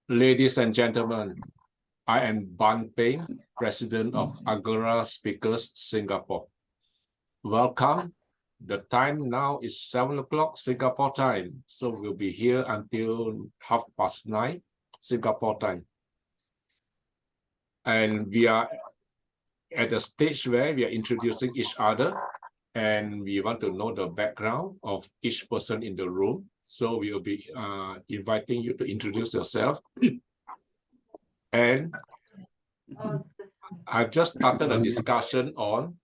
Ladies and gentlemen, I am Ban Peng, President of Agora Speakers Singapore. Welcome. The time now is 7 o'clock Singapore time, so we'll be here until 9:30 Singapore time. And we are at the stage where we are introducing each other, and we want to know the background of each person in the room. So we will be inviting you to introduce yourself. And I've just started a discussion on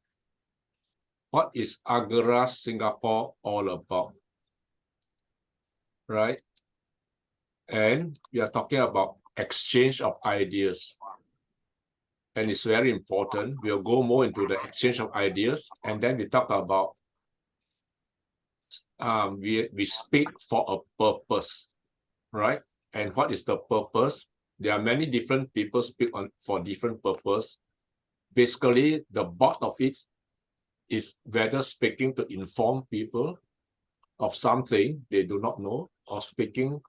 what is Agora Singapore all about, right? And we are talking about exchange of ideas. And it's very important. We'll go more into the exchange of ideas, and then we talk about we speak for a purpose, right? And what is the purpose? There are many different people speak for different purpose. Basically, the bulk of it is whether speaking to inform people of something they do not know, or speaking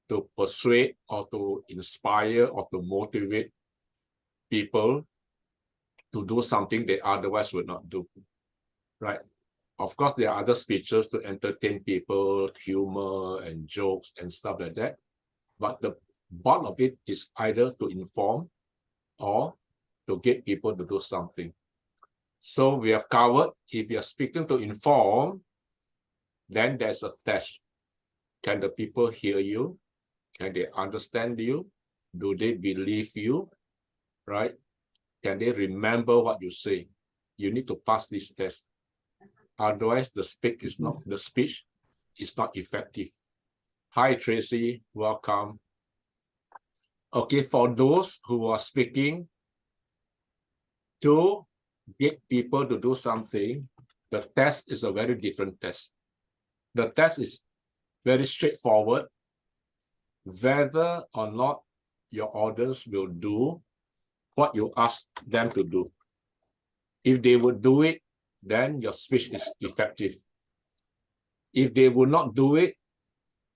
to persuade or to inspire or to motivate people to do something they otherwise would not do, right? Of course, there are other speeches to entertain people, humor and jokes and stuff like that. But the bulk of it is either to inform or to get people to do something. So we have covered, if you are speaking to inform, then there's a test. Can the people hear you? Can they understand you? Do they believe you? Right? Can they remember what you say? You need to pass this test. Otherwise, the speech is not effective. Hi, Tracy. Welcome. Okay, for those who are speaking to get people to do something, the test is a very different test. The test is very straightforward. Whether or not your audience will do what you ask them to do. If they would do it, then your speech is effective. If they will not do it,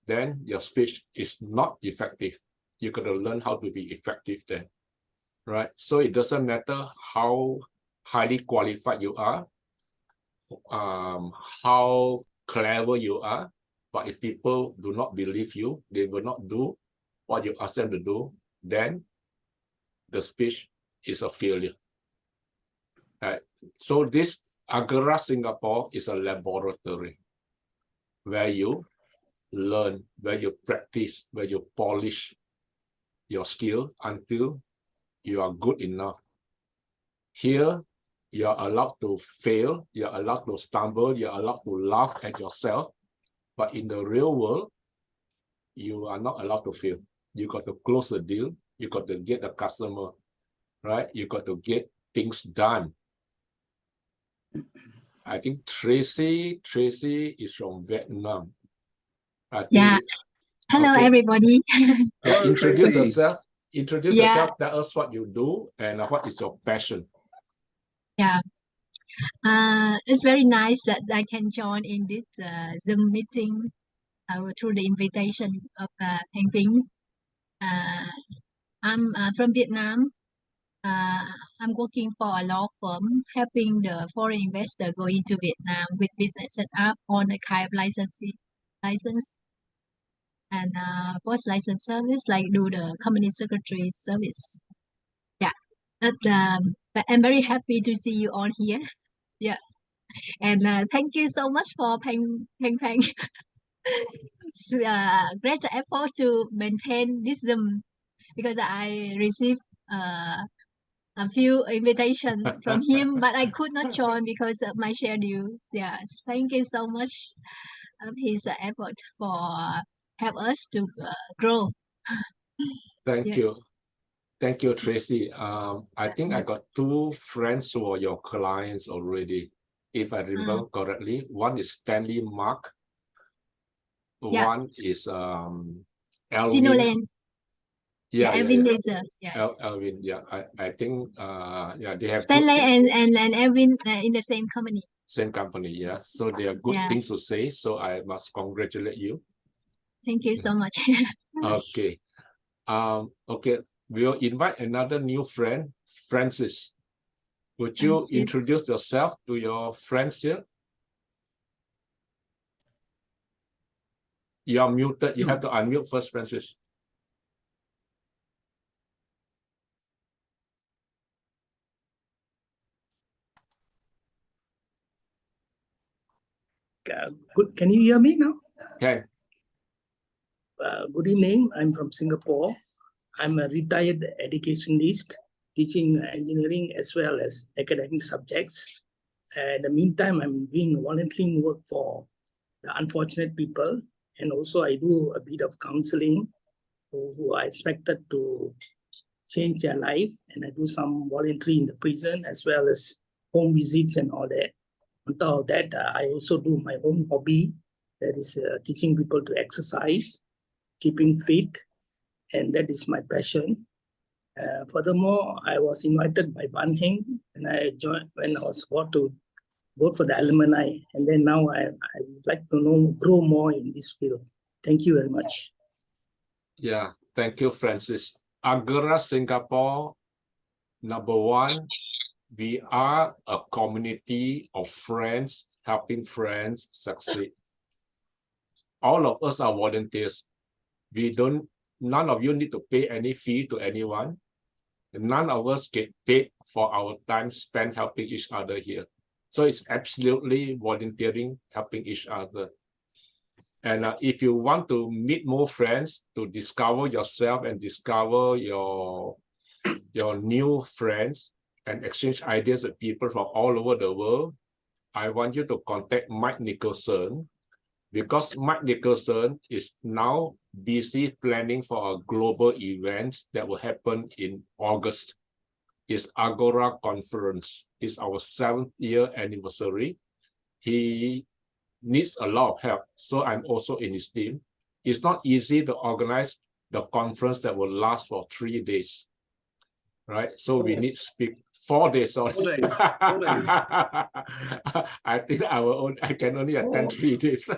then your speech is not effective. You got to learn how to be effective then, right? So it doesn't matter how highly qualified you are, how clever you are, but if people do not believe you, they will not do what you ask them to do, then the speech is a failure. Right? So this Agora Singapore is a laboratory where you learn, where you practice, where you polish your skill until you are good enough. Here, you are allowed to fail, you are allowed to stumble, you are allowed to laugh at yourself. But in the real world, you are not allowed to fail. You got to close the deal. You got to get the customer, right? You got to get things done. I think Tracy is from Vietnam. Yeah. Hello, okay. Everybody. Introduce yourself. Introduce Yeah. yourself. Tell us what you do and what is your passion. Yeah. It's very nice that I can join in this Zoom meeting through the invitation of Peng Ping. I'm from Vietnam. I'm working for a law firm helping the foreign investor go into Vietnam with business set up on a kind of license and post license service, like do the company secretary service. Yeah, but I'm very happy to see you all here. Yeah, and thank you so much for Peng. It's great effort to maintain this Zoom because I received a few invitations from him, but I could not join because of my schedule. Yes, thank you so much of his effort for help us to grow. Thank you. Thank you, Tracy. I think I got two friends who are your clients already. If I remember correctly, one is Stanley Mark. One is Alvin. Sinoland. Alvin is Alvin. Yeah, I think they have Stanley and Alvin in the same company. Same company, yeah. So they are good things to say. So I must congratulate you. Thank you so much. Okay. Okay, we'll invite another new friend, Francis. Would you Francis. introduce yourself to your friends here? You are muted. You have to unmute first, Francis. Good. Can you hear me now? Okay. Good evening. I'm from Singapore. I'm a retired educationist, teaching engineering as well as academic subjects. In the meantime, I'm doing volunteering work for the unfortunate people. And also I do a bit of counseling who are expected to change their life. And I do some voluntary in the prison as well as home visits and all that. On top of that, I also do my own hobby, that is teaching people to exercise, keeping fit, and that is my passion. Furthermore, I was invited by Ban Heng, and I joined when I was about to vote for the alumni, and then now I would like to grow more in this field. Thank you very much. Yeah, thank you, Francis. Agora Singapore, number one, we are a community of friends helping friends succeed. All of us are volunteers. None of you need to pay any fee to anyone. None of us get paid for our time spent helping each other here. So it's absolutely volunteering, helping each other. And if you want to meet more friends, to discover yourself and discover your new friends and exchange ideas with people from all over the world, I want you to contact Mike Nicholson, because Mike Nicholson is now busy planning for a global event that will happen in August. It's Agora conference. It's our 7th year anniversary. He needs a lot of help, so I'm also in his team. It's not easy to organize the conference that will last for 3 days, right? So we need 4 days. Sorry. 4 days. 4 days. I think I can only attend 3 days.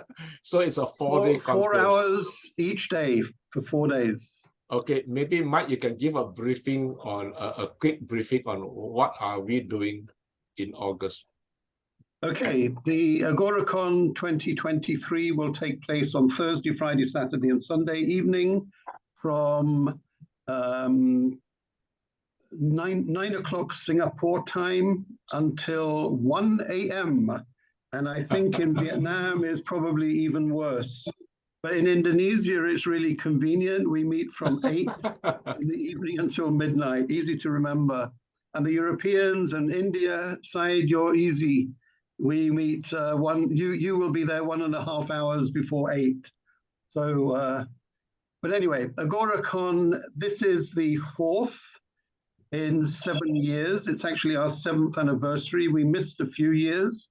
So it's a 4-day conference. 4 hours each day for 4 days. Okay, maybe Mike, you can give a briefing on a quick briefing on what are we doing in August. Okay, the AgoraCon 2023 will take place on Thursday, Friday, Saturday, and Sunday evening from 9 o'clock Singapore time until 1 a.m. And I think in Vietnam is probably even worse. But in Indonesia, it's really convenient. We meet from 8 in the evening until midnight, easy to remember. And the Europeans and India side, you're easy. We meet you will be there 1.5 hours before 8. So, but anyway, AgoraCon, this is the 4th in 7 years. It's actually our 7th anniversary. We missed a few years.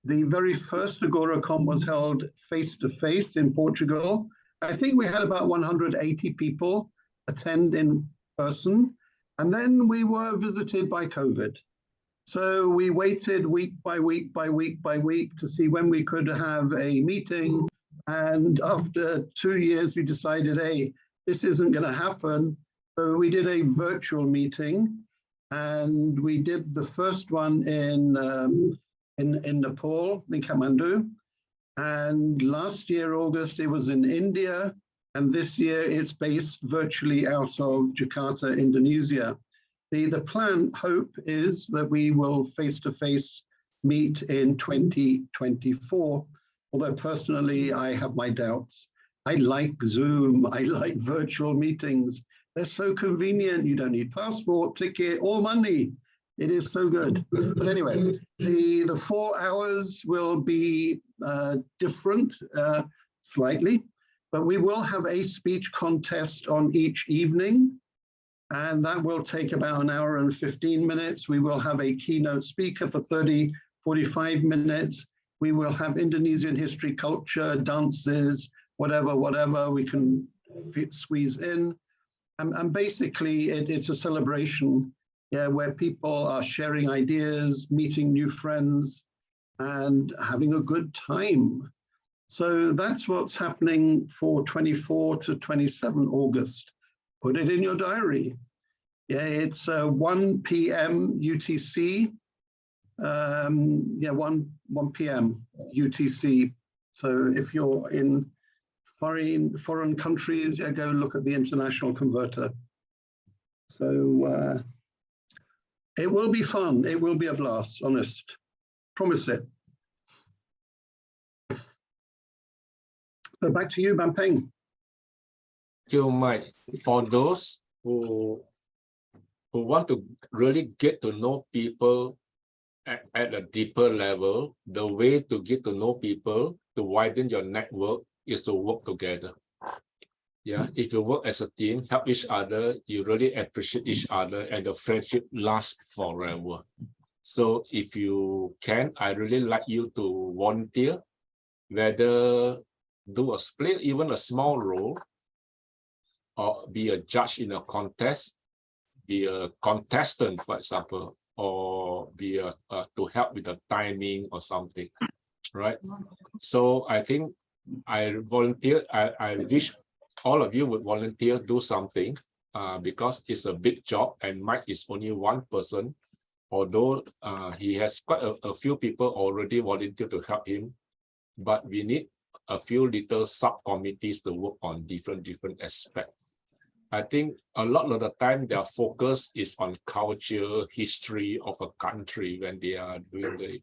The very first AgoraCon was held face-to-face in Portugal. I think we had about 180 people attend in person. And then we were visited by COVID. So we waited week by week by week by week to see when we could have a meeting. And after 2 years, we decided, hey, this isn't going to happen. So we did a virtual meeting, and we did the first one in Nepal, in Kathmandu. And last year, August, it was in India. And this year, it's based virtually out of Jakarta, Indonesia. The plan, hope, is that we will face-to-face meet in 2024. Although personally, I have my doubts. I like Zoom. I like virtual meetings. They're so convenient. You don't need passport, ticket, or money. It is so good. But anyway, the 4 hours will be different slightly, but we will have a speech contest on each evening, and that will take about 1 hour and 15 minutes. We will have a keynote speaker for 30, 45 minutes. We will have Indonesian history, culture, dances, whatever we can squeeze in. And basically, it's a celebration, yeah, where people are sharing ideas, meeting new friends, and having a good time. So that's what's happening for 24 to 27 August. Put it in your diary. Yeah, it's 1 p.m. UTC. 1 p.m. UTC. So if you're in foreign countries, yeah, go look at the international converter. So it will be fun. It will be a blast, honest. Promise it. So back to you, Bampeng. Thank you, Mike. For those who want to really get to know people at a deeper level, the way to get to know people, to widen your network, is to work together. Yeah, if you work as a team, help each other, you really appreciate each other, and the friendship lasts forever. So if you can, I really like you to volunteer, whether do play even a small role, or be a judge in a contest, be a contestant, for example, or be to help with the timing or something, right? So I think I volunteer. I wish all of you would volunteer, do something, because it's a big job, and Mike is only one person. Although he has quite a few people already volunteered to help him, but we need a few little subcommittees to work on different aspects. I think a lot of the time their focus is on culture, history of a country when they are doing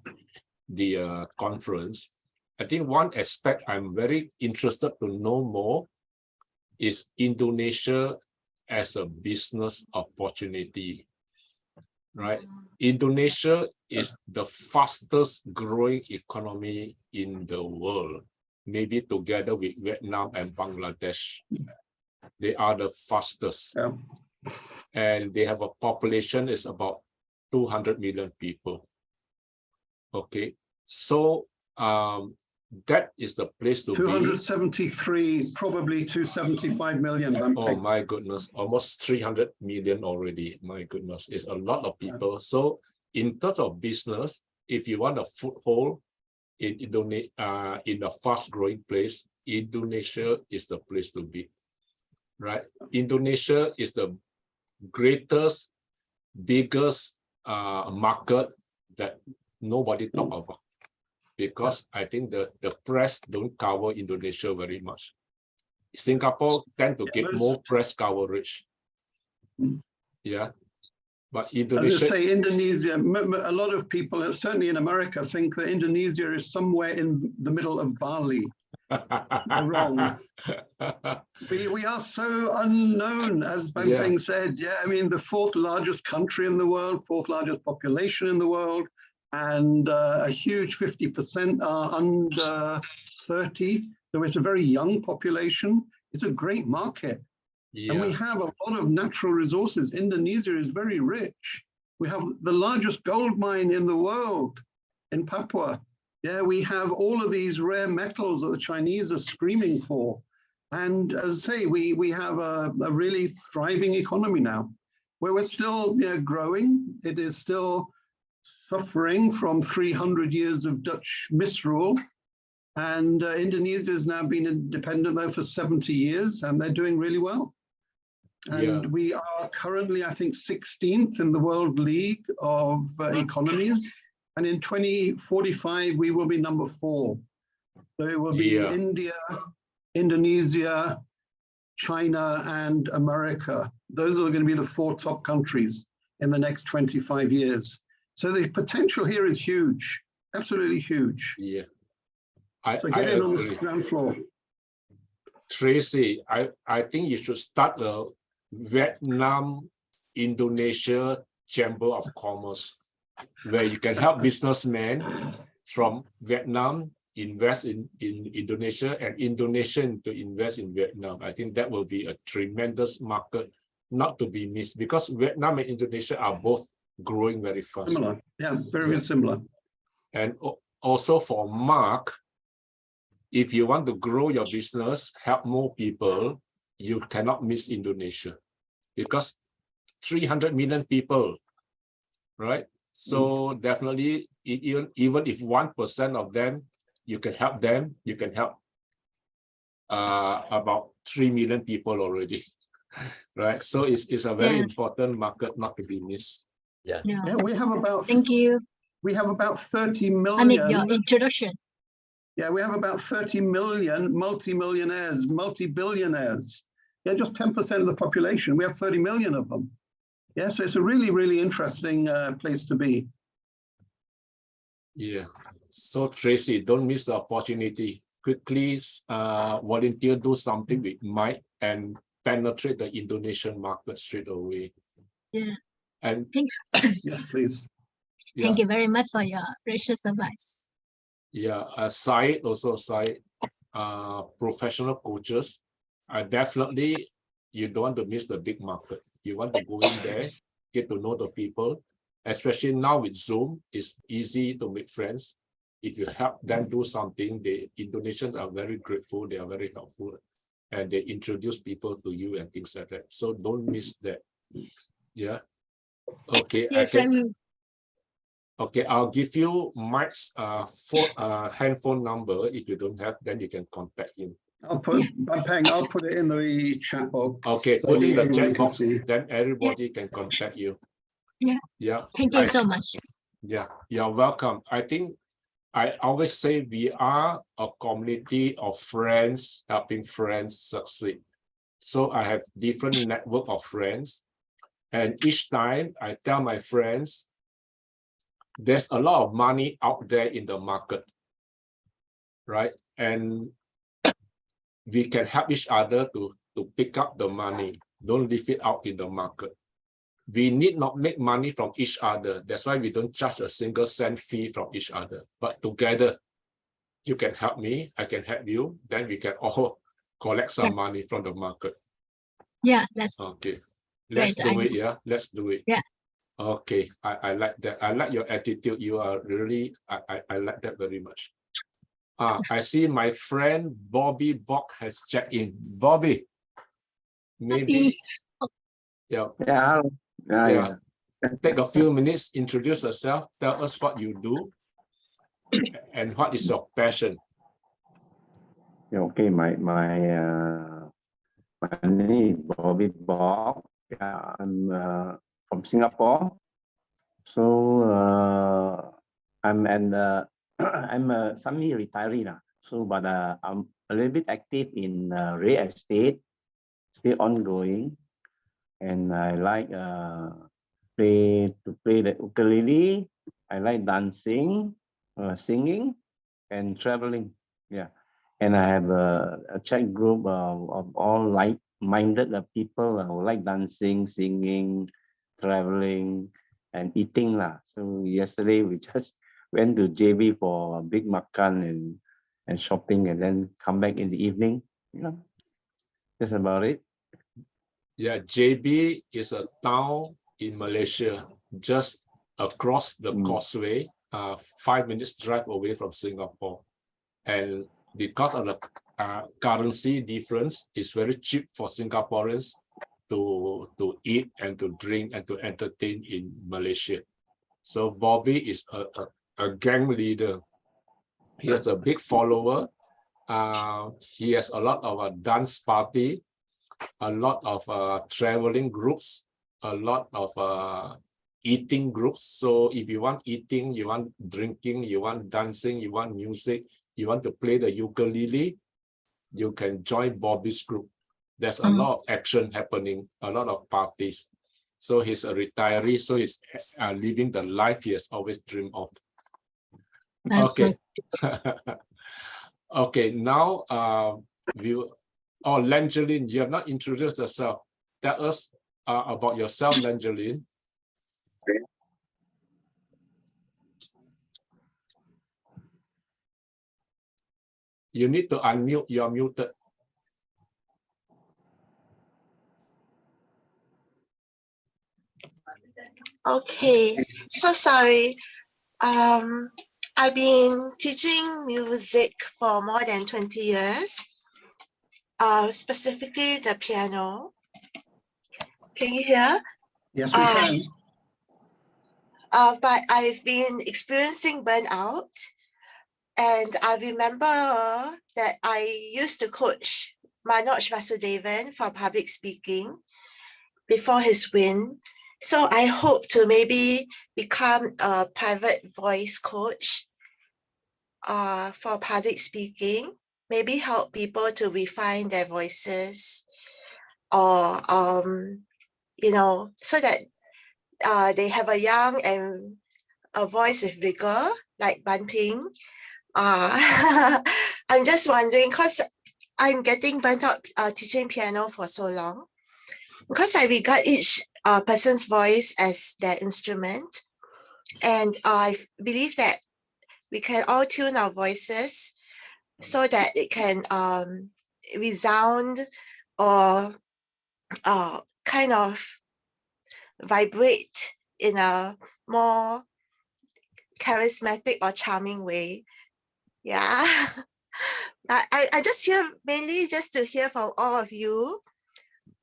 the conference. I think one aspect I'm very interested to know more is Indonesia as a business opportunity, right? Indonesia is the fastest growing economy in the world, maybe together with Vietnam and Bangladesh. They are the fastest. Yeah. And they have a population is about 200 million people. Okay, so that is the place to 273, probably 275 million. Oh my goodness, almost 300 million already. My goodness, it's a lot of people. Yeah. So in terms of business, if you want a foothold in Indonesia, in a fast-growing place, Indonesia is the place to be, right? Indonesia is the greatest, biggest market that nobody talk about, because I think the press don't cover Indonesia very much. Singapore tend to get more press coverage. Yeah, but Indonesia. As I say, Indonesia, a lot of people, certainly in America, think that Indonesia is somewhere in the middle of Bali. They're wrong. We are so unknown, as Bampeng said. Yeah, I mean, the fourth largest country in the world, fourth largest population in the world, and a huge 50% are under 30. So it's a very young population. It's a great market. Yeah. And we have a lot of natural resources. Indonesia is very rich. We have the largest gold mine in the world in Papua. Yeah, we have all of these rare metals that the Chinese are screaming for. And as I say, we have a really thriving economy now, where we're still growing. It is still suffering from 300 years of Dutch misrule. And Indonesia has now been independent, though, for 70 years, and they're doing really well. And we are currently, I think, 16th in the World League of Economies. And in 2045, we will be number 4. So it will be India, Indonesia, China, and America. Those are going to be the 4 top countries in the next 25 years. So the potential here is huge, absolutely huge. Yeah. So get in on the ground floor. Tracy, I think you should start the Vietnam-Indonesia Chamber of Commerce, where you can help businessmen from Vietnam invest in Indonesia and Indonesian to invest in Vietnam. I think that will be a tremendous market not to be missed, because Vietnam and Indonesia are both growing very fast. Similar, yeah, very similar. And also for Mark, if you want to grow your business, help more people, you cannot miss Indonesia, because 300 million people, right? So definitely, even if 1% of them, you can help them, you can help about 3 million people already. right? So it's a very Yeah. important market not to be missed. Yeah. Yeah, we have about Thank you. 30 I need your million. introduction. Yeah, we have about 30 million multi-millionaires, multi-billionaires. Yeah, just 10% of the population. We have 30 million of them. Yeah, so it's a really, really interesting place to be. Yeah. So Tracy, don't miss the opportunity. Quickly volunteer, do something with Mike and penetrate the Indonesian market straight away. Yeah. And Yes, please. yeah, Thank you very much for your precious advice. yeah. Syed also, professional coaches. Definitely, you don't want to miss the big market. You want to go in there, get to know the people. Especially now with Zoom, it's easy to make friends. If you help them do something, the Indonesians are very grateful. They are very helpful, and they introduce people to you and things like that. So don't miss that. Yeah. Okay. Yes, Okay, I'll give you Mike's handphone number. If you don't have, then you can contact him. I'll put it in the chat box. Okay, so put in the everybody chat can box, see. then everybody can contact you. Yeah. Yeah. Thank you so much. Yeah, you're welcome. I think I always say we are a community of friends helping friends succeed. So I have different network of friends, and each time I tell my friends, there's a lot of money out there in the market, right? And we can help each other to pick up the money. Don't leave it out in the market. We need not make money from each other. That's why we don't charge a single cent fee from each other. But together, you can help me, I can help you. Then we can all collect some money from the market. Yeah, that's okay. Let's great do it. idea. Yeah, let's do it. Yeah. Okay, I like that. I like your attitude. You are really, I like that very much. I see my friend Bobby Bock has checked in. Bobby, maybe, yeah, Yeah, yeah. Take a few minutes, introduce yourself, tell us what you do, and what is your passion. Okay, my name is Bobby Bob. Yeah, I'm from Singapore. So I'm I'm a semi-retiree now. So, but I'm a little bit active in real estate, still ongoing, and I like play the ukulele. I like dancing, singing, and traveling. Yeah, and I have a chat group of all like-minded people who like dancing, singing, traveling, and eating lah. So yesterday we just went to JB for a big makan and shopping, and then come back in the evening. Yeah, that's about it. Yeah, JB is a town in Malaysia, just across the causeway, 5 minutes drive away from Singapore. And because of the currency difference, it's very cheap for Singaporeans to eat and to drink and to entertain in Malaysia. So Bobby is a gang leader. He has a big follower. He has a lot of a dance party, a lot of traveling groups, a lot of eating groups. So if you want eating, you want drinking, you want dancing, you want music, you want to play the ukulele, you can join Bobby's group. There's a lot of action happening, a lot of parties. So he's a retiree, so he's living the life he has always dreamed of. Okay. Okay, now Langeline, you have not introduced yourself. Tell us about yourself, Langeline. You need to unmute. You are muted. Okay, so sorry. I've been teaching music for more than 20 years, specifically the piano. Can you hear? Yes, we can. But I've been experiencing burnout, and I remember that I used to coach Manoj Vasudevan for public speaking before his win. So I hope to maybe become a private voice coach for public speaking, maybe help people to refine their voices, or you know, so that they have a young and a voice with vigor like Ban Ping. I'm just wondering, because I'm getting burnt out teaching piano for so long, because I regard each person's voice as their instrument, and I believe that we can all tune our voices so that it can resound or kind of vibrate in a more charismatic or charming way. Yeah. I just hear mainly just to hear from all of you.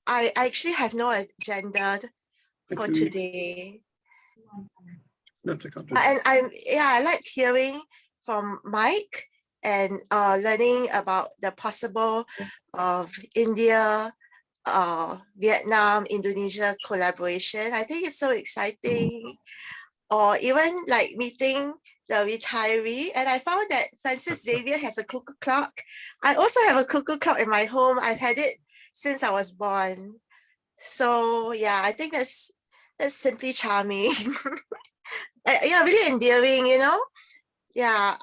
I actually have no agenda for today. That's a couple. And I like hearing from Mike and learning about the possible of India, Vietnam, Indonesia collaboration. I think it's so exciting. Or even like meeting the retiree. And I found that Francis Xavier has a cuckoo clock. I also have a cuckoo clock in my home. I've had it since I was born. So yeah, I think that's simply charming. Yeah, really endearing, you know? Yeah.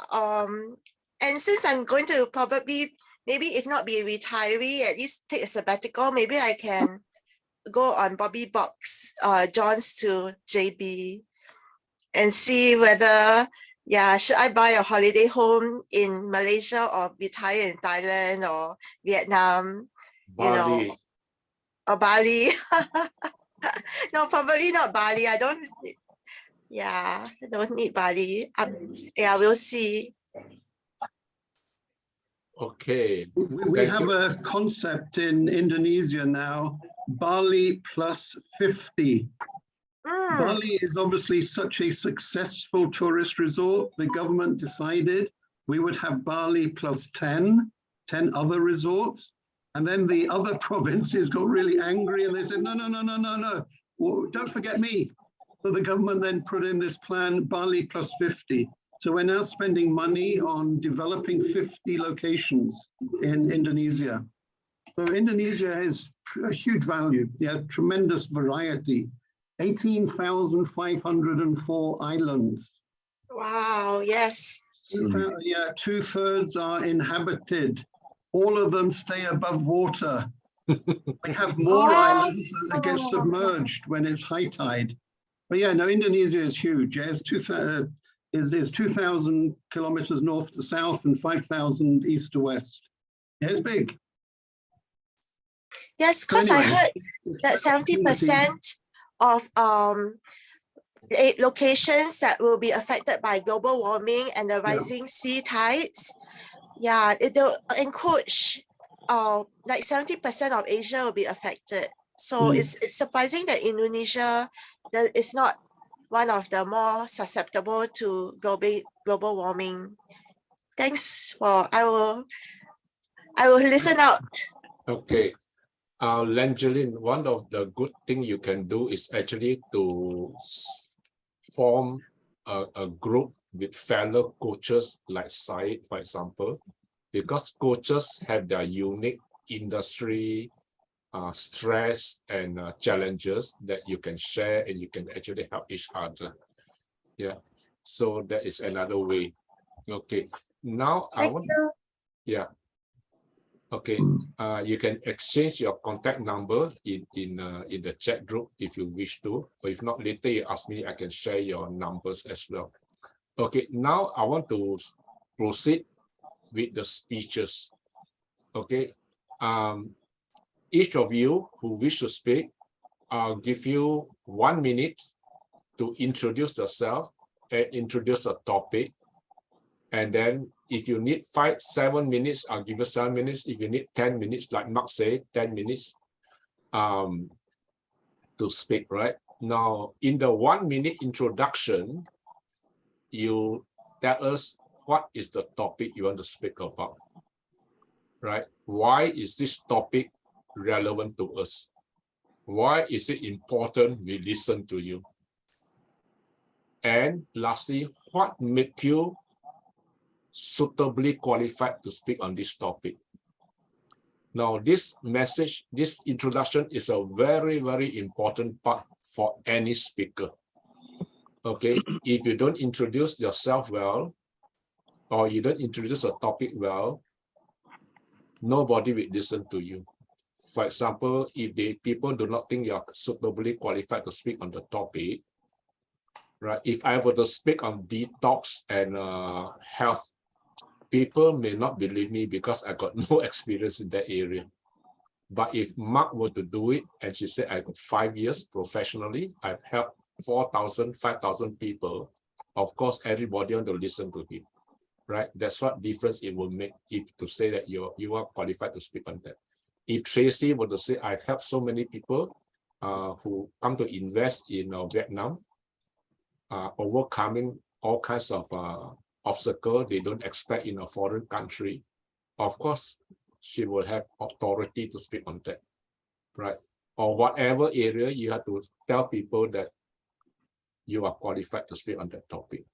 And since I'm going to probably, maybe if not be a retiree, at least take a sabbatical, maybe I can go on Bobby Box, John's to JB, and see whether, yeah, should I buy a holiday home in Malaysia or retire in Thailand or Vietnam, you know, Bali. or Bali. No, probably not Bali. I don't need Bali. Yeah, we'll see. Okay. We Thank have you. a concept in Indonesia now, Bali plus 50. Bali is obviously such a successful tourist resort. The government decided we would have Bali plus 10 other resorts. And then the other provinces got really angry and they said, no. Well, don't forget me. So the government then put in this plan, Bali plus 50. So we're now spending money on developing 50 locations in Indonesia. So Indonesia has a huge value. They have tremendous variety. 18,504 islands. Wow, yes. Yeah, 2/3 are inhabited. All of them stay above water. We have more islands that get submerged when it's high tide. But yeah, no, Indonesia is huge. Yeah, it's 2,000 kilometers north to south and 5,000 east to west. Yeah, it's big. Yes, because So I anyway, heard that 70% of locations that will be affected by global warming and the rising sea tides, yeah, it'll encroach, like 70% of Asia will be affected. So it's surprising that Indonesia is not one of the more susceptible to global warming. Thanks for, I will listen out. Okay. Langeline, one of the good thing you can do is actually to form a group with fellow coaches like Syed, for example, because coaches have their unique industry stress and challenges that you can share and you can actually help each other. Yeah, so that is another way. Okay, now I want, yeah. Okay, you can exchange your contact number in the chat group if you wish to, or if not, later you ask me, I can share your numbers as well. Okay, now I want to proceed with the speeches. Okay, each of you who wish to speak, I'll give you 1 minute to introduce yourself and introduce a topic. And then if you need 5-7 minutes, I'll give you 7 minutes. If you need 10 minutes, like Mark said, 10 minutes to speak, right? Now, in the 1 minute introduction, you tell us what is the topic you want to speak about, right? why is this topic relevant to us? Why is it important we listen to you? And lastly, what makes you suitably qualified to speak on this topic? Now, this message, this introduction is a very, very important part for any speaker. Okay, if you don't introduce yourself well, or you don't introduce a topic well, nobody will listen to you. For example, if people do not think you're suitably qualified to speak on the topic, right? If I were to speak on detox and health, people may not believe me because I got no experience in that area. But if Mark were to do it, and she said, I got 5 years professionally, I've helped 4,000, 5,000 people, of course, everybody want to listen to him, right? That's what difference it will make if to say that you are qualified to speak on that. If Tracy were to say, I've helped so many people who come to invest in Vietnam, overcoming all kinds of obstacles they don't expect in a foreign country, of course, she will have authority to speak on that, right? Or whatever area you have to tell people that you are qualified to speak on that topic,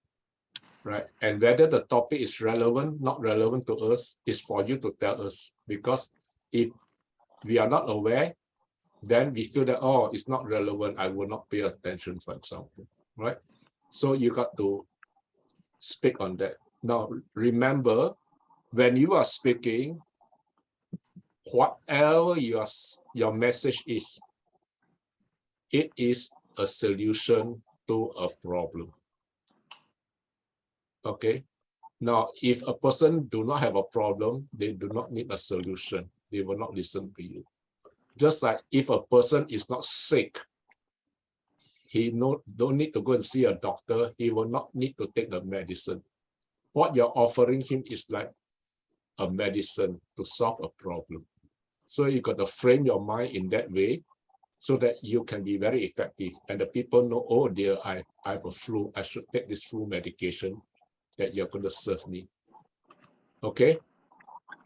right? And whether the topic is relevant, not relevant to us, is for you to tell us. Because if we are not aware, then we feel that, oh, it's not relevant, I will not pay attention, for example, right? So you got to speak on that. Now, remember, when you are speaking, whatever your message is, it is a solution to a problem. Okay. Now, if a person do not have a problem, they do not need a solution. They will not listen to you. Just like if a person is not sick, he don't need to go and see a doctor. He will not need to take the medicine. What you're offering him is like a medicine to solve a problem. So you got to frame your mind in that way so that you can be very effective. And the people know, oh dear, I have a flu. I should take this flu medication that you're going to serve me. Okay?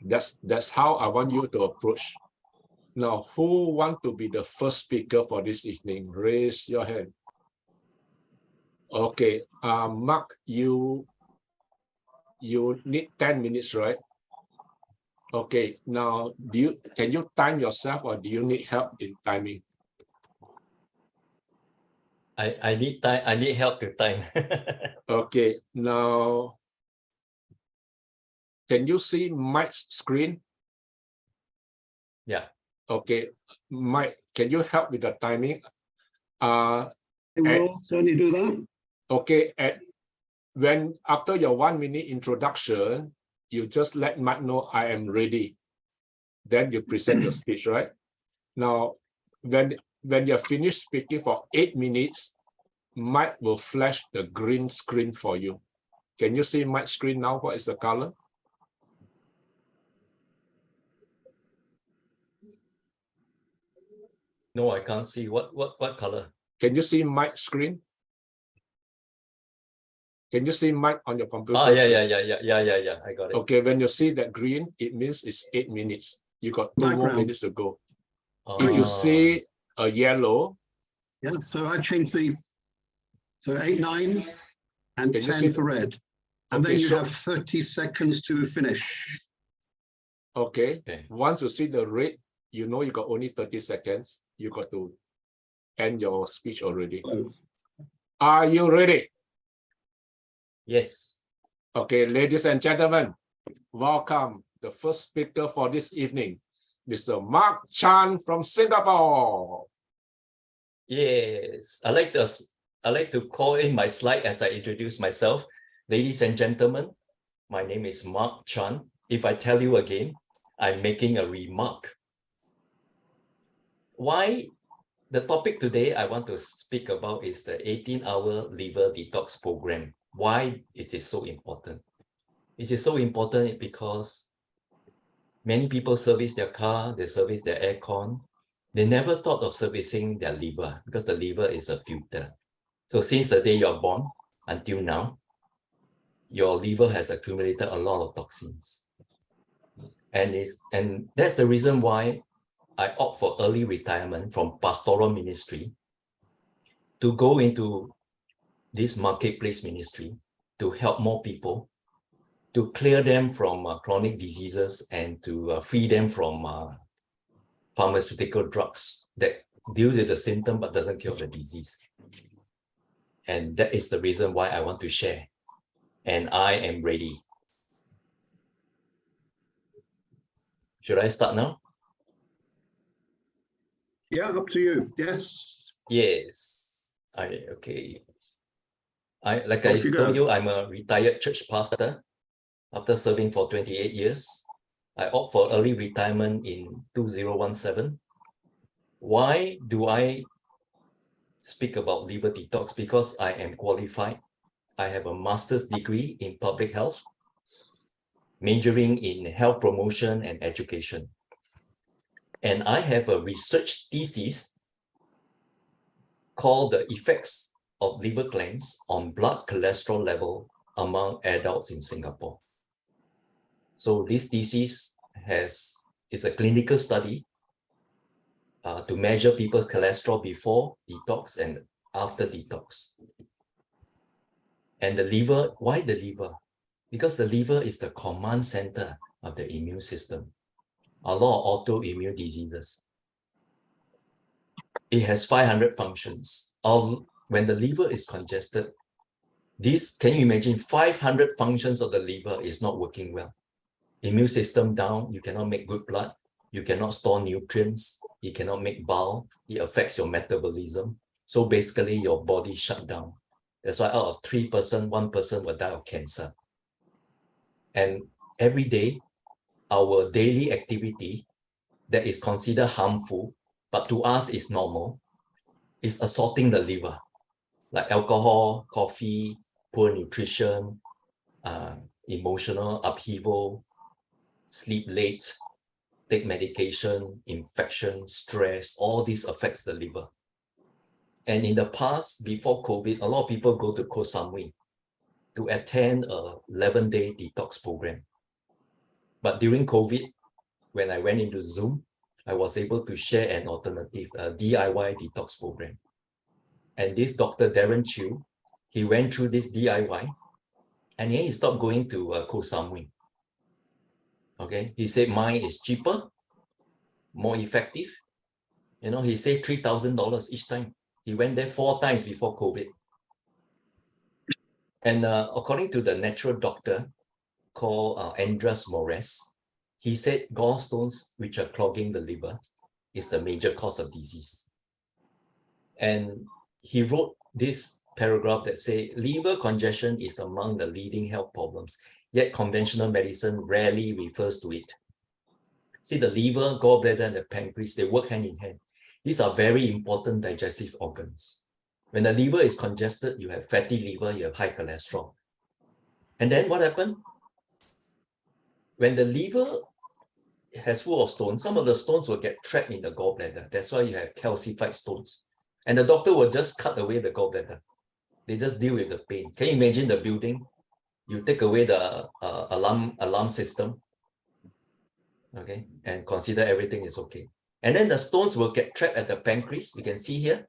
That's how I want you to approach. Now, who want to be the first speaker for this evening? Raise your hand. Okay, Mark, you need 10 minutes, right? Okay, now can you time yourself or do you need help in timing? I need time. I need help to time. Okay, now can you see Mike's screen? Yeah. Okay, Mike, can you help with the timing? I will certainly do that. Okay, after your 1 minute introduction, you just let Mike know I am ready. Then you present your speech, right? Now, when you're finished speaking for 8 minutes, Mike will flash the green screen for you. Can you see Mike's screen now? What is the color? No, I can't see. What color? Can you see Mike's screen? Can you see Mike on your computer? Ah, yeah. I got it. Okay, when you see that green, it means it's 8 minutes. You got 2 more minutes to go. If you see a yellow, Yeah, so I changed so 8, 9, and Can you see 10 for red. And Okay, then you so- have 30 seconds to finish. okay, Okay. once you see the red, you know you got only 30 seconds. You got to end your speech already. Close. Are you ready? Yes. Okay, ladies and gentlemen, welcome the first speaker for this evening, Mr. Mark Chan from Singapore. Yes. I like to call in my slide as I introduce myself. Ladies and gentlemen, my name is Mark Chan. If I tell you again, I'm making a remark. Why the topic today I want to speak about is the 18-hour liver detox program. Why it is so important? It is so important because many people service their car, they service their aircon. They never thought of servicing their liver because the liver is a filter. So since the day you're born until now, your liver has accumulated a lot of toxins. And that's the reason why I opt for early retirement from pastoral ministry to go into this marketplace ministry to help more people, to clear them from chronic diseases and to free them from pharmaceutical drugs that deals with the symptom but doesn't cure the disease. And that is the reason why I want to share. And I am ready. Should I start now? Yeah, up to you. Yes. Yes. Okay. Like Off I you told go. you, I'm a retired church pastor. After serving for 28 years, I opt for early retirement in 2017. Why do I speak about liver detox? Because I am qualified. I have a master's degree in public health, majoring in health promotion and education. And I have a research thesis called The Effects of Liver Cleanse on Blood Cholesterol Level Among Adults in Singapore. So this thesis is a clinical study to measure people's cholesterol before detox and after detox. And the liver, why the liver? Because the liver is the command center of the immune system. A lot of autoimmune diseases. It has 500 functions. When the liver is congested, can you imagine 500 functions of the liver is not working well? Immune system down, you cannot make good blood, you cannot store nutrients, you cannot make bile, it affects your metabolism. So basically your body shut down. That's why out of 3%, 1% will die of cancer. And every day, our daily activity that is considered harmful, but to us is normal, is assaulting the liver, like alcohol, coffee, poor nutrition, emotional upheaval, sleep late, take medication, infection, stress, all this affects the liver. And in the past, before COVID, a lot of people go to Koh Samui to attend a 11-day detox program. But during COVID, when I went into Zoom, I was able to share an alternative, a DIY detox program. And this Dr. Darren Chew, he went through this DIY and he stopped going to Koh Samui. Okay, he said mine is cheaper, more effective. You know, he said $3,000 each time. He went there 4 times before COVID. And according to the natural doctor called Andres Morez, he said gallstones, which are clogging the liver, is the major cause of disease. And he wrote this paragraph that say liver congestion is among the leading health problems, yet conventional medicine rarely refers to it. See, the liver, gallbladder, and the pancreas, they work hand in hand. These are very important digestive organs. When the liver is congested, you have fatty liver, you have high cholesterol. And then what happened? When the liver has full of stones, some of the stones will get trapped in the gallbladder. That's why you have calcified stones. And the doctor will just cut away the gallbladder. They just deal with the pain. Can you imagine the building? You take away the alarm system, okay, and consider everything is okay. And then the stones will get trapped at the pancreas. You can see here.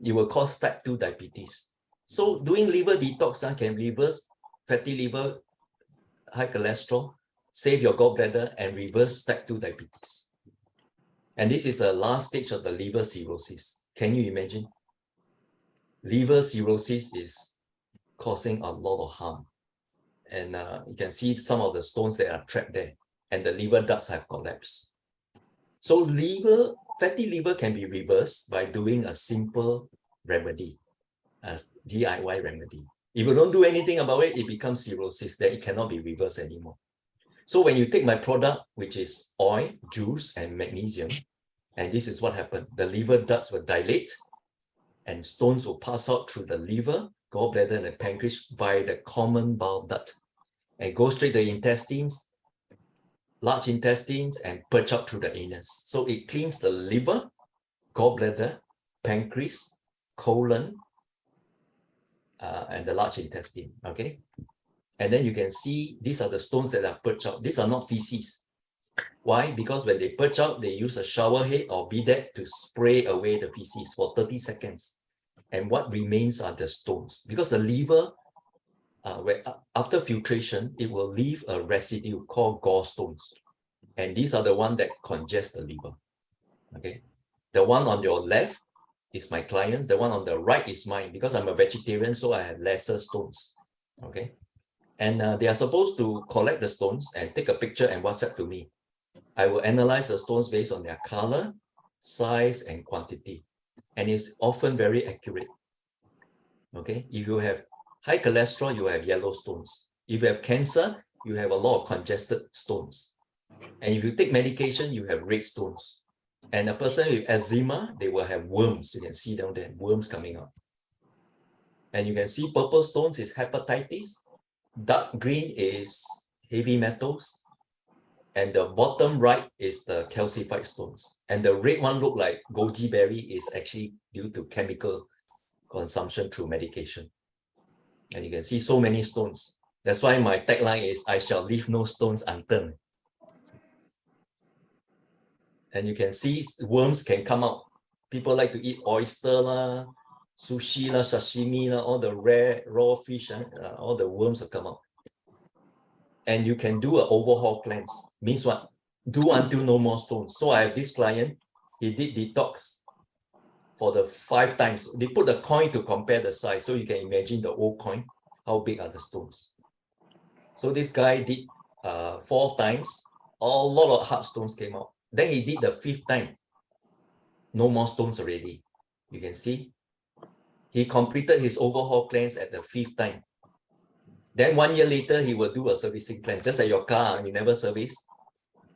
It will cause type 2 diabetes. So doing liver detox can reverse fatty liver, high cholesterol, save your gallbladder, and reverse type 2 diabetes. And this is the last stage of the liver cirrhosis. Can you imagine? Liver cirrhosis is causing a lot of harm. And you can see some of the stones that are trapped there, and the liver ducts have collapsed. So fatty liver can be reversed by doing a simple remedy, a DIY remedy. If you don't do anything about it, it becomes cirrhosis, then it cannot be reversed anymore. So when you take my product, which is oil, juice, and magnesium, and this is what happened. The liver ducts will dilate and stones will pass out through the liver, gallbladder, and the pancreas via the common bile duct and go straight to the intestines, large intestines, and purge out through the anus. So it cleans the liver, gallbladder, pancreas, colon, and the large intestine, okay? And then you can see these are the stones that are purged out. These are not feces. Why? Because when they purge out, they use a shower head or bidet to spray away the feces for 30 seconds. And what remains are the stones. Because the liver, after filtration, it will leave a residue called gallstones. And these are the ones that congest the liver. Okay. The one on your left is my client's. The one on the right is mine. Because I'm a vegetarian, so I have lesser stones. Okay. And they are supposed to collect the stones and take a picture and WhatsApp to me. I will analyze the stones based on their color, size, and quantity. And it's often very accurate. Okay. If you have high cholesterol, you have yellow stones. If you have cancer, you have a lot of congested stones. And if you take medication, you have red stones. And a person with eczema, they will have worms. You can see down there, worms coming out. And you can see purple stones is hepatitis. Dark green is heavy metals. And the bottom right is the calcified stones. And the red one look like goji berry is actually due to chemical consumption through medication. And you can see so many stones. That's why my tagline is, I shall leave no stones unturned. And you can see worms can come out. People like to eat oyster lah, sushi lah, sashimi lah, all the rare raw fish, all the worms will come out. And you can do an overhaul cleanse. Means what? Do until no more stones. So I have this client, he did detox for the 5 times. They put the coin to compare the size. So you can imagine the old coin, how big are the stones. So this guy did 4 times, a lot of hard stones came out. Then he did the 5th time. No more stones already. You can see. He completed his overhaul cleanse at the 5th time. Then 1 year later, he will do a servicing cleanse. Just like your car, you never service.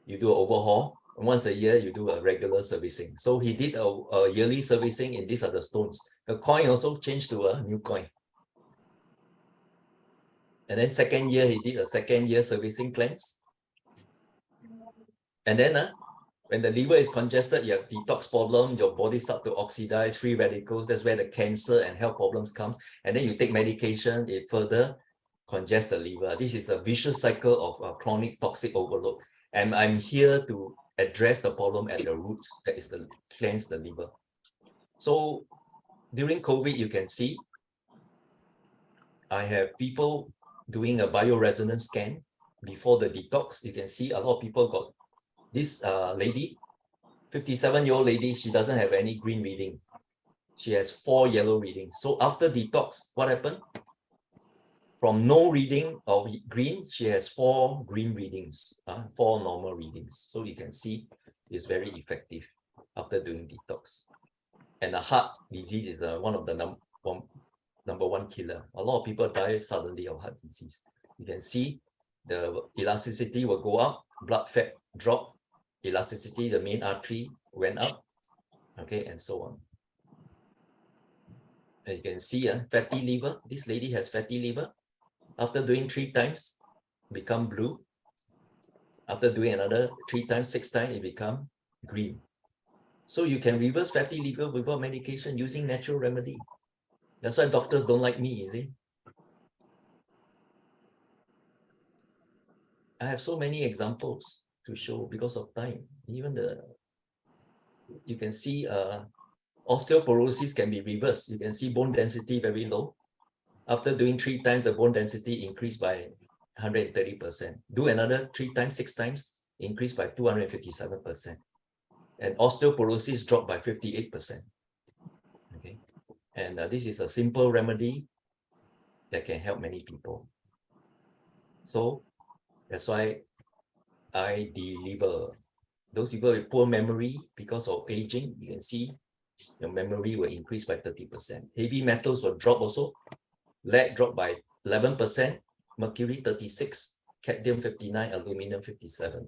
You do an overhaul. Once a year, you do a regular servicing. So he did a yearly servicing, and these are the stones. The coin also changed to a new coin. And then 2nd year, he did a 2nd year servicing cleanse. And then when the liver is congested, you have detox problem, your body start to oxidize, free radicals. That's where the cancer and health problems comes. And then you take medication, it further congests the liver. This is a vicious cycle of chronic toxic overload. And I'm here to address the problem at the root, that is the cleanse the liver. So during COVID, you can see I have people doing a bioresonance scan before the detox. You can see a lot of people got this lady, 57-year-old lady, she doesn't have any green reading. She has 4 yellow readings. So after detox, what happened? From no reading of green, she has 4 green readings, 4 normal readings. So you can see it's very effective after doing detox. And the heart disease is one of the number one killer. A lot of people die suddenly of heart disease. You can see the elasticity will go up, blood fat drop, elasticity, the main artery went up, okay, and so on. And you can see fatty liver. This lady has fatty liver. After doing 3 times, become blue. After doing another 3 times, 6 times, it become green. So you can reverse fatty liver without medication using natural remedy. That's why doctors don't like me, you see. I have so many examples to show because of time. Even you can see osteoporosis can be reversed. You can see bone density very low. After doing 3 times, the bone density increased by 130%. Do another 3 times, 6 times, increased by 257%. And osteoporosis dropped by 58%. Okay, and this is a simple remedy that can help many people. So that's why I deliver. Those people with poor memory because of aging, you can see your memory will increase by 30%. Heavy metals will drop also. Lead dropped by 11%, mercury 36%, cadmium 59%, aluminum 57%.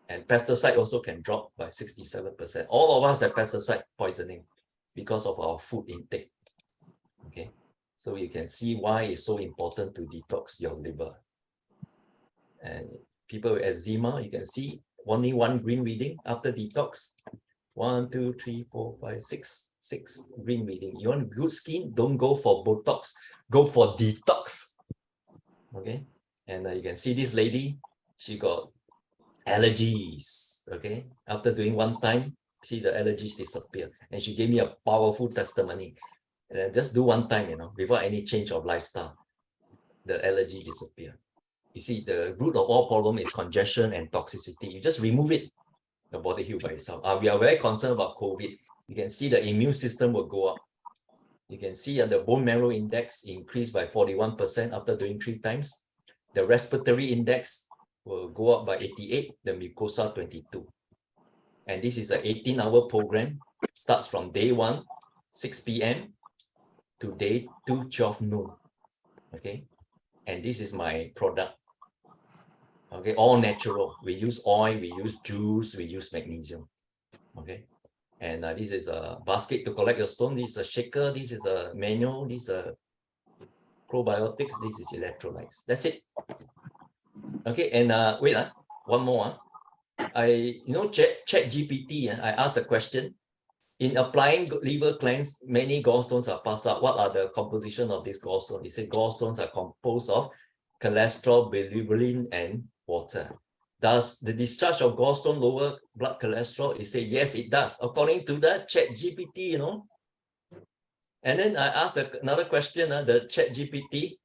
And pesticide also can drop by 67%. All of us have pesticide poisoning because of our food intake. Okay, so you can see why it's so important to detox your liver. And people with eczema, you can see only 1 green reading after detox. 1, 2, 3, 4, 5, 6 green reading. You want good skin? Don't go for Botox, go for detox. Okay, and you can see this lady, she got allergies. Okay, after doing one time, see the allergies disappear. And she gave me a powerful testimony. And just do one time, you know, without any change of lifestyle, the allergy disappear. You see, the root of all problem is congestion and toxicity. You just remove it, the body heal by itself. We are very concerned about COVID. You can see the immune system will go up. You can see the bone marrow index increased by 41% after doing 3 times. The respiratory index will go up by 88, the mucosa 22. And this is an 18-hour program. Starts from day 1, 6 p.m. to day 2, 12 noon. Okay. And this is my product. Okay, all natural. We use oil, we use juice, we use magnesium. Okay. And this is a basket to collect your stone. This is a shaker. This is a manual. This is a probiotics. This is electrolytes. That's it. Okay. And wait, one more. ChatGPT. I asked a question. In applying liver cleanse, many gallstones are passed out. What are the composition of this gallstone? It said gallstones are composed of cholesterol, bilirubin, and water. Does the discharge of gallstone lower blood cholesterol? It says yes, it does, according to the ChatGPT, you know. And then I asked another question, the ChatGPT.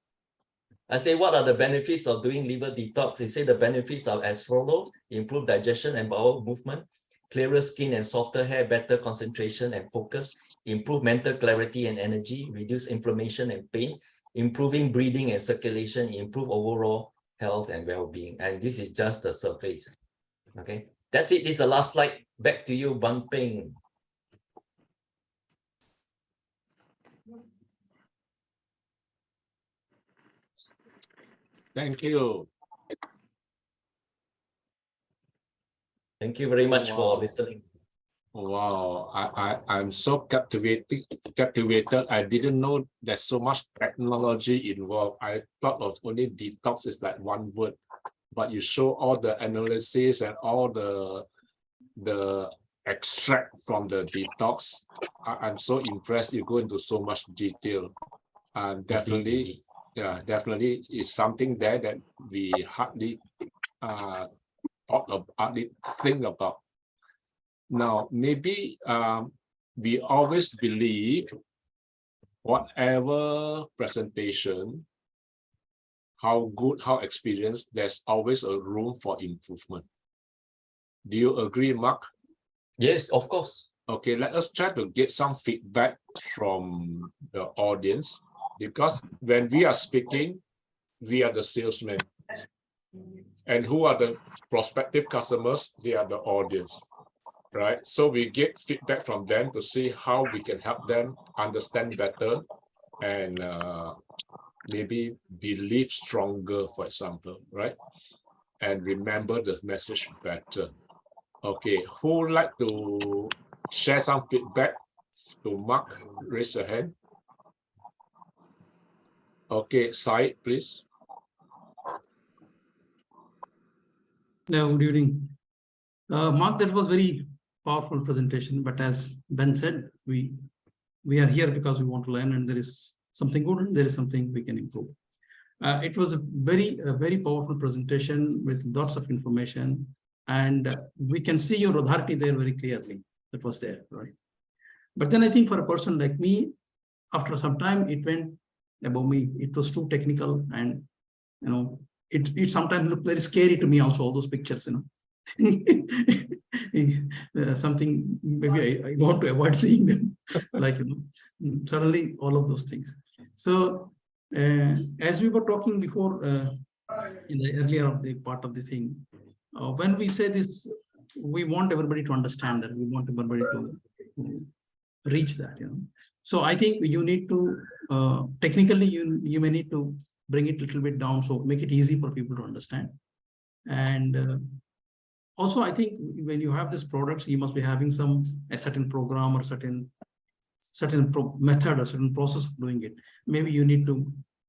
I say, what are the benefits of doing liver detox? It said the benefits are as follows: improve digestion and bowel movement, clearer skin and softer hair, better concentration and focus, improve mental clarity and energy, reduce inflammation and pain, improving breathing and circulation, improve overall health and well-being. And this is just the surface. Okay, that's it. This is the last slide. Back to you, Bumping. Thank you. Thank you very much for Wow. listening. Wow, I'm so captivated. I didn't know there's so much technology involved. I thought of only detox is like one word, but you show all the analysis and all the extract from the detox. I'm so impressed. You go into so much detail, and definitely, yeah, definitely is something there that we hardly think about. Now, maybe we always believe whatever presentation, how good, how experienced, there's always a room for improvement. Do you agree, Mark? Yes, of course. Okay, let us try to get some feedback from the audience, because when we are speaking, we are the salesmen. And who are the prospective customers? They are the audience. Right, so we get feedback from them to see how we can help them understand better and maybe believe stronger, for example, right? And remember the message better. Okay, who would like to share some feedback to Mark? Raise your hand. Okay, Syed, please. Yeah, good evening. Mark, that was very powerful presentation, but as Ben said, we are here because we want to learn, and there is something good and there is something we can improve. It was a very powerful presentation with lots of information, and we can see your authority there very clearly. That was there, right? But then I think for a person like me, after some time, it went above me. It was too technical, and you know, it sometimes looked very scary to me also, all those pictures, you know. Something maybe I want to avoid seeing them, like, you know, suddenly all of those things. So as we were talking before in the earlier of the part of the thing, when we say this, we want everybody to understand that, we want everybody to reach that, you know. So I think you need to technically you may need to bring it a little bit down, so make it easy for people to understand. And also, I think when you have these products, you must be having a certain program or certain method or certain process of doing it. Maybe you need to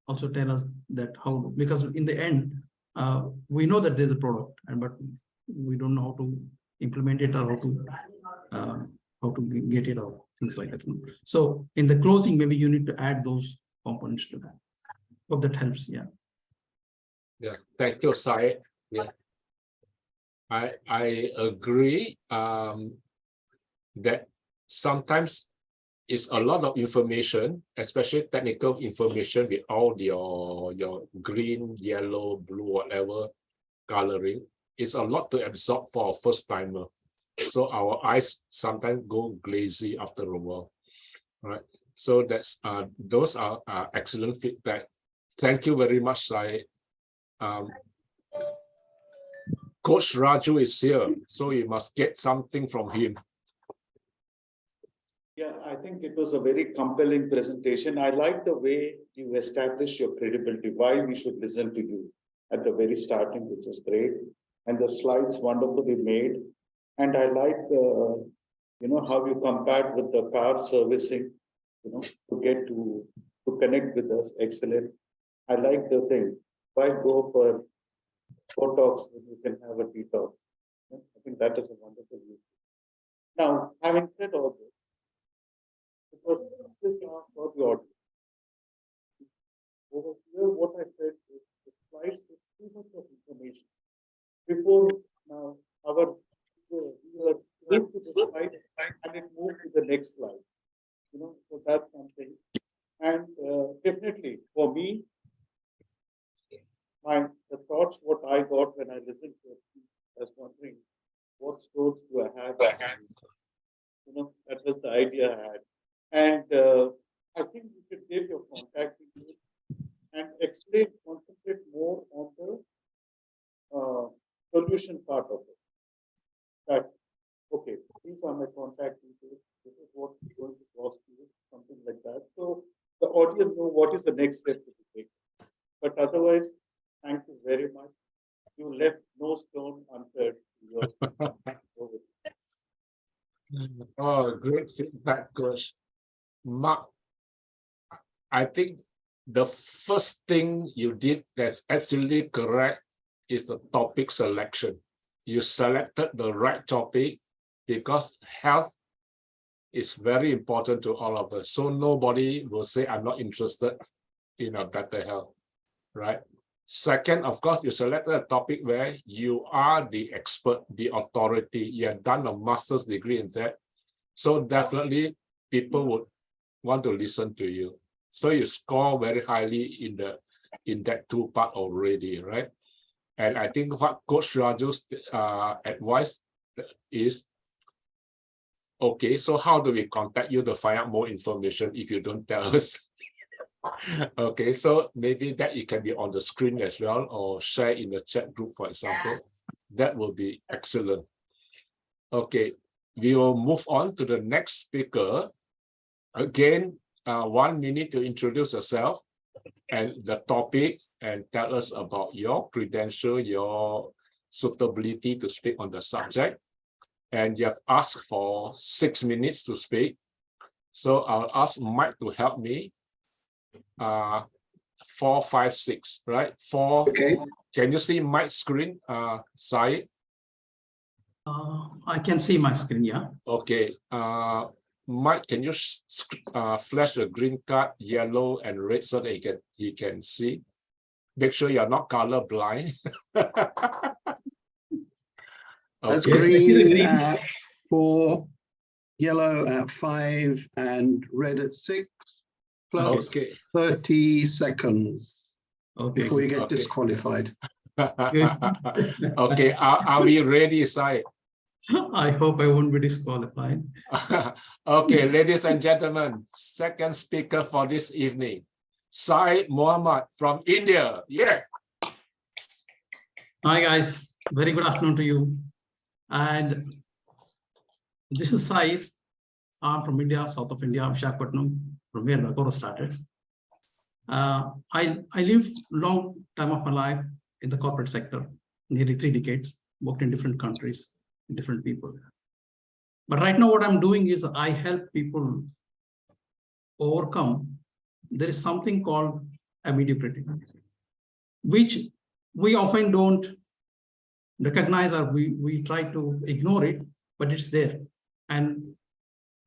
also tell us that how, because in the end, we know that there's a product, but we don't know how to implement it or how to get it out, things like that. So in the closing, maybe you need to add those components to that. Hope that helps. Yeah. Yeah. Thank you, Syed. Yeah. I agree that sometimes it's a lot of information, especially technical information with all your green, yellow, blue, whatever coloring. It's a lot to absorb for a first timer. So our eyes sometimes go glazy after a while, right? So that's those are excellent feedback. Thank you very much, Sai. Coach Raju is here, so you must get something from him. Yeah, I think it was a very compelling presentation. I like the way you established your credibility, why we should listen to you at the very starting, which is great. And the slides wonderfully made. And I like the, how you compared with the car servicing, to get to connect with us. Excellent. I like the thing. Why go for Botox when you can have a detox? I think that is a wonderful use. Now, having said all this, because this is not for the audience. Over here, what I said is the slides with too much of information. Before now, we are going to the slide and it moved to the next slide. So that's something. And definitely for me, the thoughts what I got when I listened to it, I was wondering what strokes do I have? That was the idea I had. And I think you should give your contact details and concentrate more on the solution part of it. That, okay, these are my contact details. This is what is going to cost you, something like that. So the audience know what is the next step to be taken. But otherwise, thank you very much. You left no stone unturned. Oh, great feedback, Coach. Mark, I think the first thing you did that's absolutely correct is the topic selection. You selected the right topic because health is very important to all of us. So nobody will say, I'm not interested in a better health, right? Second, of course, you selected a topic where you are the expert, the authority. You have done a master's degree in that. So definitely people would want to listen to you. So you score very highly in that two part already, right? And I think what Coach Raju's advice is, okay, so how do we contact you to find out more information if you don't tell us? Okay, so maybe that it can be on the screen as well or share in the chat group, for example. That will be excellent. Okay, we will move on to the next speaker. Again, 1 minute to introduce yourself and the topic and tell us about your credential, your suitability to speak on the subject. And you have asked for 6 minutes to speak. So I'll ask Mike to help me. 4, 5, 6, right? 4. Okay. Can you see my screen, Syed? I can see my screen, yeah. Okay. Mike, can you flash the green card, yellow and red so that he can see? Make sure you're not color blind. That's Okay. green at 4, yellow at 5, and red at 6, plus 30 seconds before you get disqualified. Okay, are we ready, Sai? I hope I won't be disqualified. Okay, ladies and gentlemen, second speaker for this evening, Sai Muhammad from India. Yeah. Hi guys, very good afternoon to you. And this is Said. I'm from India, south of India, Visakhapatnam, from where Agora started. I live long time of my life in the corporate sector, nearly 3 decades, worked in different countries, different people. But right now what I'm doing is I help people overcome. There is something called a mediocrity, which we often don't recognize or we try to ignore it, but it's there. And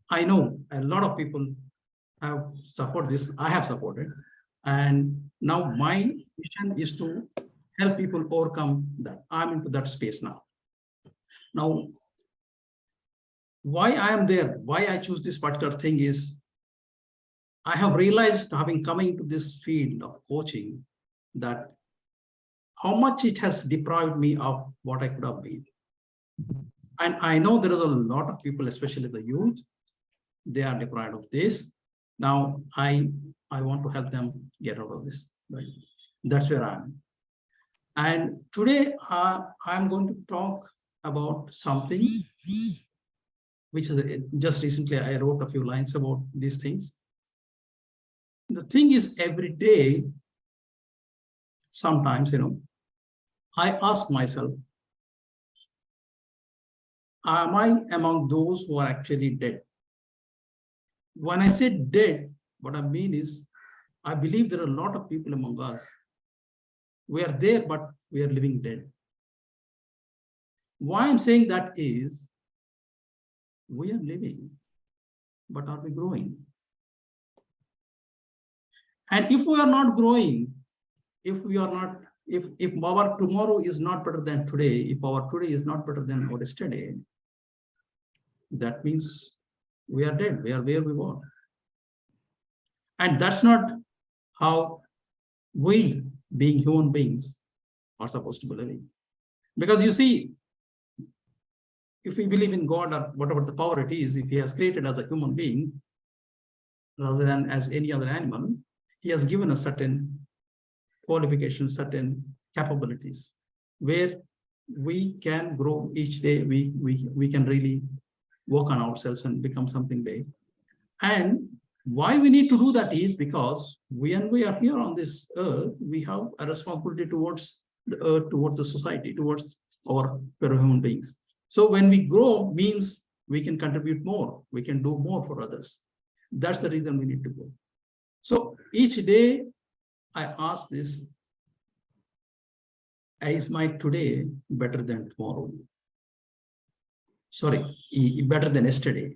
I know a lot of people have supported this. I have supported. And now my mission is to help people overcome that. I'm into that space now. Now, why I am there, why I choose this particular thing is, I have realized, having coming to this field of coaching, that how much it has deprived me of what I could have been. And I know there is a lot of people, especially the youth, they are deprived of this. Now, I want to help them get out of this. Right? That's where I am. And today, I'm going to talk about something which is just recently I wrote a few lines about these things. The thing is, every day, sometimes, I ask myself, am I among those who are actually dead? When I say dead, what I mean is, I believe there are a lot of people among us. We are there, but we are living dead. Why I'm saying that is, we are living, but are we growing? And if we are not growing, if our tomorrow is not better than today, if our today is not better than our yesterday, that means we are dead. We are where we were. And that's not how we, being human beings, are supposed to be living. Because you see, if we believe in God or whatever the power it is, if he has created us a human being, rather than as any other animal, he has given us certain qualifications, certain capabilities, where we can grow each day. We can really work on ourselves and become something big. And why we need to do that is because when we are here on this earth, we have a responsibility towards the earth, towards the society, towards our fellow human beings. So when we grow means we can contribute more, we can do more for others. That's the reason we need to grow. So each day I ask this, is my today better than tomorrow? Sorry, better than yesterday?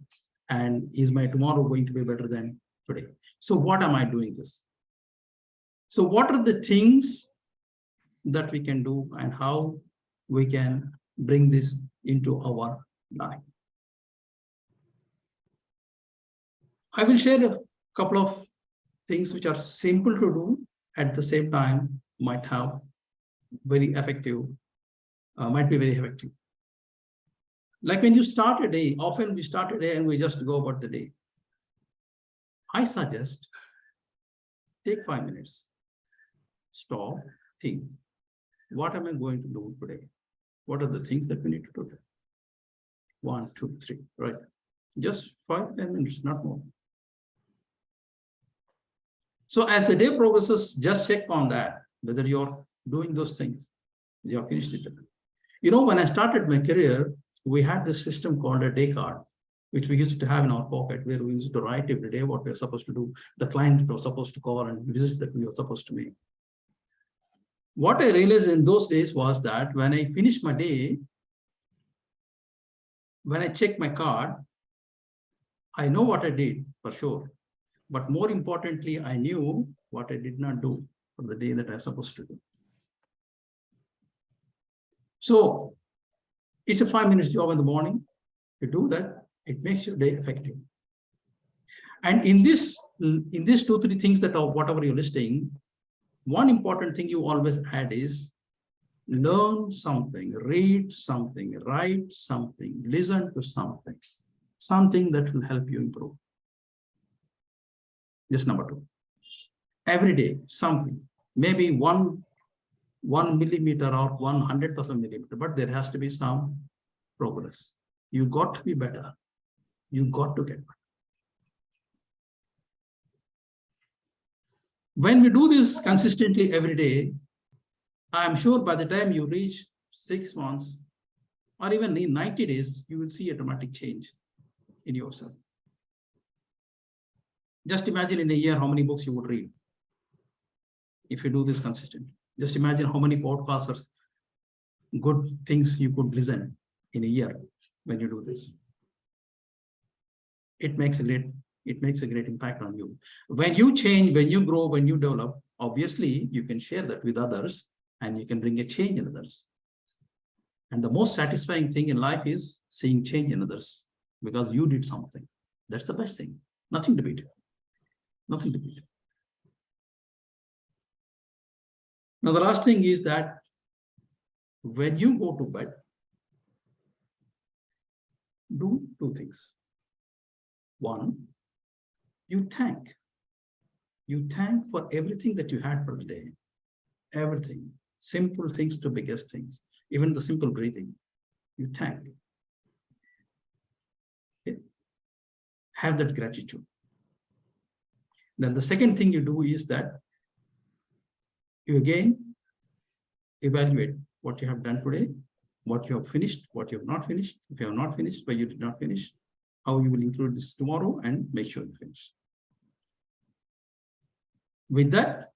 And is my tomorrow going to be better than today? So what am I doing this? So what are the things that we can do and how we can bring this into our life? I will share a couple of things which are simple to do, at the same time might have very effective, might be very effective. Like when you start a day, often we start a day and we just go about the day. I suggest take 5 minutes, stop, think, what am I going to do today? What are the things that we need to do today? 1, 2, 3, right? Just 5, 10 minutes, not more. So as the day progresses, just check on that, whether you're doing those things. You have finished it. When I started my career, we had this system called a day card, which we used to have in our pocket, where we used to write every day what we are supposed to do, the client we were supposed to call, and visits that we were supposed to make. What I realized in those days was that when I finished my day, when I check my card, I know what I did for sure. But more importantly, I knew what I did not do for the day that I was supposed to do. So it's a 5 minutes job in the morning. You do that, it makes your day effective. And in these 2-3 things that are whatever you're listing, one important thing you always add is learn something, read something, write something, listen to something that will help you improve. This number 2. Every day, something, maybe 1 millimeter or 1/100th of a millimeter, but there has to be some progress. You got to be better. You got to get better. When we do this consistently every day, I'm sure by the time you reach 6 months or even in 90 days, you will see a dramatic change in yourself. Just imagine in a year how many books you would read if you do this consistently. Just imagine how many podcasts or good things you could listen in a year when you do this. It makes a great impact on you. When you change, when you grow, when you develop, obviously you can share that with others and you can bring a change in others. And the most satisfying thing in life is seeing change in others because you did something. That's the best thing. Nothing to beat it. Nothing to beat it. Now, the last thing is that when you go to bed, do two things. One, you thank. You thank for everything that you had for the day. Everything. Simple things to biggest things. Even the simple breathing. You thank. Okay. Have that gratitude. Then the second thing you do is that you again evaluate what you have done today, what you have finished, what you have not finished. If you have not finished, why you did not finish, how you will include this tomorrow and make sure you finish. With that,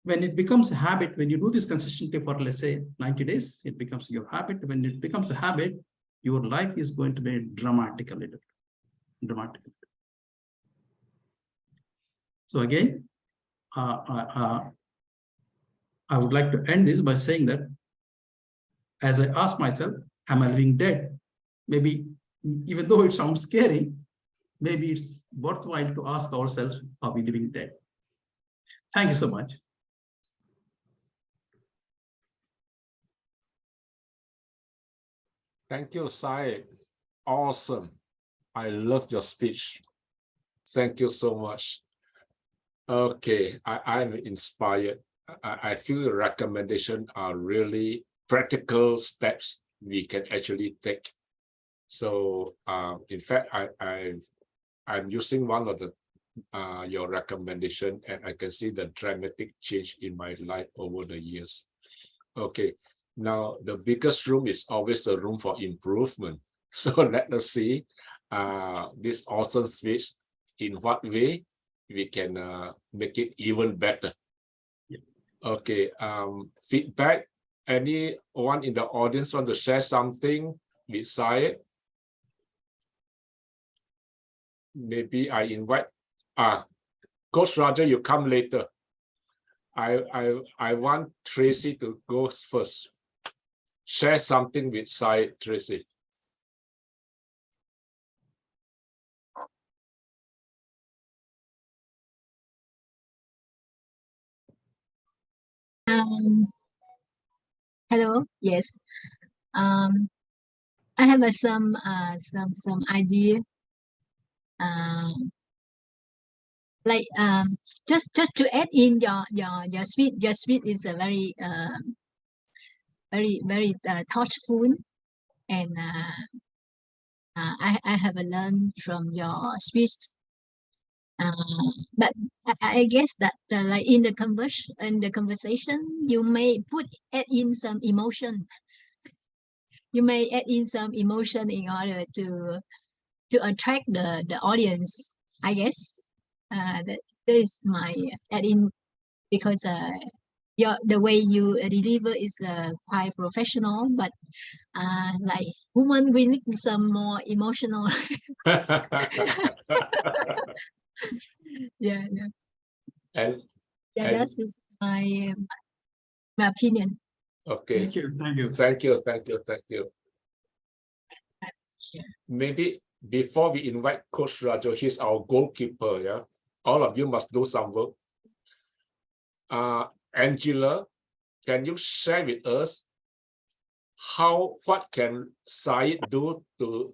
when it becomes a habit, when you do this consistently for, let's say, 90 days, it becomes your habit. When it becomes a habit, your life is going to be dramatically different. Dramatically. So again, I would like to end this by saying that as I ask myself, am I living dead? Maybe, even though it sounds scary, maybe it's worthwhile to ask ourselves, are we living dead? Thank you so much. Thank you, Syed. Awesome. I love your speech. Thank you so much. Okay, I'm inspired. I feel the recommendations are really practical steps we can actually take. So in fact, I'm using one of the your recommendation, and I can see the dramatic change in my life over the years. Okay, now the biggest room is always the room for improvement. So let us see this awesome speech, in what way we can make it even better. Okay, feedback. Anyone in the audience want to share something with Syed? Maybe I invite Coach Roger, you come later. I want Tracy to go first. Share something with Syed, Tracy. Hello. Yes. I have some idea. Like just to add in your speech. Your speech is a very very thoughtful, and I have learned from your speech. But I guess that like in the conversation, you may add in some emotion. You may add in some emotion in order to attract the audience. I guess that is my add in, because the way you deliver is quite professional, but like woman, we need some more emotional. Yeah. And that is my opinion. okay. Thank you. Thank you. Sure. Maybe before we invite Coach Rajo, he's our goalkeeper. Yeah, all of you must do some work. Angela, can you share with us what can Syed do to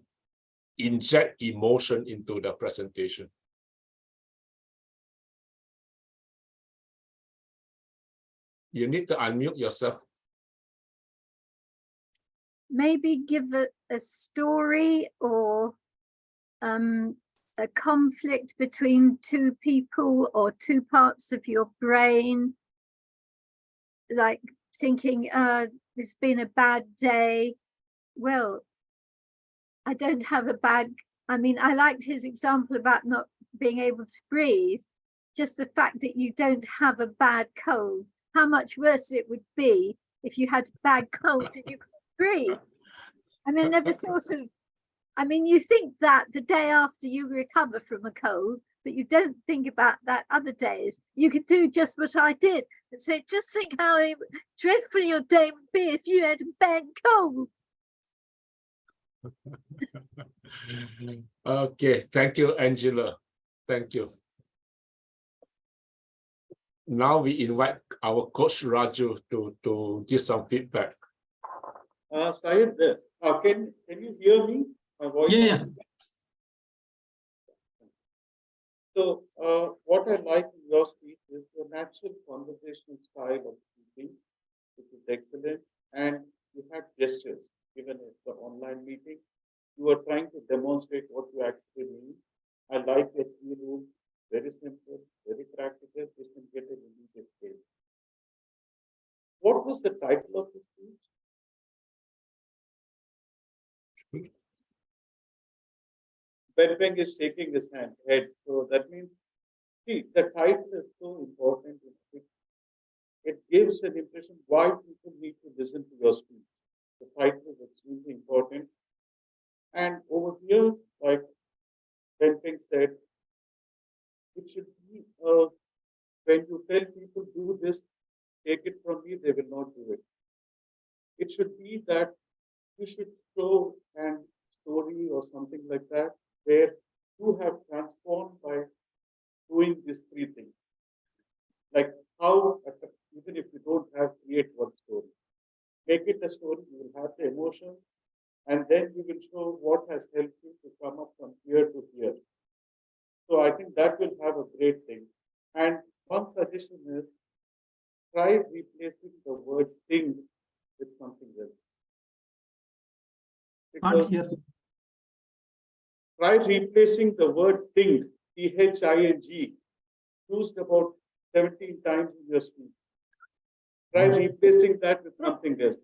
inject emotion into the presentation? You need to unmute yourself. Maybe give a story or a conflict between two people or two parts of your brain, like thinking, it's been a bad day. Well, I don't have a bad, I mean, I liked his example about not being able to breathe. Just the fact that you don't have a bad cold, how much worse it would be if you had a bad cold and you couldn't breathe. I mean, never thought of, I mean, you think that the day after you recover from a cold, but you don't think about that other days. You could do just what I did and say, just think how dreadful your day would be if you had a bad cold. Okay, thank you, Angela. Thank you. Now we invite our coach Raju to give some feedback. Syed, can you hear me? My voice? Yeah. So what I like in your speech is the natural conversational style of speaking, which is excellent. And you had gestures, given at the online meeting. You were trying to demonstrate what you actually mean. I like your key rules, very simple, very practical. You can get an immediate scale. What was the title of the speech? Ben is shaking his head. So that means, see, the title is so important. It gives an impression why people need to listen to your speech. The title is extremely important. And over here, like Ben said, it should be when you tell people do this, take it from me, they will not do it. It should be that you should show a story or something like that where you have transformed by doing these three things. Like how, even if you don't have create one story, make it a story, you will have the emotion, and then you will show what has helped you to come up from here to here. So I think that will have a great thing. And one suggestion is try replacing the word thing with something else. Can't hear. Try replacing the word thing, T-H-I-N-G, used about 17 times in your speech. Try replacing that with something else.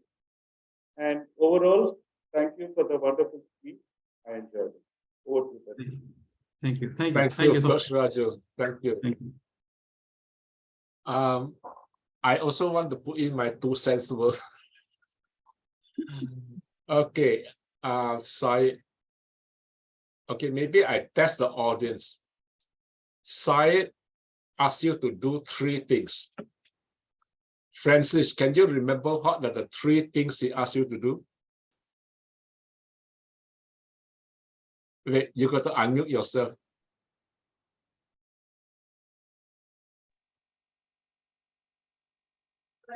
And overall, thank you for the wonderful speech. I enjoyed it. Over to you. Thank you. Thank you. Thank you, so Coach much. Raju. Thank you. Thank you. I also want to put in my 2 cents worth. Okay, Syed. Okay, maybe I test the audience. Syed asked you to do 3 things. Francis, can you remember what are the 3 things he asked you to do? Wait, you got to unmute yourself.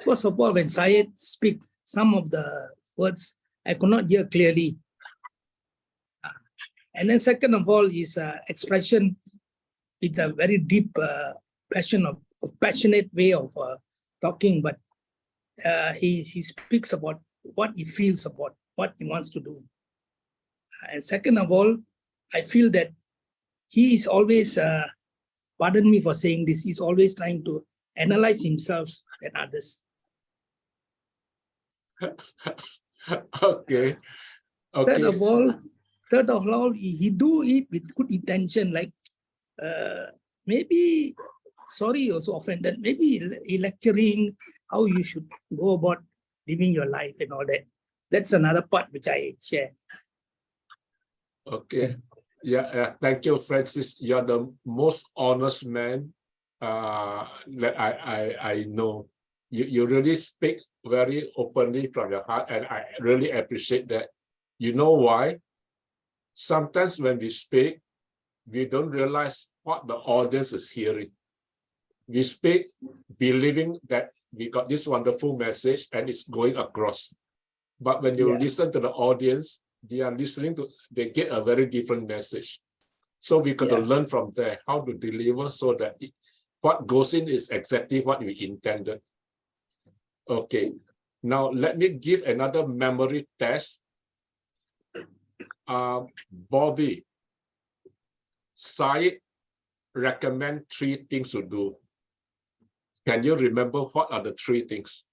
First of all, when Syed speaks some of the words, I could not hear clearly. And then second of all is expression with a very deep passion of passionate way of talking, but he speaks about what he feels about what he wants to do. And second of all, I feel that he is always, pardon me for saying this, he's always trying to analyze himself and others. Okay. Third of all, he do it with good intention, like maybe, sorry also offended, maybe lecturing how you should go about living your life and all that. That's another part which I share. Okay. Yeah, thank you, Francis. You're the most honest man that I know. You really speak very openly from your heart, and I really appreciate that. You know why? Sometimes when we speak, we don't realize what the audience is hearing. We speak believing that we got this wonderful message and it's going across. But when you listen to the audience, they are listening to, they get a very different message. So we got to learn from there how to deliver so that what goes in is exactly what we intended. Okay, now let me give another memory test. Bobby, Syed recommend 3 things to do. Can you remember what are the 3 things?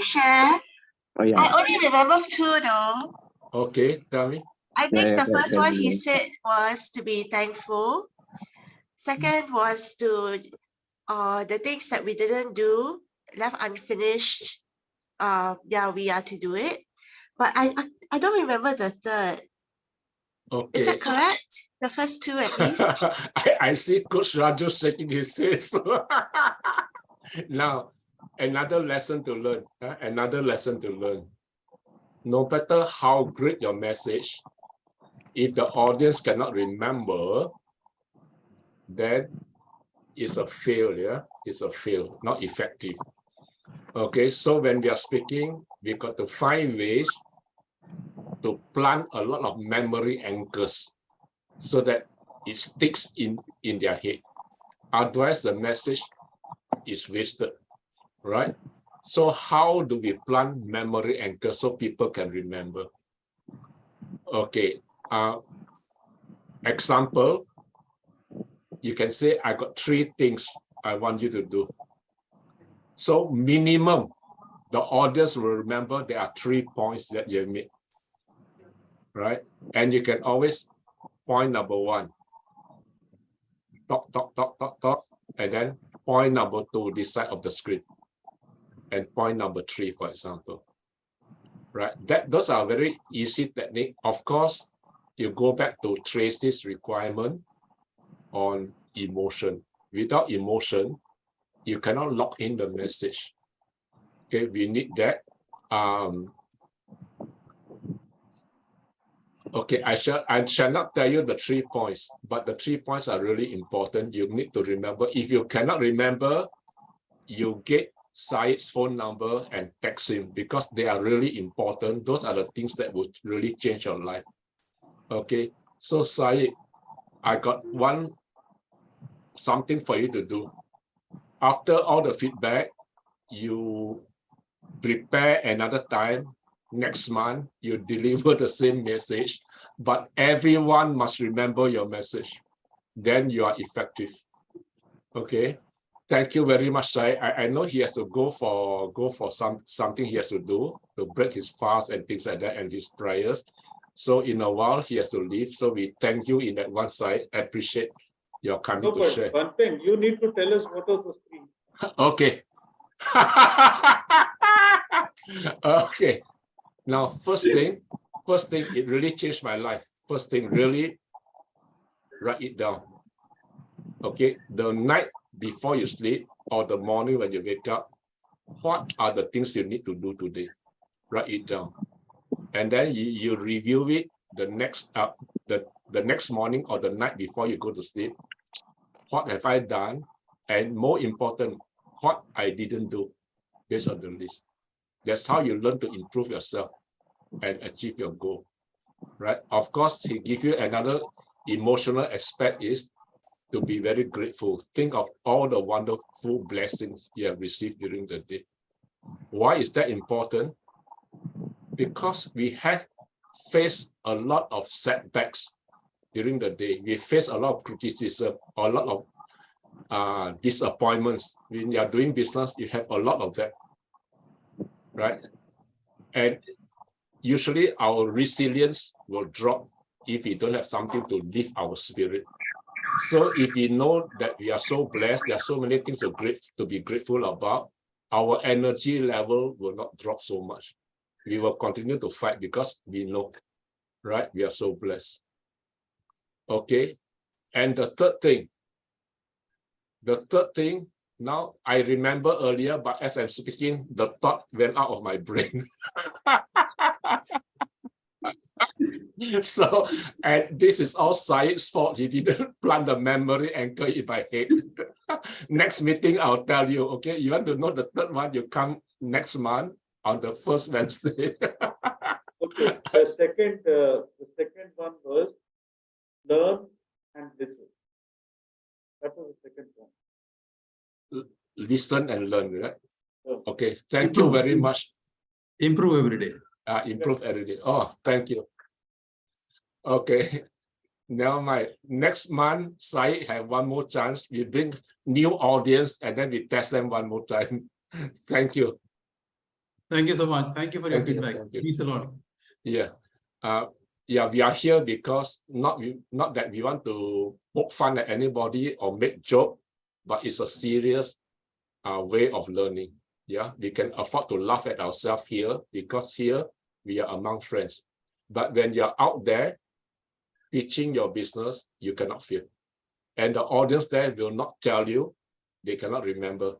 Share. Oh, yeah. I only remember 2 though. Okay, tell me. I think the first one he yeah. said was to be thankful. Second was to the things that we didn't do, left unfinished, yeah, we are to do it. But I don't remember the third. Okay. Is that correct? The first two at least? I see Coach Raju shaking his head. Now, another lesson to learn. Another lesson to learn. No matter how great your message, if the audience cannot remember, then it's a failure. It's a fail, not effective. Okay, so when we are speaking, we got to find ways to plant a lot of memory anchors so that it sticks in their head. Otherwise, the message is wasted, right? So how do we plant memory anchors so people can remember? Okay, example, you can say, I got 3 things I want you to do. So minimum, the audience will remember there are 3 points that you made, right? And you can always point number 1, talk, and then point number 2, this side of the screen, and point number 3, for example, right? Those are very easy technique. Of course, you go back to Tracy's requirement on emotion. Without emotion, you cannot lock in the message. Okay, we need that. Okay, I shall not tell you the 3 points, but the 3 points are really important. You need to remember. If you cannot remember, you get Syed's phone number and text him because they are really important. Those are the things that would really change your life. Okay, so Syed, I got something for you to do. After all the feedback, you prepare another time. Next month, you deliver the same message, but everyone must remember your message. Then you are effective. Okay. Thank you very much, Sai. I know he has to go for something he has to do to break his fast and things like that and his prayers. So in a while he has to leave. So we thank you in advance, Sai. I appreciate your coming to share. One thing, you need to tell us what are the 3. Okay. Okay. Now, first thing, it really changed my life. First thing, really write it down. Okay, the night before you sleep or the morning when you wake up, what are the things you need to do today? Write it down, and then you review it the next morning or the night before you go to sleep. What have I done? And more important, what I didn't do based on the list. That's how you learn to improve yourself and achieve your goal, right? Of course, he gives you another emotional aspect is to be very grateful. Think of all the wonderful blessings you have received during the day. Why is that important? Because we have faced a lot of setbacks during the day. We face a lot of criticism, a lot of disappointments. When you are doing business, you have a lot of that, right? And usually our resilience will drop if we don't have something to lift our spirit. So if we know that we are so blessed, there are so many things to be grateful about, our energy level will not drop so much. We will continue to fight because we know, right? We are so blessed. Okay. And the third thing, now I remember earlier, but as I'm speaking, the thought went out of my brain. So, and this is all Syed's fault. He didn't plant the memory anchor in my head. Next meeting, I'll tell you, okay? You want to know the third one, you come next month on the first Wednesday. Okay, the second one was learn and listen. That was the second one. Listen and learn, right? Okay, thank you very much. Improve every day. Improve every day. Oh, thank you. Okay, now my next month, Syed have one more chance. We bring new audience and then we test them one more time. Thank you. Thank you so much. Thank you for your feedback. You. Means a lot. Yeah. Yeah, we are here because not that we want to poke fun at anybody or make joke, but it's a serious way of learning. Yeah, we can afford to laugh at ourselves here because here we are among friends. But when you're out there pitching your business, you cannot feel. And the audience there will not tell you, they cannot remember,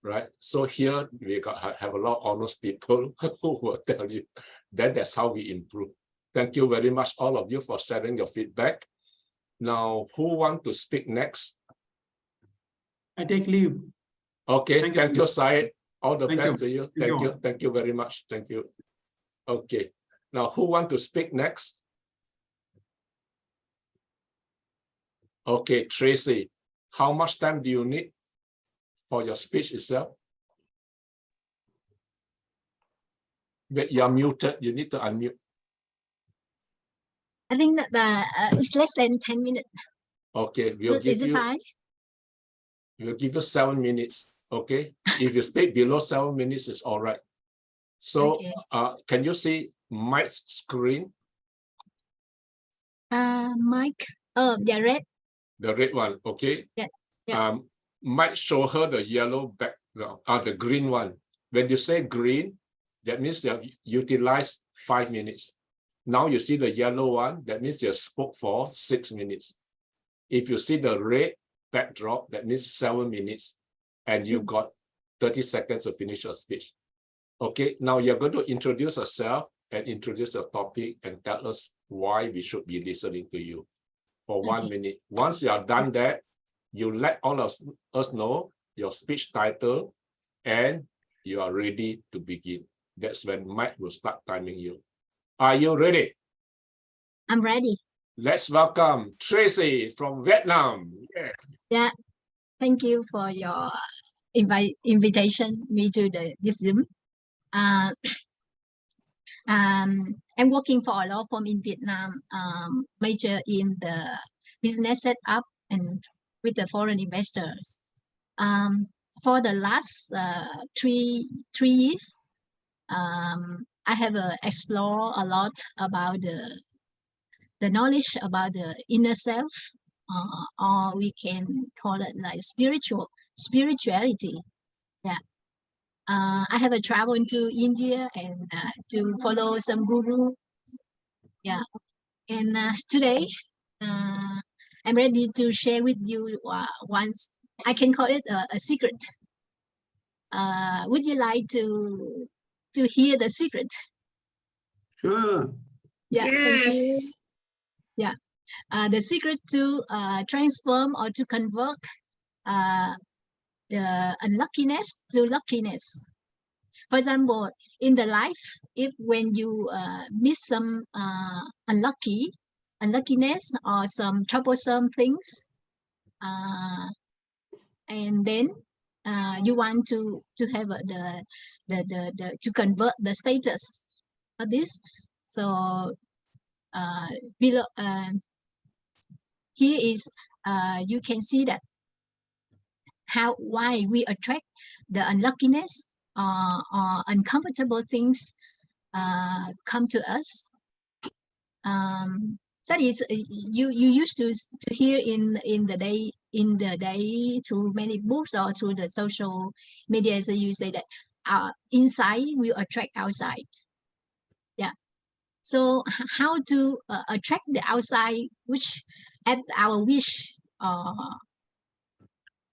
right? So here we have a lot of honest people who will tell you. Then that's how we improve. Thank you very much, all of you, for sharing your feedback. Now, who want to speak next? I take leave. Okay, thank you, Syed. All the Thank best you. to you. Thank Thank you. you. Thank you very much. Thank you. Okay. Now, who want to speak next? Okay, Tracy, how much time do you need for your speech itself? But you're muted. You need to unmute. I think that it's less than 10 minutes. Okay, So is it fine? We'll give you 7 minutes. Okay. If you speak below 7 minutes, it's all right. So Okay. can you see Mike's screen? Mike. Oh, the red. The red one, okay? Yes. Yeah. Mike show her the yellow background, the green one. When you say green, that means you have utilized 5 minutes. Now you see the yellow one, that means you spoke for 6 minutes. If you see the red backdrop, that means 7 minutes, and you've got 30 seconds to finish your speech. Okay, now you're going to introduce yourself and introduce your topic and tell us why we should be listening to you for 1 minute. Once you are done that, you let all of us know your speech title and you are ready to begin. That's when Mike will start timing you. Are you ready? I'm ready. Let's welcome Tracy from Vietnam. Yeah. Yeah. Thank you for your invitation me to this Zoom. I'm working for a law firm in Vietnam, major in the business setup and with the foreign investors. For the last 3 years, I have explored a lot about the knowledge about the inner self, or we can call it like spirituality. Yeah. I have traveled to India and to follow some guru. Yeah. And today, I'm ready to share with you once. I can call it a secret. Would you like to hear the secret? Sure. Yeah. Thank you. Yes. Yeah. The secret to transform or to convert the unluckiness to luckiness. For example, in the life, if when you miss some unluckiness or some troublesome things, and then you want to have the to convert the status of this. So below here is you can see that why we attract the unluckiness or uncomfortable things come to us. That is you used to hear in the day through many books or through the social media. So you say that inside will attract outside. Yeah. So how to attract the outside, which at our wish?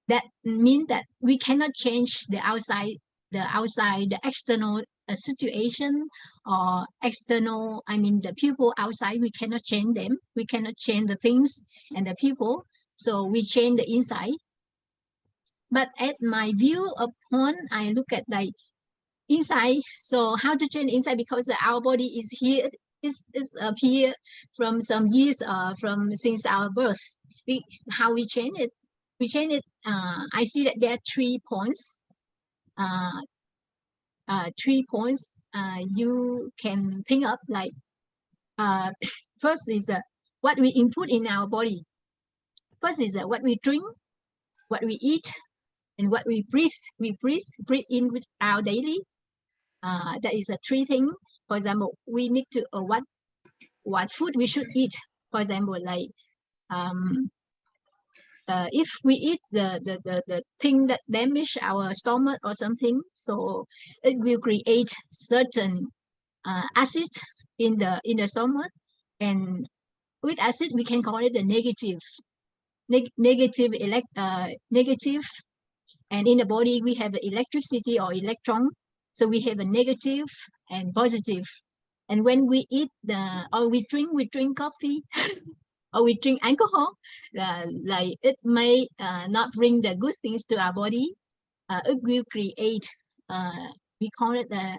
That means that we cannot change the external situation or external, I mean the people outside, we cannot change them. We cannot change the things and the people. So we change the inside. But at my view upon, I look at like inside. So how to change inside? Because our body is here, is here from some years since our birth. How we change it? We change it. I see that there are 3 points. 3 points you can think of, like first is what we input in our body. First is what we drink, what we eat, and what we breathe. We breathe in with our daily. That is a 3 things. For example, we need to what food we should eat. For example, like if we eat the thing that damage our stomach or something, so it will create certain acid in the stomach, and with acid we can call it the negative, negative, and in the body we have electricity or electron, so we have a negative and positive. And when we eat or we drink coffee or we drink alcohol, like it may not bring the good things to our body. It will create, we call it the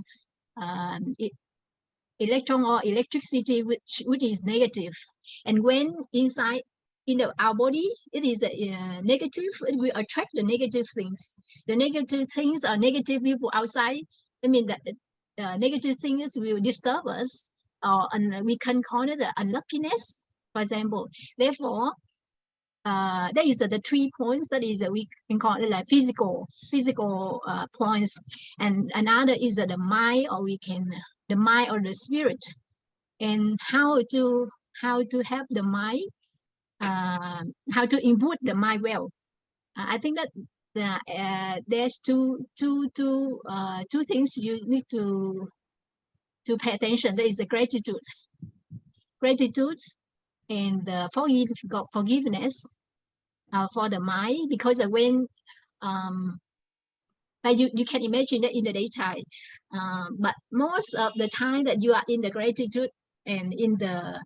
electron or electricity, which is negative. And when inside our body it is negative, it will attract the negative things. The negative things are negative people outside. I mean that negative things will disturb us, and we can call it the unluckiness, for example. Therefore, that is the 3 points that is we can call it like physical points, and another is the mind, or we can the mind or the spirit, and how to have the mind, how to input the mind well. I think that there's two things you need to pay attention. There is the gratitude and the forgiveness for the mind, because when like you can imagine that in the daytime, but most of the time that you are in the gratitude and in the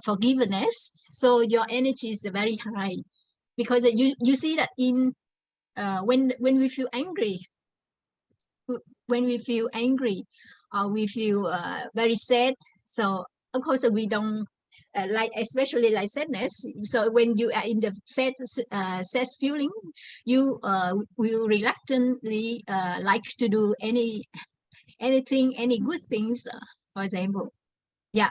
forgiveness, so your energy is very high, because you see that in when we feel angry, we feel very sad. So of course we don't like, especially like sadness. So when you are in the sad feeling, you will reluctantly like to do anything, any good things, for example. Yeah.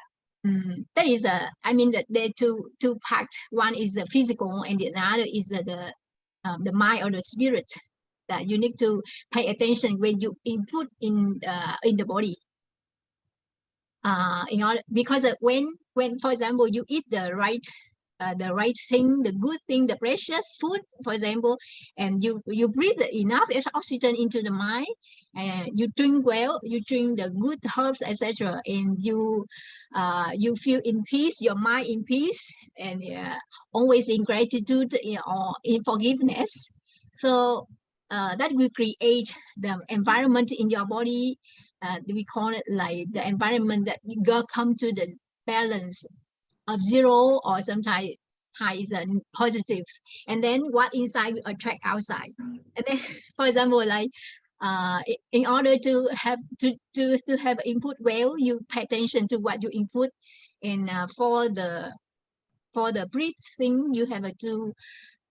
That is I mean that there are two parts. One is the physical, and the other is the mind or the spirit, that you need to pay attention when you input in the body. In order, because when for example you eat the right thing, the good thing, the precious food, for example, and you breathe enough oxygen into the mind, and you drink well, you drink the good herbs, etc., and you feel in peace, your mind in peace, and always in gratitude, or in forgiveness. So that will create the environment in your body. We call it like the environment that you go come to the balance of zero, or sometimes high is positive, and then what inside will attract outside. And then, for example, like in order to have input well, you pay attention to what you input, and for the breath thing, you have to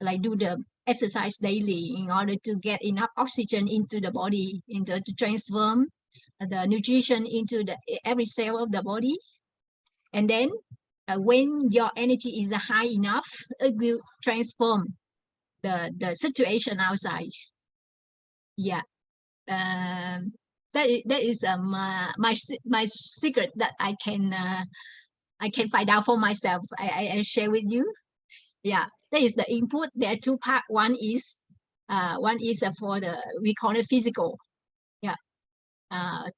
like do the exercise daily in order to get enough oxygen into the body, to transform the nutrition into every cell of the body. And then when your energy is high enough, it will transform the situation outside. Yeah. That is my secret that I can find out for myself. I share with you. Yeah, that is the input. There are two parts. One is for the, we call it physical. Yeah.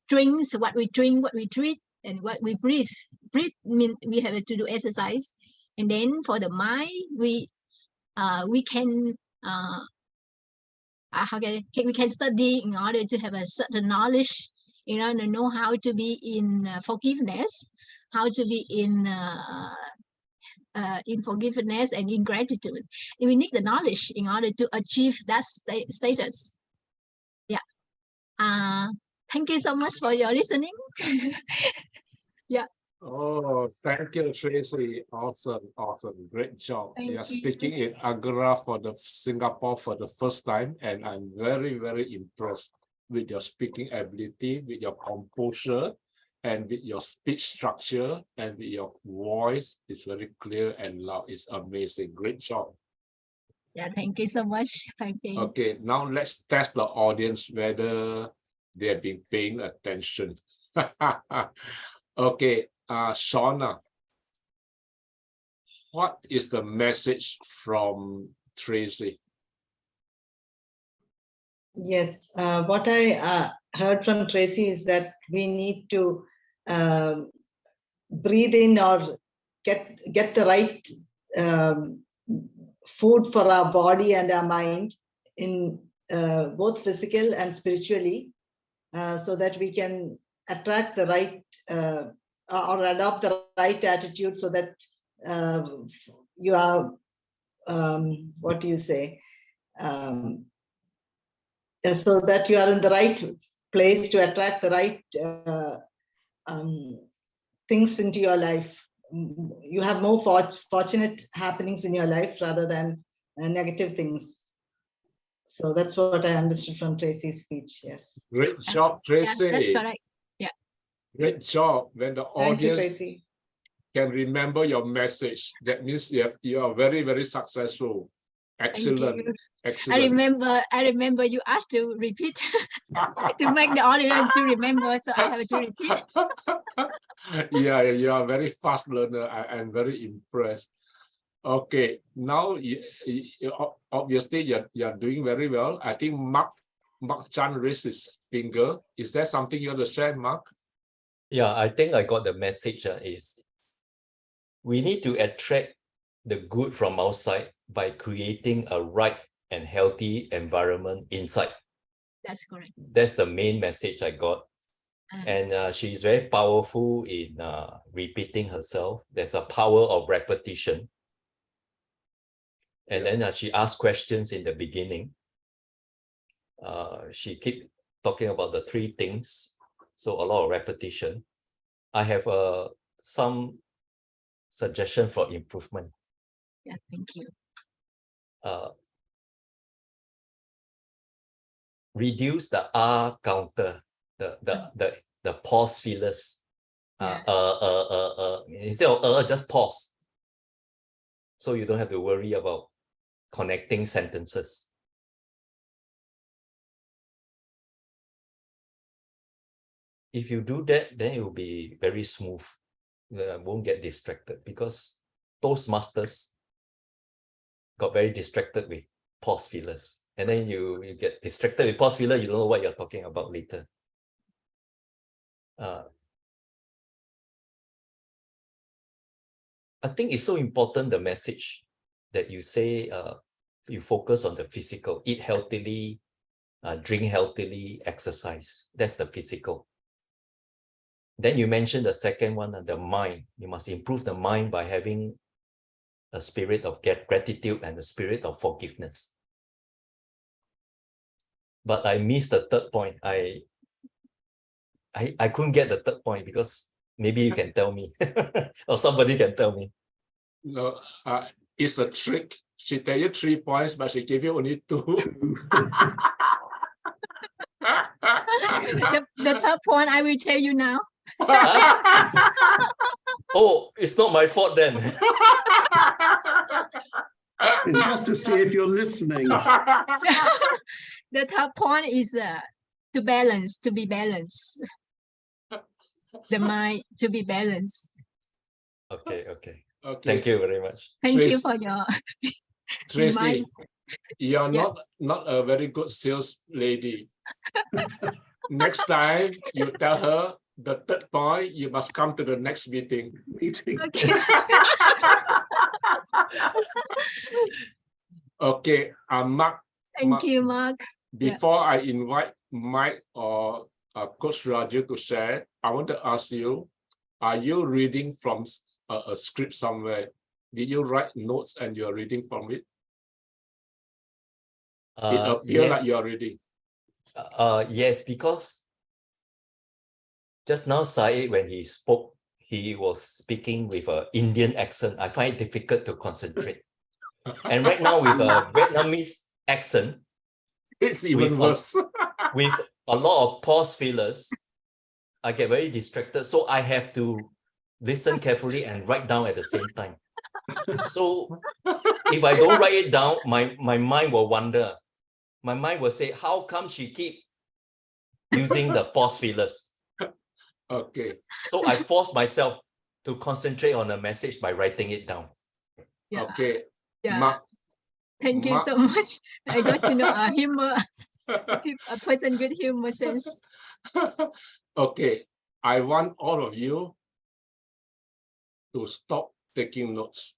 Drinks, what we drink, what we treat, and what we breathe. Breathe means we have to do exercise. And then for the mind, we can we can study in order to have a certain knowledge, in order to know how to be in forgiveness, how to be in forgiveness and in gratitude. And we need the knowledge in order to achieve that status. Yeah. Thank you so much for your listening. Yeah. Oh, thank you, Tracy. Awesome, great job. Thank You're you. speaking in Agora for the Singapore for the first time, and I'm very, very impressed with your speaking ability, with your composure, and with your speech structure, and with your voice. It's very clear and loud. It's amazing. Great job. Yeah, thank you so much. Thank you. Okay, now let's test the audience whether they have been paying attention. Okay, Shauna. what is the message from Tracy? Yes, what I heard from Tracy is that we need to breathe in or get the right food for our body and our mind in both physical and spiritually, so that we can attract the right or adopt the right attitude, so that you are what do you say? So that you are in the right place to attract the right things into your life. You have more fortunate happenings in your life rather than negative things. So that's what I understood from Tracy's speech. Yes. Great job, Tracy. Yeah, that's correct. Yeah. Great job. When the Thank you, audience Tracy. can remember your message, that means you are very, very successful. Excellent. you. Excellent. I remember you asked to repeat to make the audience to remember, so I have to repeat. Yeah, you are very fast learner. I'm very impressed. Okay, now obviously you're doing very well. I think Mark Chan raised his finger. Is there something you want to share, Mark? Yeah, I think I got the message is we need to attract the good from outside by creating a right and healthy environment inside. That's correct. That's the main message I got. And she's very powerful in repeating herself. There's a power of repetition. And then she asked questions in the beginning. She keep talking about the three things. So a lot of repetition. I have some suggestion for improvement. Yeah, thank you. Reduce the R counter, the pause fillers. Instead of just pause. So you don't have to worry about connecting sentences. If you do that, then it will be very smooth. Won't get distracted, because Toastmasters got very distracted with pause fillers. And then you get distracted with pause filler, you don't know what you're talking about later. I think it's so important, the message that you say, you focus on the physical, eat healthily, drink healthily, exercise. That's the physical. Then you mentioned the second one, the mind. You must improve the mind by having a spirit of gratitude and a spirit of forgiveness. But I missed the third point. I couldn't get the third point, because maybe you can tell me or somebody can tell me. No, it's a trick. She tell you 3 points, but she gave you only 2. The third point I will tell you now. Oh, it's not my fault then. It's just to see if you're listening. The third point is to be balanced. The mind to be balanced. Okay. Okay. Thank you very much. Thank you for your Tracy, you're Yeah. not a very good sales lady. Next time you tell her the third point, you must come to the next meeting. Okay. Okay, Mark. Thank you, Mark. Before I invite Mike or Coach Raju to share, I want to ask you, are you reading from a script somewhere? Did you write notes and you're reading from it? It appears yes. like you're reading. Yes, because just now Saeed, when he spoke, he was speaking with an Indian accent. I find it difficult to concentrate. And right now with a Vietnamese accent, it's even worse. With a lot of pause fillers, I get very distracted. So I have to listen carefully and write down at the same time. So if I don't write it down, my mind will wander. My mind will say, how come she keep using the pause fillers? Okay. So I force myself to concentrate on the message by writing it down. Yeah. Okay. Yeah. Mark. Thank you Mark. so much. I got to know humor, a person with humor sense. Okay. I want all of you to stop taking notes.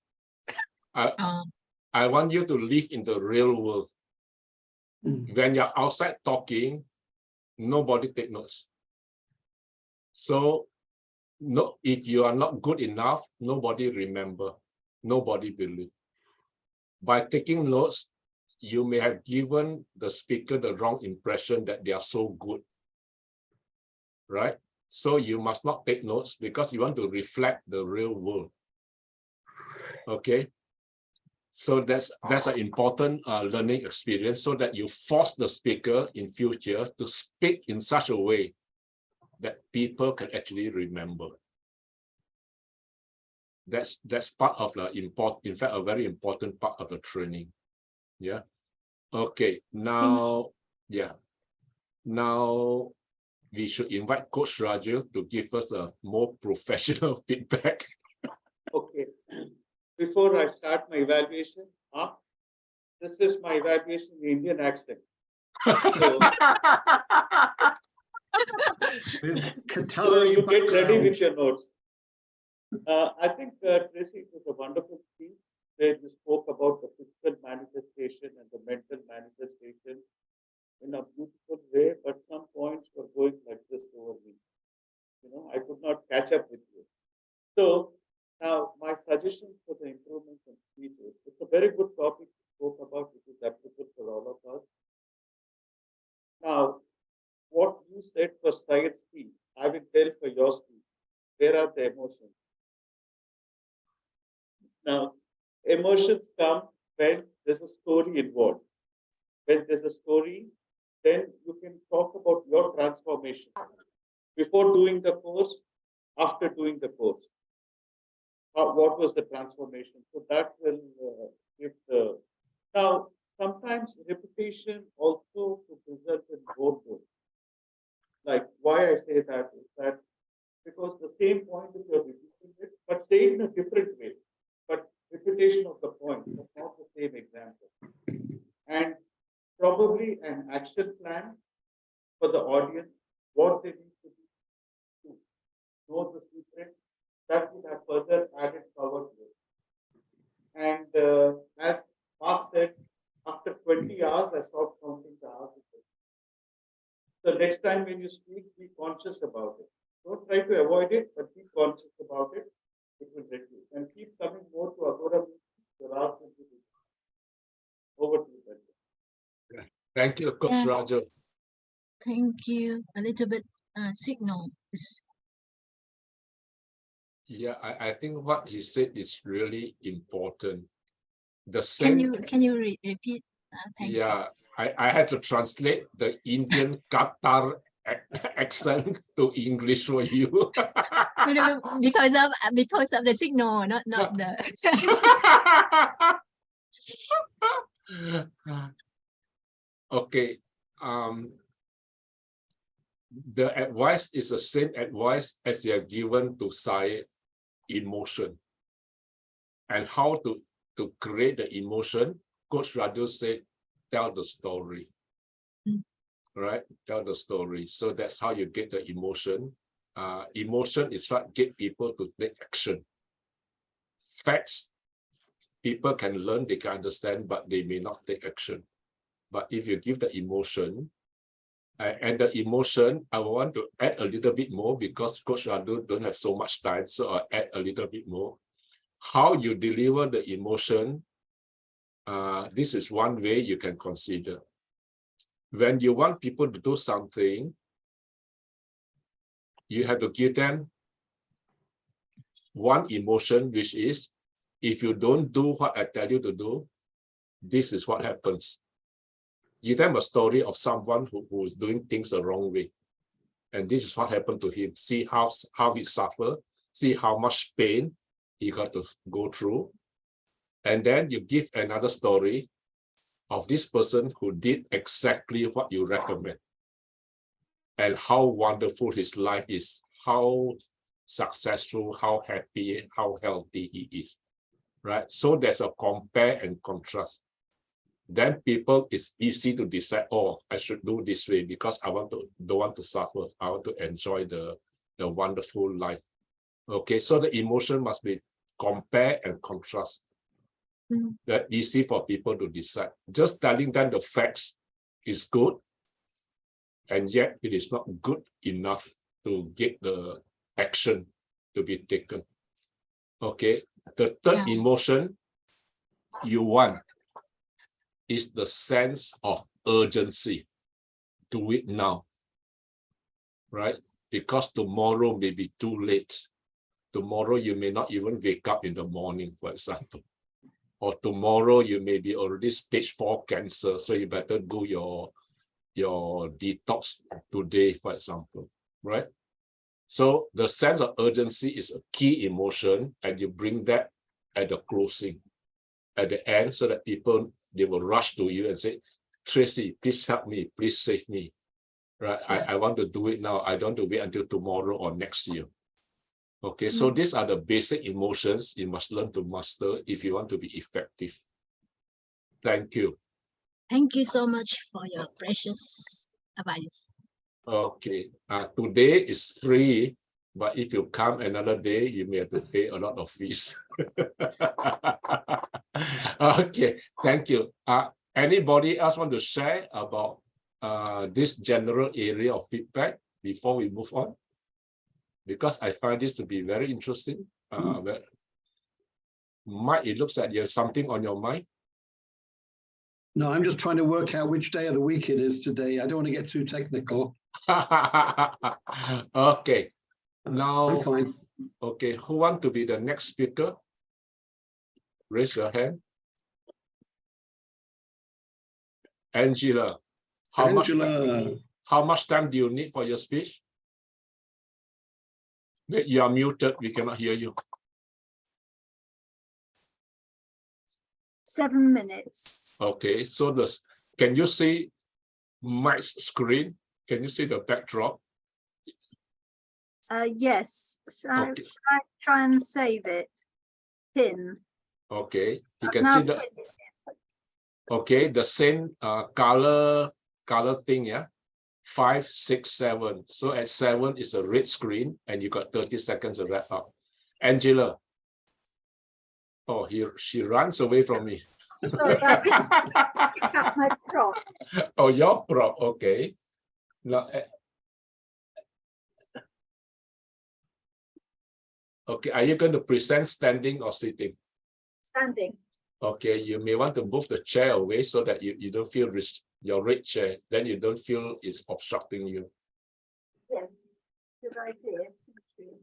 I want you to live in the real world. When you're outside talking, nobody take notes. So no, if you are not good enough, nobody remember, nobody believe. By taking notes, you may have given the speaker the wrong impression that they are so good, right? So you must not take notes because you want to reflect the real world. Okay. So that's an important learning experience, so that you force the speaker in future to speak in such a way that people can actually remember. That's part of the in fact, a very important part of the training. Yeah. Okay. Now, yeah. Now we should invite Coach Raju to give us a more professional feedback. Okay. Before I start my evaluation, this is my evaluation in Indian accent. So, so you get ready with your notes. I think, Tracy, it was a wonderful speech where you spoke about the physical manifestation and the mental manifestation in a beautiful way, but some points were going like this over me. You know, I could not catch up with you. So now my suggestions for the improvements in speeches, it's a very good topic to spoke about, which is applicable for all of us. Now, what you said for Syed's speech, I will tell for your speech. Where are the emotions? Now, emotions come when there's a story involved. When there's a story, then you can talk about your transformation before doing the course, after doing the course. What was the transformation? So that will give the. Now, sometimes repetition also could result in boredom. Like why I say that is that because the same point if you're repeating it, but say it in a different way. But repetition of the point, but not the same example. And probably an action plan for the audience, what they need to do to know the secret, that would have further added power to it. And as Mark said, after 20 hours, I stopped counting the hours. So next time when you speak, be conscious about it. Don't try to avoid it, but be conscious about it. It will reduce. And keep coming more to Agora. Over to you, Yeah. Thank you, Coach Raju. Thank you. A little bit signal. Yeah, I think what he said is really important. The sense. Can you repeat? Yeah, I had to translate the Indian Qatar accent to English for you. because of the signal, not the. Okay. The advice is the same advice as you have given to Syed, emotion. And how to create the emotion, Coach Raju said, tell the story. Right? Tell the story. So that's how you get the emotion. Emotion is what get people to take action. Facts, people can learn, they can understand, but they may not take action. But if you give the emotion, and the emotion, I want to add a little bit more because Coach Radu don't have so much time, so I'll add a little bit more. How you deliver the emotion, this is one way you can consider. When you want people to do something, you have to give them one emotion, which is, if you don't do what I tell you to do, this is what happens. Give them a story of someone who is doing things the wrong way. And this is what happened to him. See how he suffered, see how much pain he got to go through. And then you give another story of this person who did exactly what you recommend. And how wonderful his life is, how successful, how happy, how healthy he is. right? So there's a compare and contrast. Then people, it's easy to decide, oh, I should do this way because I don't want to suffer. I want to enjoy the wonderful life. Okay, so the emotion must be compare and contrast. That easy for people to decide. Just telling them the facts is good, and yet it is not good enough to get the action to be taken. Okay, the third emotion you want is the sense of urgency. Do it now, right? Because tomorrow may be too late. Tomorrow you may not even wake up in the morning, for example. Or tomorrow you may be already stage 4 cancer, so you better do your detox today, for example, right? So the sense of urgency is a key emotion, and you bring that at the closing, at the end, so that people, they will rush to you and say, Tracy, please help me, please save me, right? I want to do it now. I don't want to wait until tomorrow or next year. Okay, so these are the basic emotions you must learn to master if you want to be effective. Thank you. Thank you so much for your precious advice. Okay, today is free, but if you come another day, you may have to pay a lot of fees. Okay, thank you. Anybody else want to share about this general area of feedback before we move on? Because I find this to be very interesting. Mike, it looks like you have something on your mind. No, I'm just trying to work out which day of the week it is today. I don't want to get too technical. Okay, now, I'm fine. Okay, who want to be the next speaker? Raise your hand. Angela, how much time do you need for your speech? You are muted, we cannot hear you. 7 minutes. Okay, so can you see Mike's screen? Can you see the backdrop? Yes. Shall I try and save it? Pin. Okay, you can see the. Okay, the same color thing, yeah. 5, 6, 7. So at 7 is a red screen, and you got 30 seconds to wrap up. Angela. Oh, she runs away from me. Sorry, I pick up my prop. Oh, your prop. Okay. Now, okay, are you going to present standing or sitting? Standing. Okay, you may want to move the chair away so that you don't feel your red chair. Then you don't feel it's obstructing you. Yes, good idea. Thank you.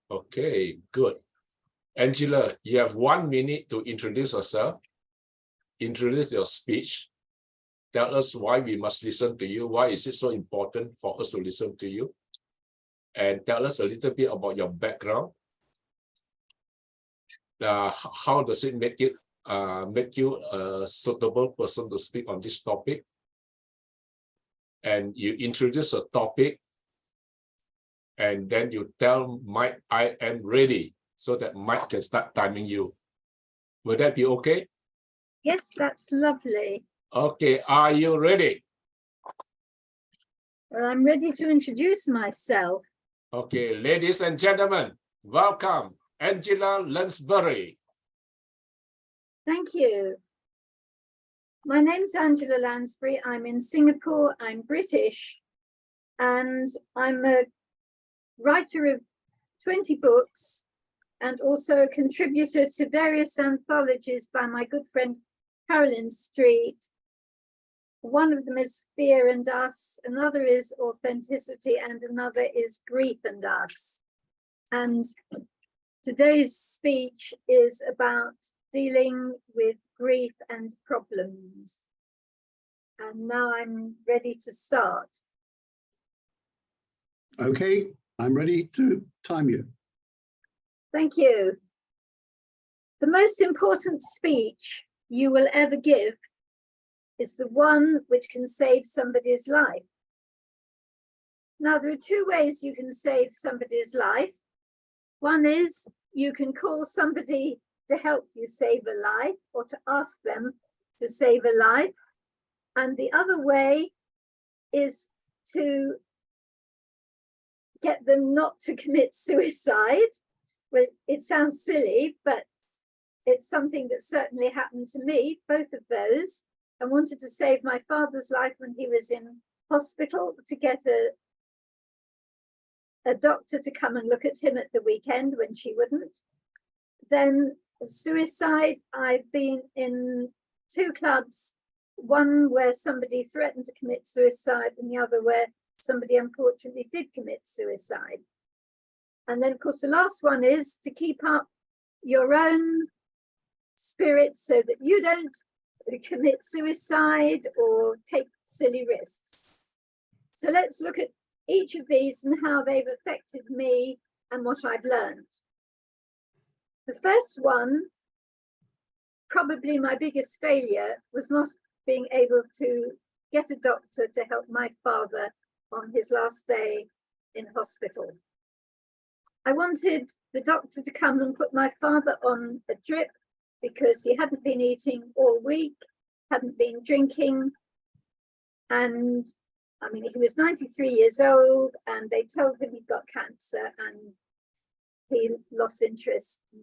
Okay, good. Angela, you have 1 minute to introduce yourself. Introduce your speech. Tell us why we must listen to you. Why is it so important for us to listen to you? And tell us a little bit about your background. How does it make you a suitable person to speak on this topic? And you introduce a topic, and then you tell Mike, I am ready, so that Mike can start timing you. Will that be okay? Yes, that's lovely. Okay, are you ready? Well, I'm ready to introduce myself. Okay, ladies and gentlemen, welcome, Angela Lansbury. Thank you. My name's Angela Lansbury. I'm in Singapore. I'm British, and I'm a writer of 20 books and also a contributor to various anthologies by my good friend Carolyn Street. One of them is Fear and Us, another is Authenticity, and another is Grief and Us. And today's speech is about dealing with grief and problems. And now I'm ready to start. Okay, I'm ready to time you. Thank you. The most important speech you will ever give is the one which can save somebody's life. Now, there are two ways you can save somebody's life. One is you can call somebody to help you save a life or to ask them to save a life. And the other way is to get them not to commit suicide. Well, it sounds silly, but it's something that certainly happened to me, both of those. I wanted to save my father's life when he was in hospital, to get a doctor to come and look at him at the weekend when she wouldn't. Then suicide, I've been in two clubs, one where somebody threatened to commit suicide and the other where somebody unfortunately did commit suicide. And then of course the last one is to keep up your own spirit so that you don't commit suicide or take silly risks. So let's look at each of these and how they've affected me and what I've learned. The first one, probably my biggest failure, was not being able to get a doctor to help my father on his last day in hospital. I wanted the doctor to come and put my father on a drip because he hadn't been eating all week, hadn't been drinking, and I mean, he was 93 years old and they told him he'd got cancer and he lost interest and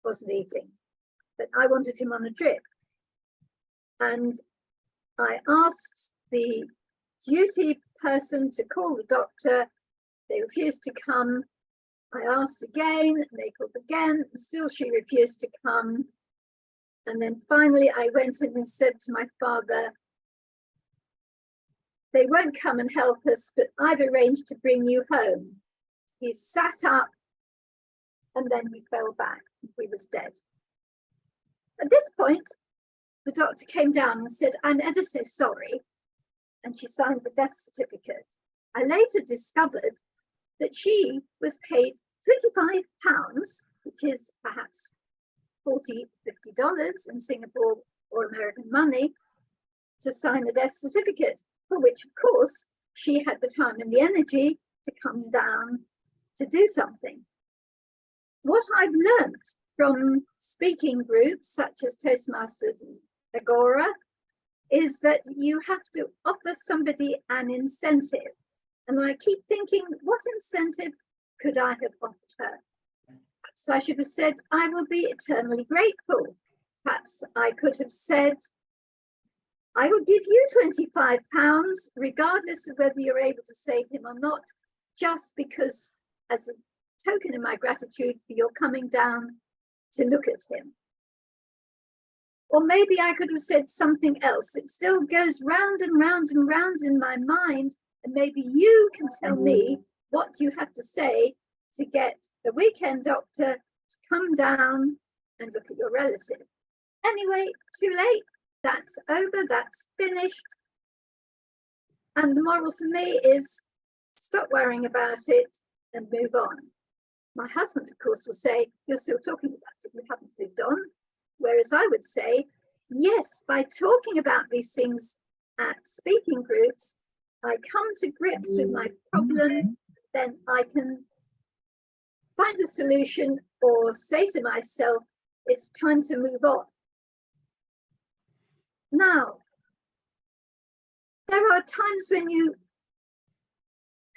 wasn't eating. But I wanted him on a drip. And I asked the duty person to call the doctor. They refused to come. I asked again, and they called again, and still she refused to come. And then finally I went in and said to my father, they won't come and help us, but I've arranged to bring you home. He sat up and then he fell back. He was dead. At this point, the doctor came down and said, I'm ever so sorry. And she signed the death certificate. I later discovered that she was paid £25, which is perhaps $40, $50 in Singapore or American money, to sign a death certificate, for which, of course, she had the time and the energy to come down to do something. What I've learned from speaking groups such as Toastmasters and Agora is that you have to offer somebody an incentive. And I keep thinking, what incentive could I have offered her? Perhaps I should have said, I will be eternally grateful. Perhaps I could have said, I will give you £25, regardless of whether you're able to save him or not, just because as a token of my gratitude for your coming down to look at him. Or maybe I could have said something else. It still goes round and round and round in my mind, and maybe you can tell me what you have to say to get the weekend doctor to come down and look at your relative. Anyway, too late. That's over, that's finished. And the moral for me is stop worrying about it and move on. My husband, of course, will say, you're still talking about it, you haven't moved on. Whereas I would say, yes, by talking about these things at speaking groups, I come to grips with my problem, then I can find a solution or say to myself, it's time to move on. Now, there are times when you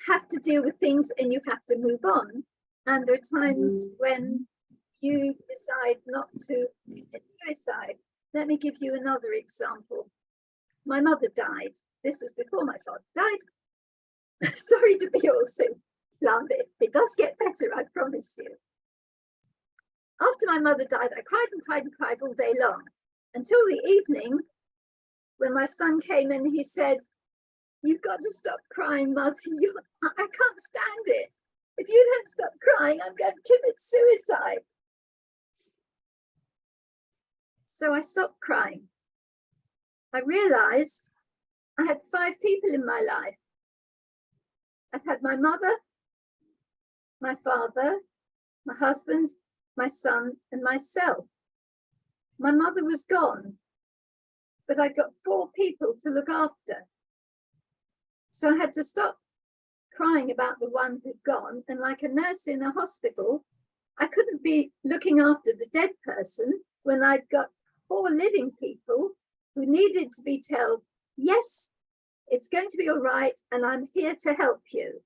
have to deal with things and you have to move on. And there are times when you decide not to commit suicide. Let me give you another example. My mother died. This was before my father died. Sorry to be all so blunt, but it does get better, I promise you. After my mother died, I cried and cried and cried all day long, until the evening when my son came in. He said, you've got to stop crying, Mother. I can't stand it. If you don't stop crying, I'm going to commit suicide. So I stopped crying. I realized I had 5 people in my life. I've had my mother, my father, my husband, my son, and myself. My mother was gone, but I got 4 people to look after. So I had to stop crying about the one who'd gone, and like a nurse in a hospital, I couldn't be looking after the dead person when I'd got 4 living people who needed to be told, yes, it's going to be all right, and I'm here to help you.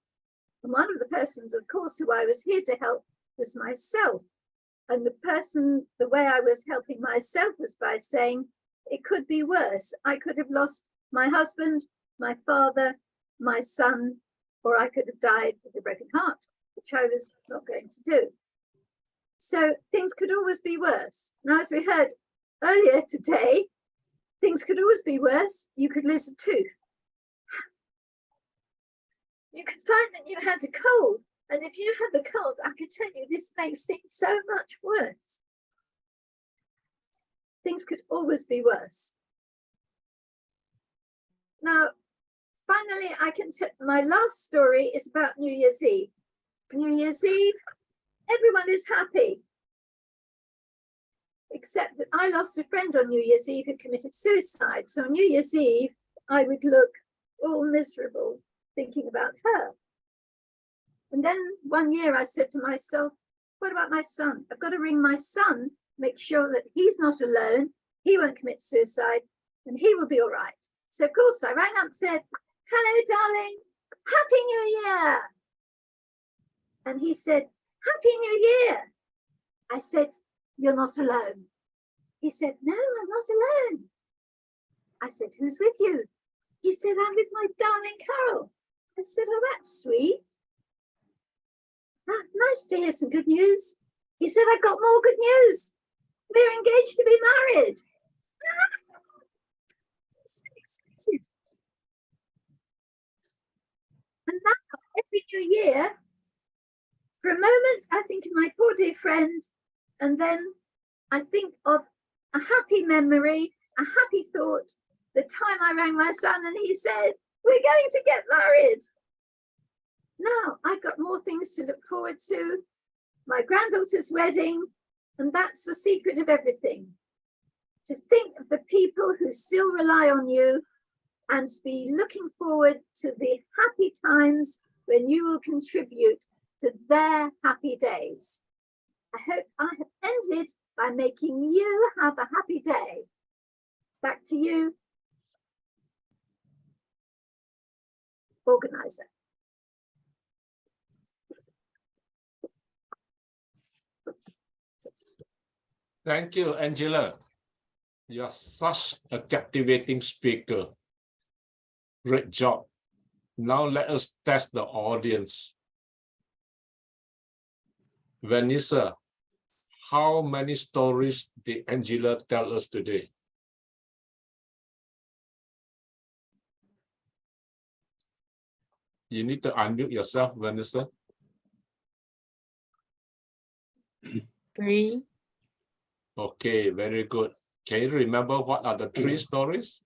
And one of the persons, of course, who I was here to help was myself. And the way I was helping myself was by saying, it could be worse. I could have lost my husband, my father, my son, or I could have died with a broken heart, which I was not going to do. So things could always be worse. Now, as we heard earlier today, things could always be worse. You could lose a tooth. You could find that you had a cold. And if you had the cold, I can tell you this makes things so much worse. Things could always be worse. Now, finally, I can tell my last story is about New Year's Eve. New Year's Eve, everyone is happy. Except that I lost a friend on New Year's Eve who committed suicide. So on New Year's Eve, I would look all miserable thinking about her. And then one year I said to myself, what about my son? I've got to ring my son, make sure that he's not alone, he won't commit suicide, and he will be all right. So of course I rang up and said, hello, darling, Happy New Year. And he said, Happy New Year. I said, you're not alone. He said, no, I'm not alone. I said, who's with you? He said, I'm with my darling Carol. I said, oh, that's sweet. Ah, nice to hear some good news. He said, I've got more good news. We're engaged to be married. I'm so excited. And now, every new year, for a moment, I think of my poor dear friend, and then I think of a happy memory, a happy thought, the time I rang my son and he said, we're going to get married. Now I've got more things to look forward to, my granddaughter's wedding, and that's the secret of everything. To think of the people who still rely on you and be looking forward to the happy times when you will contribute to their happy days. I hope I have ended by making you have a happy day. Back to you, organizer. Thank you, Angela. You are such a captivating speaker. Great job. Now let us test the audience. Vanessa, how many stories did Angela tell us today? You need to unmute yourself, Vanessa. 3. Okay, very good. Can you remember what are the 3 stories?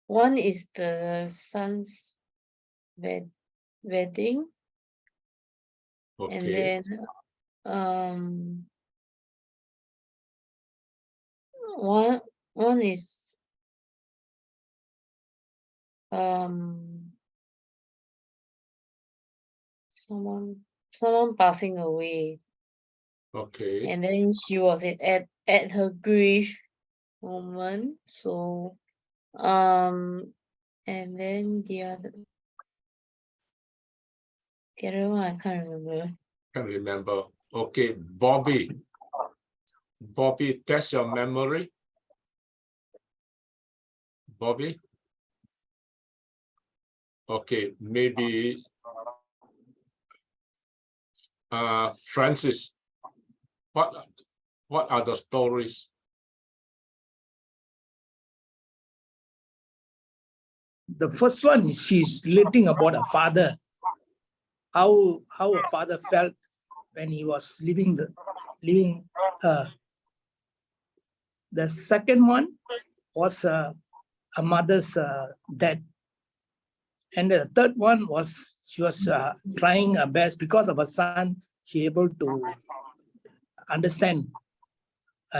One is the son's wedding, Okay. and then one is someone passing away, Okay. and then she was at her grief moment. So and then the other one I can't remember. Can't remember. Okay, Bobby. Bobby, test your memory. Bobby? Okay, maybe Francis. What are the stories? The first one is she's relating about her father, how her father felt when he was leaving her. The second one was her mother's death. And the third one was she was trying her best because of her son. She able to understand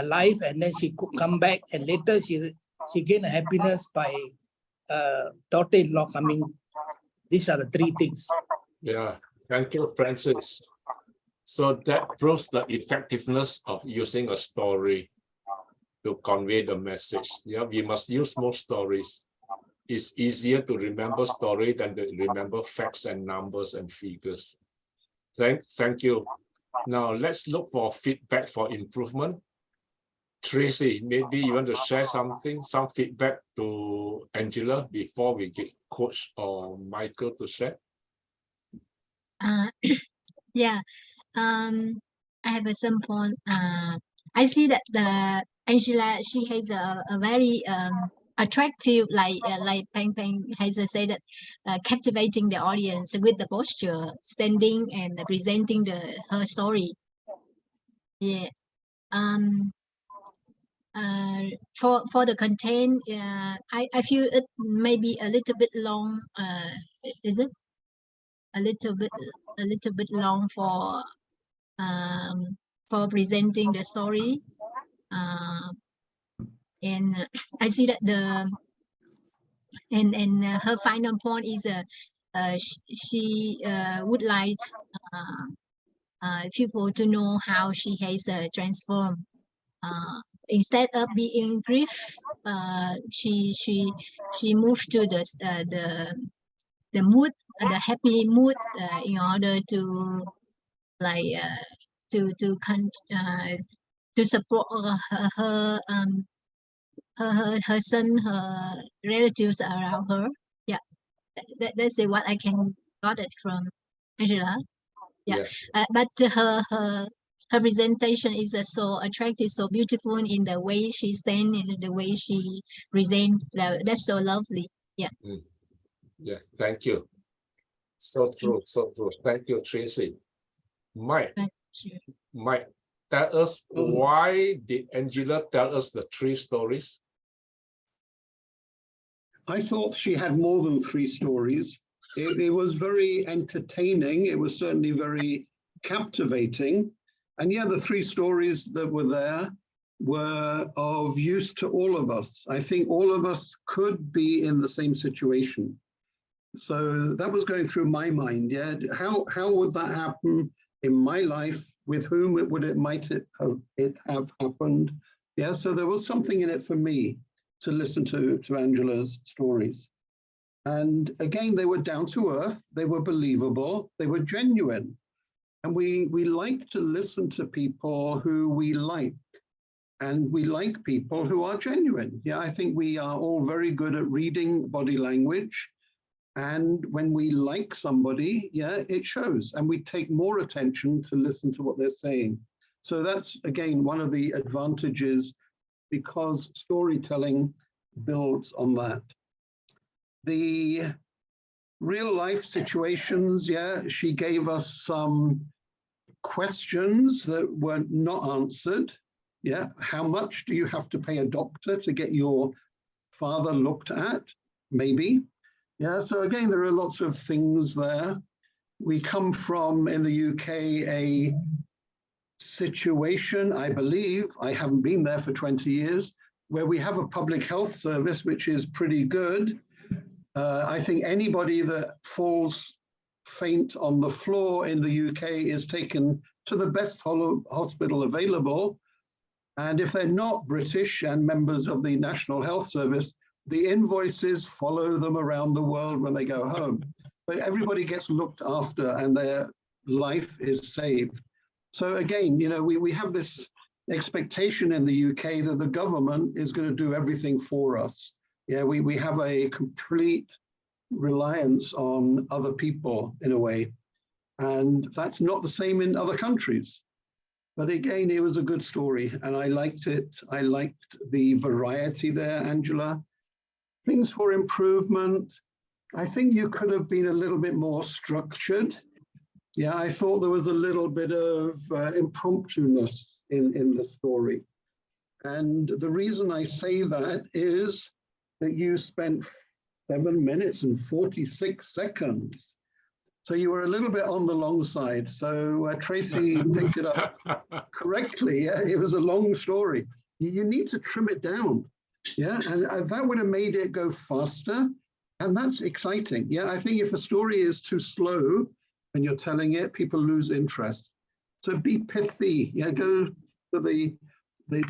life, and then she could come back, and later she gained happiness by daughter-in-law coming. These are the three things. Yeah, thank you, Francis. So that proves the effectiveness of using a story to convey the message. Yeah, we must use more stories. It's easier to remember story than to remember facts and numbers and figures. Thank you. Now let's look for feedback for improvement. Tracy, maybe you want to share something, some feedback to Angela before we get Coach or Michael to share? Yeah, I have some point. I see that the Angela, she has a very attractive, like Peng has said, that captivating the audience with the posture, standing and presenting her story. Yeah. For the content, I feel it may be a little bit long. Is it a little bit long for presenting the story? And I see that her final point is she would like people to know how she has transformed. Instead of being grief, she moved to the mood, the happy mood, in order to like to support her son, her relatives around her. Yeah, that's what I can got it from Angela. Yeah, but her presentation is so attractive, so beautiful in the way she stands, in the way she presents. That's so lovely. Yeah. Yeah, thank you. So true, so true. Thank you, Tracy. Mike, tell us, why did Angela tell us the 3 stories? I thought she had more than 3 stories. It was very entertaining. It was certainly very captivating. And yeah, the 3 stories that were there were of use to all of us. I think all of us could be in the same situation. So that was going through my mind. Yeah, how would that happen in my life? With whom might it have happened? Yeah, so there was something in it for me to listen to Angela's stories. And again, they were down to earth, they were believable, they were genuine. And we like to listen to people who we like, and we like people who are genuine. Yeah, I think we are all very good at reading body language. And when we like somebody, yeah, it shows, and we take more attention to listen to what they're saying. So that's, again, one of the advantages, because storytelling builds on that. The real life situations, yeah, she gave us some questions that were not answered. Yeah, how much do you have to pay a doctor to get your father looked at? Maybe. Yeah, so again, there are lots of things there. We come from, in the UK, a situation, I believe, I haven't been there for 20 years, where we have a public health service, which is pretty good. I think anybody that falls faint on the floor in the UK is taken to the best hospital available. And if they're not British and members of the National Health Service, the invoices follow them around the world when they go home. But everybody gets looked after and their life is saved. So again, you know, we have this expectation in the UK that the government is going to do everything for us. Yeah, we have a complete reliance on other people in a way. And that's not the same in other countries. But again, it was a good story and I liked it. I liked the variety there, Angela. Things for improvement. I think you could have been a little bit more structured. Yeah, I thought there was a little bit of impromptu-ness in the story. And the reason I say that is that you spent 7 minutes and 46 seconds So you were a little bit on the long side. So Tracy picked it up correctly. Yeah, it was a long story. You need to trim it down. Yeah, and that would have made it go faster. And that's exciting. Yeah, I think if a story is too slow when you're telling it, people lose interest. So be pithy. Yeah, go to the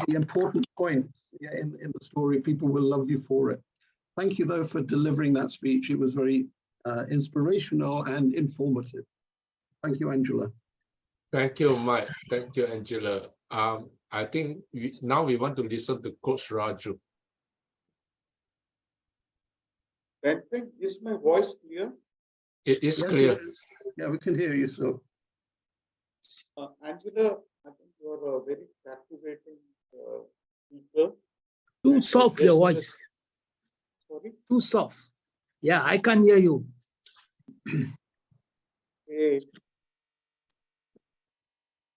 important points, yeah, in the story. People will love you for it. Thank you, though, for delivering that speech. It was very inspirational and informative. Thank you, Angela. Thank you, Mike. Thank you, Angela. I think now we want to listen to Coach Raju. Benton, is my voice clear? It is Yes, clear. it is. Yeah, we can hear you, so. Angela, I think you are a very captivating speaker. Too soft your voice. Sorry? Too soft. Yeah, I can't hear you. Hey.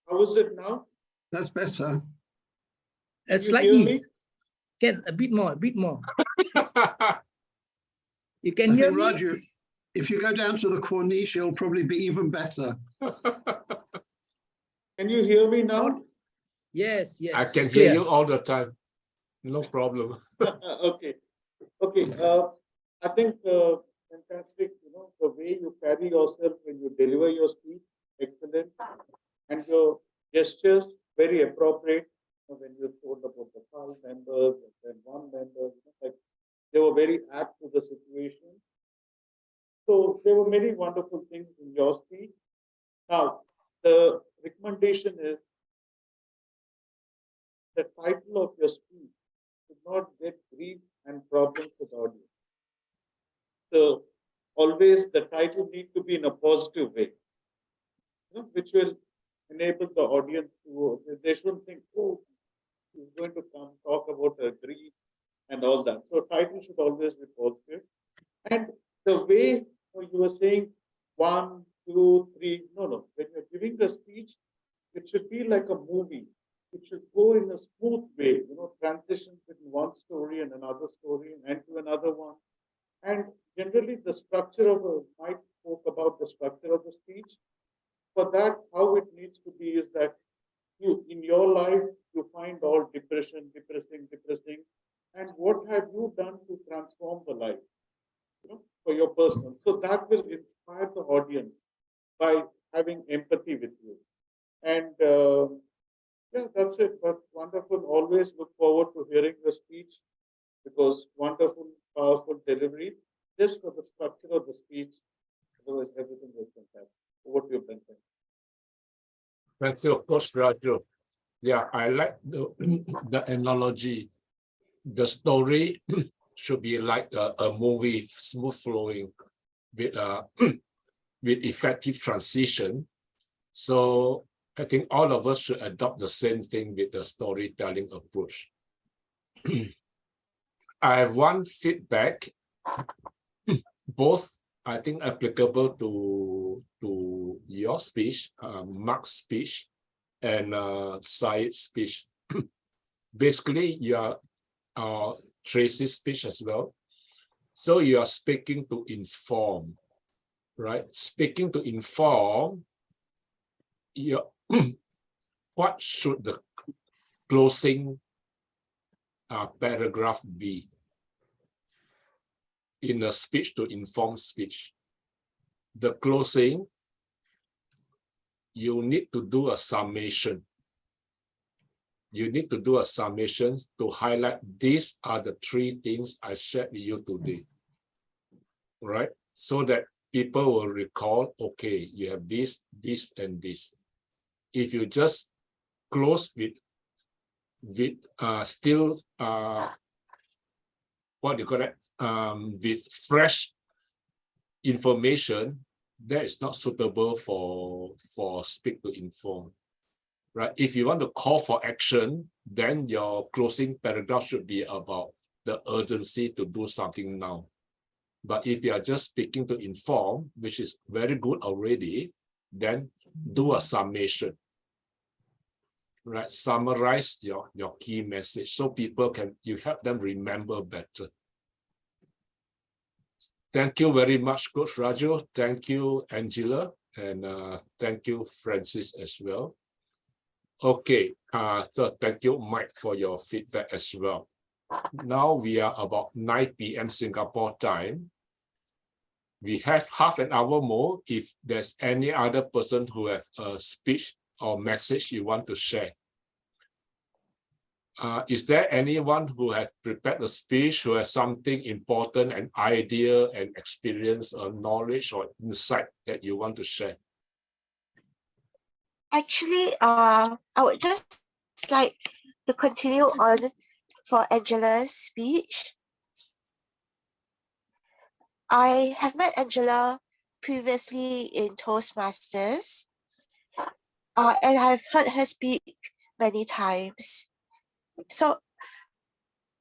How is it now? That's better. Can you hear Slightly. me? Can a bit more, a bit more. You can I hear think, me? Raju, if you go down to the corniche, it'll probably be even better. Can you hear me now? Yes, yes. I can it's hear clear. you all the time. No problem. Okay. Okay. I think fantastic, you know, the way you carry yourself when you deliver your speech, excellent. And your gestures, very appropriate. You know, when you told about the 5 members and then 1 member, you know, like they were very apt to the situation. So there were many wonderful things in your speech. Now, the recommendation is the title of your speech should not get grief and problems with the audience. So always the title needs to be in a positive way, you know, which will enable the audience to, they shouldn't think, oh, he's going to come talk about a grief and all that. So title should always be positive. And the way you were saying 1, 2, 3, no. When you're giving the speech, it should be like a movie. It should go in a smooth way, you know, transitions between one story and another story and to another one. And generally the structure of Mike spoke about the structure of the speech. For that, how it needs to be is that you, in your life, you find all depressing. And what have you done to transform the life, you know, for your personal? So that will inspire the audience by having empathy with you. And yeah, that's it. But wonderful. Always look forward to hearing the speech because wonderful, powerful delivery. Just for the structure of the speech, otherwise everything was fantastic. Over to you, Benton. Thank you, Coach Raju. Yeah, I like the analogy. The story should be like a movie, smooth flowing with with effective transition. So I think all of us should adopt the same thing with the storytelling approach. I have one feedback, both I think applicable to your speech, Mark's speech, and Syed's speech. Basically, you are Tracy's speech as well. So you are speaking to inform, right? Speaking to inform, what should the closing paragraph be in a speech to inform speech? The closing, you need to do a summation. You need to do a summation to highlight these are the 3 things I shared with you today, right? So that people will recall, okay, you have this, this, and this. If you just close with still what do you call it? With fresh information, that is not suitable for speak to inform. Right? If you want to call for action, then your closing paragraph should be about the urgency to do something now. But if you are just speaking to inform, which is very good already, then do a summation. Right? Summarize your key message so people can, you help them remember better. Thank you very much, Coach Raju. Thank you, Angela, and thank you, Francis, as well. Okay, so thank you, Mike, for your feedback as well. Now we are about 9 p.m. Singapore time. We have half an hour more if there's any other person who have a speech or message you want to share. Is there anyone who has prepared a speech, who has something important, an idea, an experience, or knowledge or insight that you want to share? Actually, I would just like to continue on for Angela's speech. I have met Angela previously in Toastmasters, and I've heard her speak many times. So,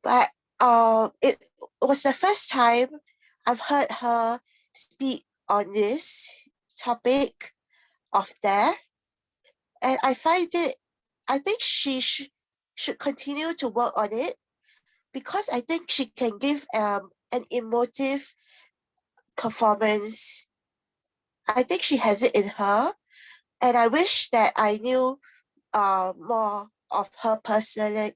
but it was the first time I've heard her speak on this topic of death, and I think she should continue to work on it, because I think she can give an emotive performance. I think she has it in her, and I wish that I knew more of her personally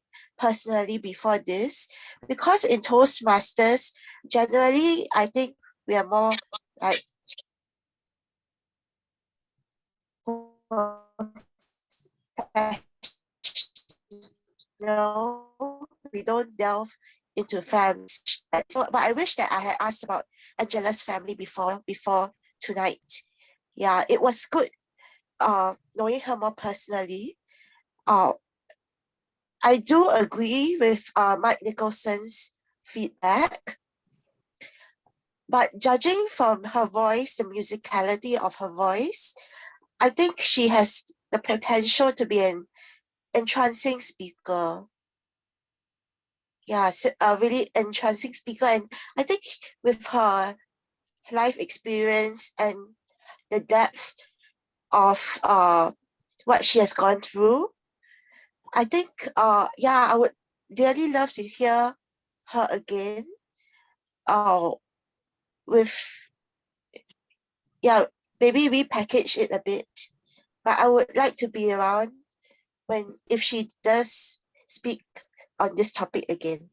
before this, because in Toastmasters, generally, I think we are more like we don't delve into families. So, but I wish that I had asked about Angela's family before tonight. Yeah, it was good knowing her more personally. I do agree with Mike Nicholson's feedback, but judging from her voice, the musicality of her voice, I think she has the potential to be an entrancing speaker. Yeah, so a really entrancing speaker, and I think with her life experience and the depth of what she has gone through, I think yeah, I would really love to hear her again. With yeah, maybe repackage it a bit, but I would like to be around if she does speak on this topic again.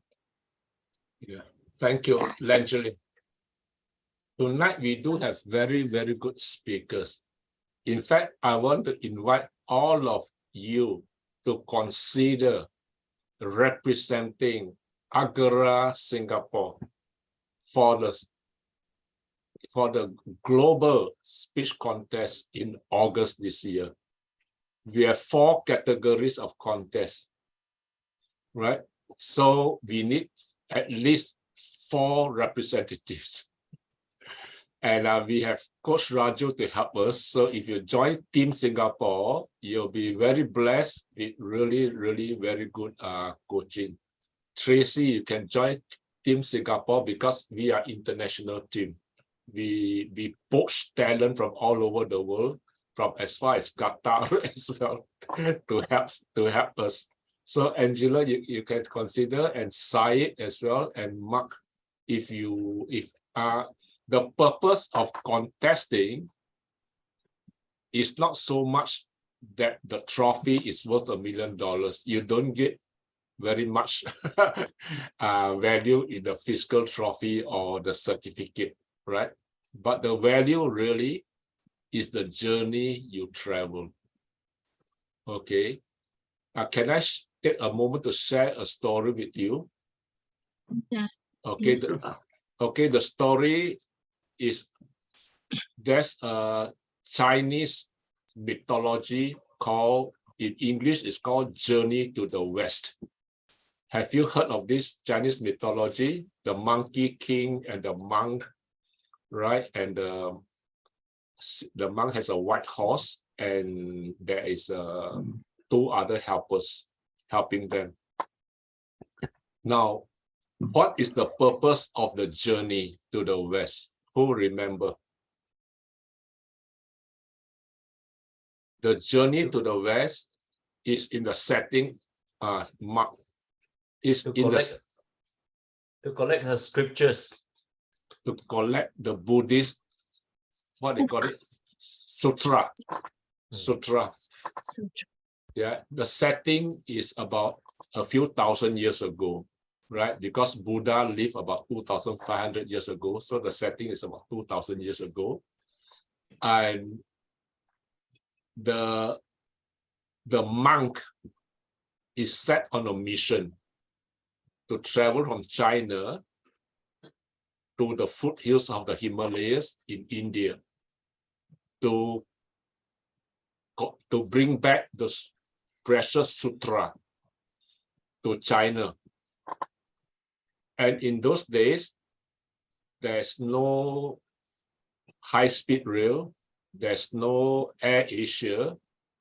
Yeah, thank you, Yeah. Langeline. Tonight we do have very, very good speakers. In fact, I want to invite all of you to consider representing Agora Singapore for the global speech contest in August this year. We have 4 categories of contest, right? So we need at least 4 representatives. And we have Coach Raju to help us. So if you join Team Singapore, you'll be very blessed with really, really very good coaching. Tracy, you can join Team Singapore because we are international team. We poach talent from all over the world, from as far as Qatar as well, to help us. So Angela, you can consider, and Syed as well, and Mark, if the purpose of contesting is not so much that the trophy is worth $1 million. You don't get very much value in the physical trophy or the certificate, right? But the value really is the journey you travel. Okay. Can I take a moment to share a story with you? Yeah. Okay. Yes. The story is, there's a Chinese mythology called, in English, it's called Journey to the West. Have you heard of this Chinese mythology? The Monkey King and the monk, right? And the monk has a white horse, and there is 2 other helpers helping them. Now, what is the purpose of the journey to the West? Who remember? The journey to the West is in the setting, to collect the scriptures. to collect the Buddhist, what they call it, sutra. Sutra. Yeah, the setting is about a few thousand years ago, right? Because Buddha lived about 2,500 years ago. So the setting is about 2,000 years ago. And the monk is set on a mission to travel from China to the foothills of the Himalayas in India to bring back the precious sutra to China. And in those days, there's no high-speed rail, there's no Air Asia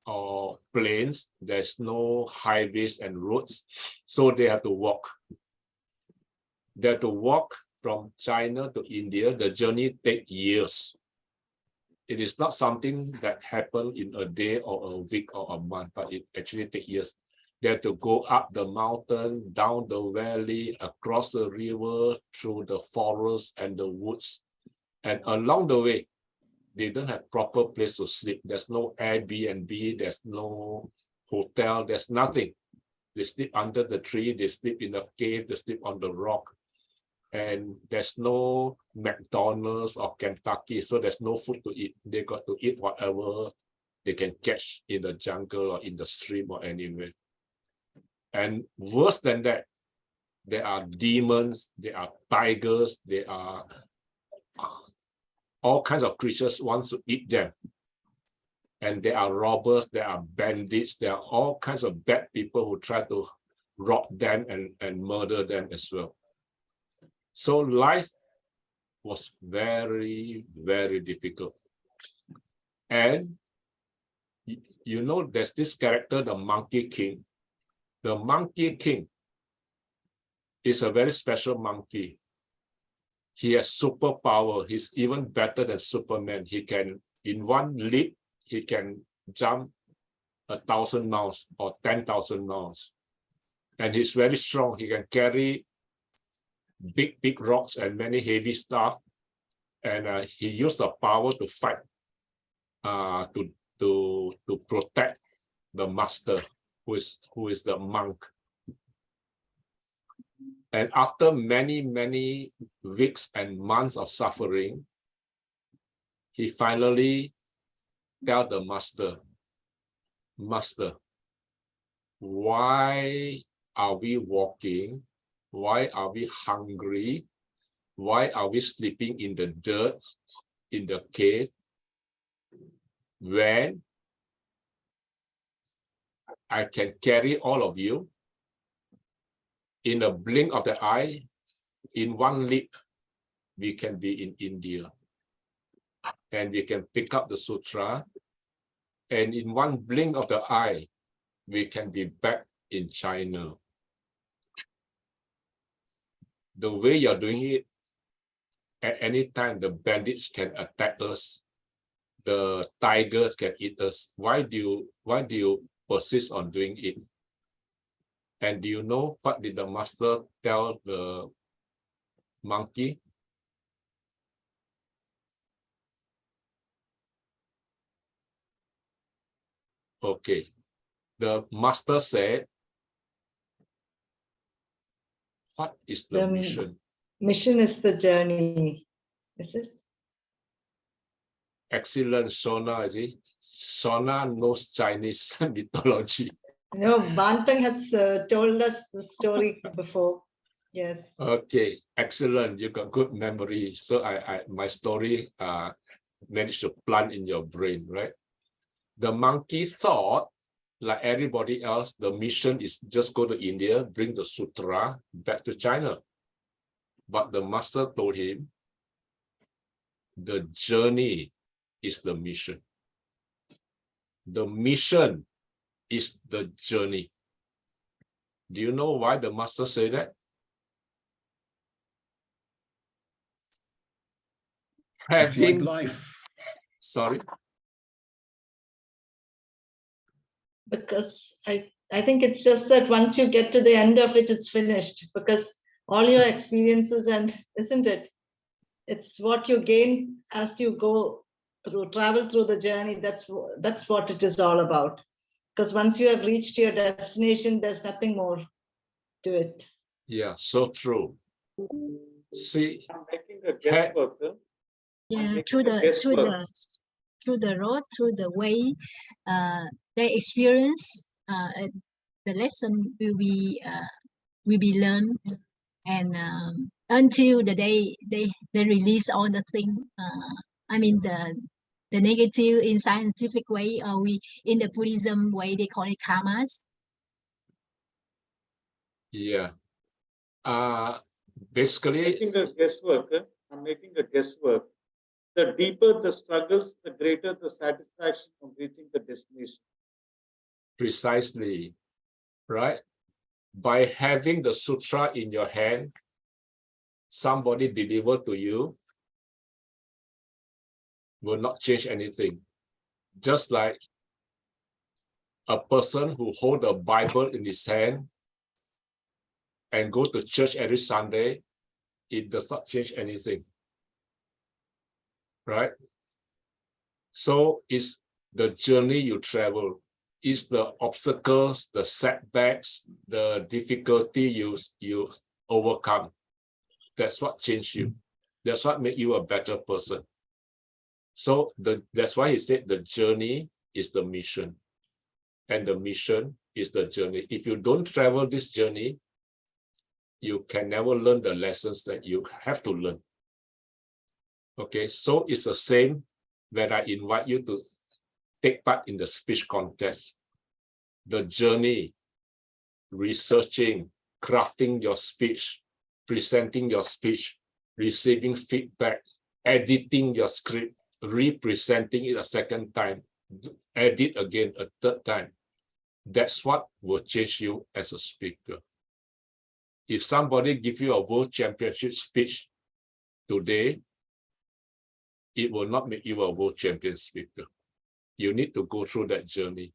or planes, there's no highways and roads, so they have to walk. They have to walk from China to India. The journey takes years. It is not something that happened in a day or a week or a month, but it actually takes years. They have to go up the mountain, down the valley, across the river, through the forest and the woods. And along the way, they don't have proper place to sleep. There's no Airbnb, there's no hotel, there's nothing. They sleep under the tree, they sleep in a cave, they sleep on the rock. And there's no McDonald's or Kentucky, so there's no food to eat. They got to eat whatever they can catch in the jungle or in the stream or anywhere. And worse than that, there are demons, there are tigers, there are all kinds of creatures wants to eat them. And there are robbers, there are bandits, there are all kinds of bad people who try to rob them and murder them as well. So life was very, very difficult. And you know, there's this character, the Monkey King. The Monkey King is a very special monkey. He has superpower. He's even better than Superman. He can, in one leap, he can jump 1,000 miles or 10,000 miles. And he's very strong. He can carry big rocks and many heavy stuff. And he used the power to fight, to protect the master, who is the monk. And after many weeks and months of suffering, he finally tells the master, Master, why are we walking? Why are we hungry? Why are we sleeping in the dirt, in the cave, when I can carry all of you in a blink of the eye? In one leap, we can be in India. And we can pick up the sutra. And in one blink of the eye, we can be back in China. The way you're doing it, at any time, the bandits can attack us. The tigers can eat us. Why do you persist on doing it? And do you know what did the master tell the monkey? Okay. The master said, what is the mission? Mission is the journey, is it? Excellent, Shona, is it? Shona knows Chinese mythology. No, Banpeng has told us the story before. Yes. Okay, excellent. You got good memory. So my story managed to plant in your brain, right? The monkey thought, like everybody else, the mission is just go to India, bring the sutra back to China. But the master told him, the journey is the mission. The mission is the journey. Do you know why the master said that? Having life. Sorry. Because I think it's just that once you get to the end of it, it's finished. Because all your experiences and isn't it? it's what you gain as you go through, travel through the journey. That's what it is all about. Because once you have reached your destination, there's nothing more to it. Yeah, so true. See, I'm making a guesswork. Huh? Yeah, through the road, through the way, they experience, the lesson will be learned, and until the day they release all the thing. I mean the negative in scientific way, or we in the Buddhism way they call it karmas. yeah. Basically, Making a guesswork. Huh? I'm making a guesswork. The deeper the struggles, the greater the satisfaction of reaching the destination. precisely, right? By having the sutra in your hand, somebody deliver to you will not change anything. Just like a person who hold a Bible in his hand and go to church every Sunday, it does not change anything, right? So it's the journey you travel, it's the obstacles, the setbacks, the difficulty you overcome. That's what changed you. That's what made you a better person. So that's why he said the journey is the mission, and the mission is the journey. If you don't travel this journey, you can never learn the lessons that you have to learn. Okay, so it's the same when I invite you to take part in the speech contest. The journey, researching, crafting your speech, presenting your speech, receiving feedback, editing your script, representing it a second time, edit again a third time. That's what will change you as a speaker. If somebody gives you a world championship speech today, it will not make you a world champion speaker. You need to go through that journey.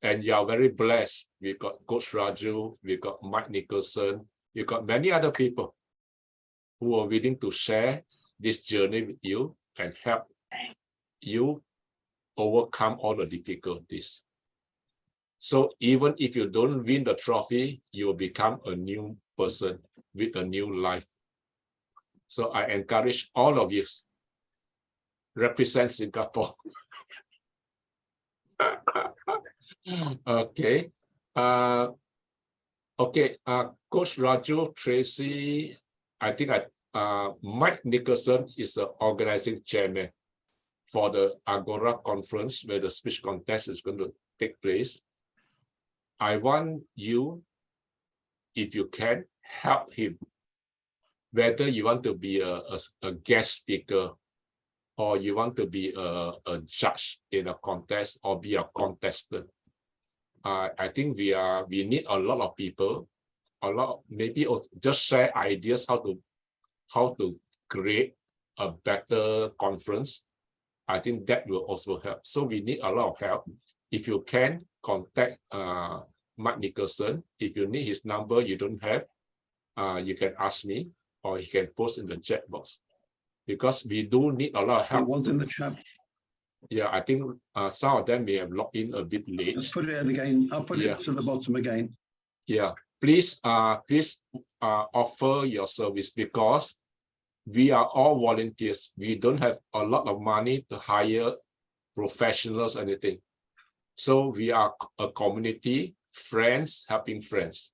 And you are very blessed. We got Coach Raju, we got Mike Nicholson, we got many other people who are willing to share this journey with you and help you overcome all the difficulties. So even if you don't win the trophy, you will become a new person with a new life. So I encourage all of you, represent Singapore. Okay. Coach Raju, Tracy, I think Mike Nicholson is the organizing chairman for the Agora conference where the speech contest is going to take place. I want you, if you can, help him. Whether you want to be a guest speaker or you want to be a judge in a contest or be a contestant. I think we need a lot of people, maybe just share ideas how to create a better conference. I think that will also help. So we need a lot of help. If you can, contact Mike Nicholson. If you need his number, you don't have, you can ask me or he can post in the chat box. Because we do need a lot of help. It was in the chat. Yeah, I think some of them may have logged in a bit late. Just put it again. I'll put it to the bottom again. Yeah, please offer your service because we are all volunteers. We don't have a lot of money to hire professionals or anything. So we are a community, friends helping friends.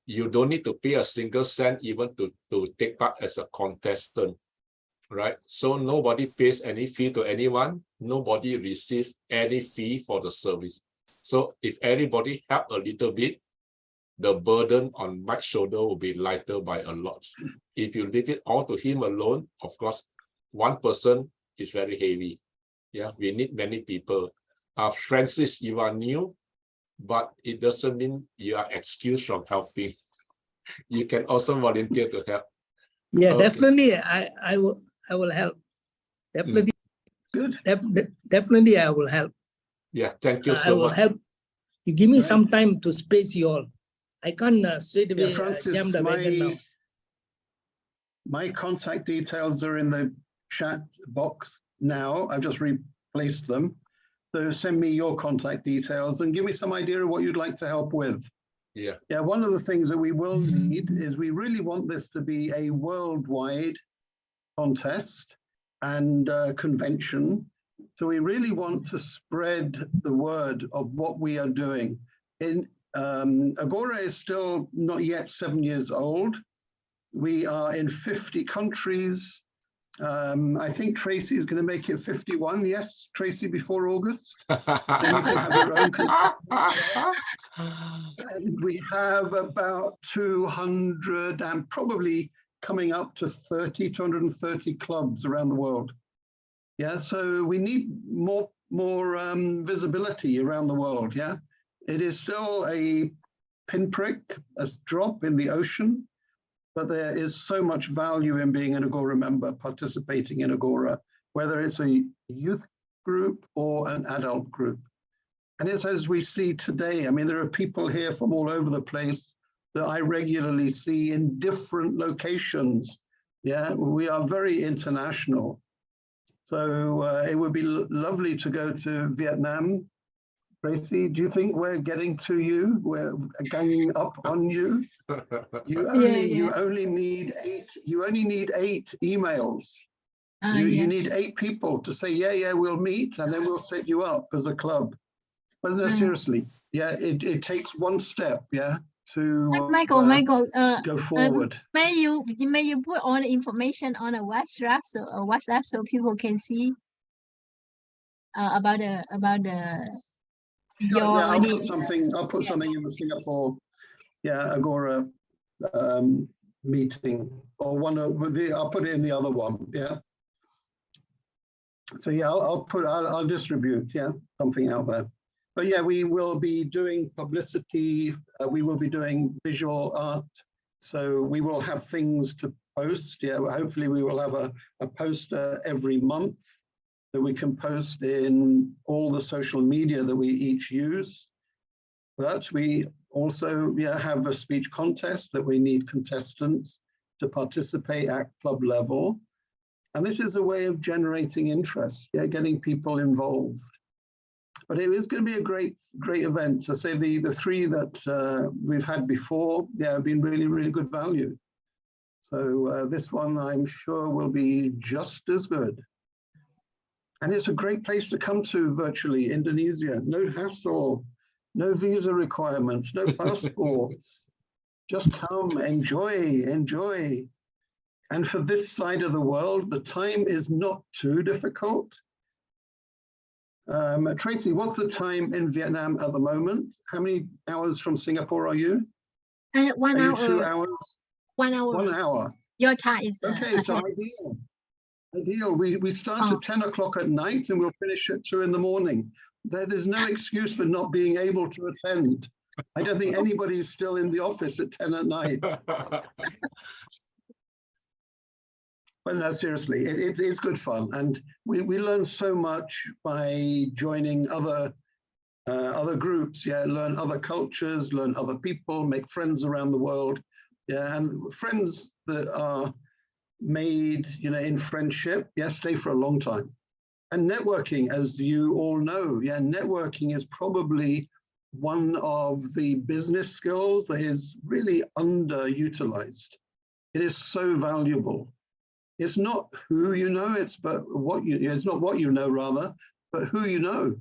You don't need to pay a single cent even to take part as a contestant, right? So nobody pays any fee to anyone. Nobody receives any fee for the service. So if everybody help a little bit, the burden on Mike's shoulder will be lighter by a lot. If you leave it all to him alone, of course, one person is very heavy. Yeah, we need many people. Francis, you are new, but it doesn't mean you are excused from helping. You can also volunteer to help. Yeah, Okay. definitely. I will help. Definitely. Good. Definitely, I will help. Yeah, thank you I so will much. help. You give me Right. some time to space you all. I can't straight away Francis, jump the wagon now. My contact details are in the chat box now. I've just replaced them. So send me your contact details and give me some idea of what you'd like to help with. Yeah. Yeah, one of the things that we will need is we really want this to be a worldwide contest and convention. So we really want to spread the word of what we are doing. Agora is still not yet 7 years old. We are in 50 countries. I think Tracy is going to make it 51. Yes, Tracy, before August. Then you can have your own. And we have about 200 and probably coming up to 230 clubs around the world. Yeah, so we need more visibility around the world. Yeah, it is still a pinprick, a drop in the ocean, but there is so much value in being an Agora member, participating in Agora, whether it's a youth group or an adult group. And it's as we see today. I mean, there are people here from all over the place that I regularly see in different locations. Yeah, we are very international. So it would be lovely to go to Vietnam. Tracy, do you think we're getting to you? We're ganging up on you. You only need 8. You only need 8 emails. You need 8 people to say, yeah, we'll meet, and then we'll set you up as a club. But no, seriously, yeah, it takes one step, yeah, to Michael, go forward. May you put all the information on a WhatsApp so people can see about your. Yeah, I'll put something in the Singapore, Agora meeting, or one of the. I'll put it in the other one. Yeah. So yeah, I'll distribute something out there. But yeah, we will be doing publicity. We will be doing visual art. So we will have things to post. Yeah, hopefully we will have a poster every month that we can post in all the social media that we each use. But we also have a speech contest that we need contestants to participate at club level. And this is a way of generating interest, getting people involved. But it is going to be a great event. I say the 3 that we've had before, have been really, really good value. So this one, I'm sure, will be just as good. And it's a great place to come to virtually, Indonesia. No hassle, no visa requirements, no passports. Just come, enjoy. And for this side of the world, the time is not too difficult. Tracy, what's the time in Vietnam at the moment? How many hours from Singapore are you? 1 hour. 2 hours? 1 hour. 1 hour. Your time is okay. So ideal. We start at 10 o'clock at night and we'll finish at 2 in the morning. There's no excuse for not being able to attend. I don't think anybody is still in the office at 10 at night. But no, seriously, it's good fun, and we learn so much by joining other groups. Yeah, learn other cultures, learn other people, make friends around the world. Yeah, and friends that are made, in friendship, stay for a long time. And networking, as you all know, networking is probably one of the business skills that is really underutilized. It is so valuable. It's not who you know, it's not what you know rather, but who you know.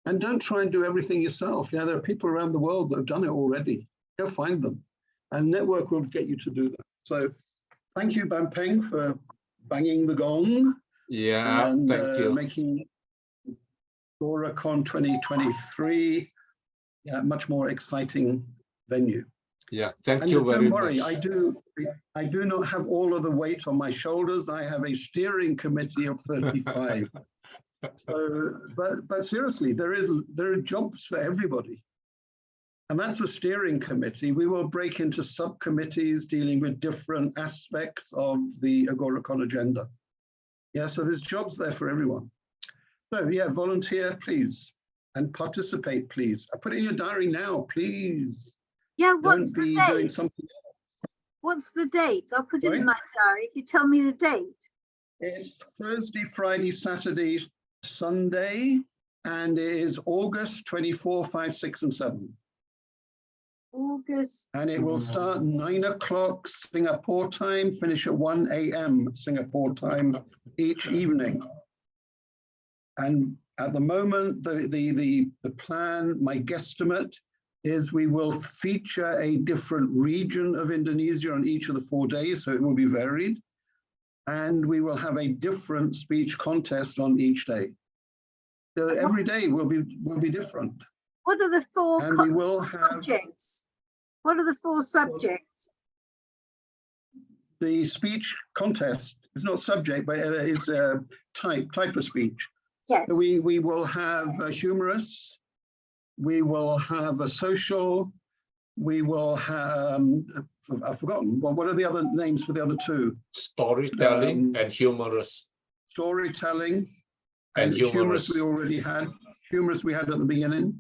And don't try and do everything yourself. There are people around the world that have done it already. Go find them. And network will get you to do that. So thank you, Bampeng, for banging the gong. Yeah, and, thank you. Making AgoraCon 2023 a much more exciting venue. Yeah, thank you very much. Don't worry, I do not have all of the weight on my shoulders. I have a steering committee of 35. So, but seriously, there are jobs for everybody. And that's a steering committee. We will break into subcommittees dealing with different aspects of the AgoraCon agenda. Yeah, so there's jobs there for everyone. So yeah, volunteer, please, and participate, please. I put it in your diary now, please. Yeah, what's Don't be the doing date? something What's the date? I'll put it Sorry? in my diary if you tell me the date. It's Thursday, Friday, Saturday, Sunday, and it is August 24, 5, 6, and 7. August. And it will start 9 o'clock Singapore time, finish at 1 a.m. Singapore time each evening. And at the moment, the plan, my guesstimate, is we will feature a different region of Indonesia on each of the 4 days, so it will be varied. And we will have a different speech contest on each day. So every day will be different. What are the four And we will have subjects? What are the four subjects? the speech contest. It's not subject, but it's a type of speech. Yes. So we will have a humorous, we will have a social, we will have, I've forgotten, well, what are the other names for the other two? Storytelling and humorous. Storytelling And humorous humorous. we already had. Humorous we had at the beginning.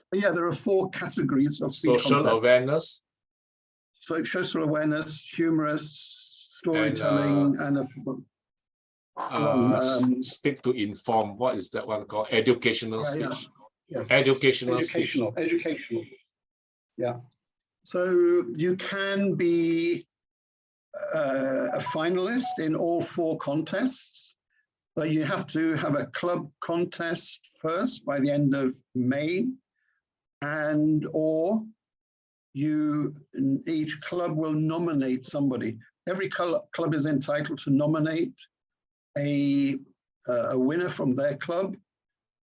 But yeah, there are 4 categories of speech Social contests. awareness. So social awareness, humorous, storytelling, and Speak to inform. What is that one called? Educational yeah, speech. yes. Educational Educational. Yeah. So you can be a finalist in all 4 contests, but you have to have a club contest first by the end of May, or each club will nominate somebody. Every club is entitled to nominate a winner from their club,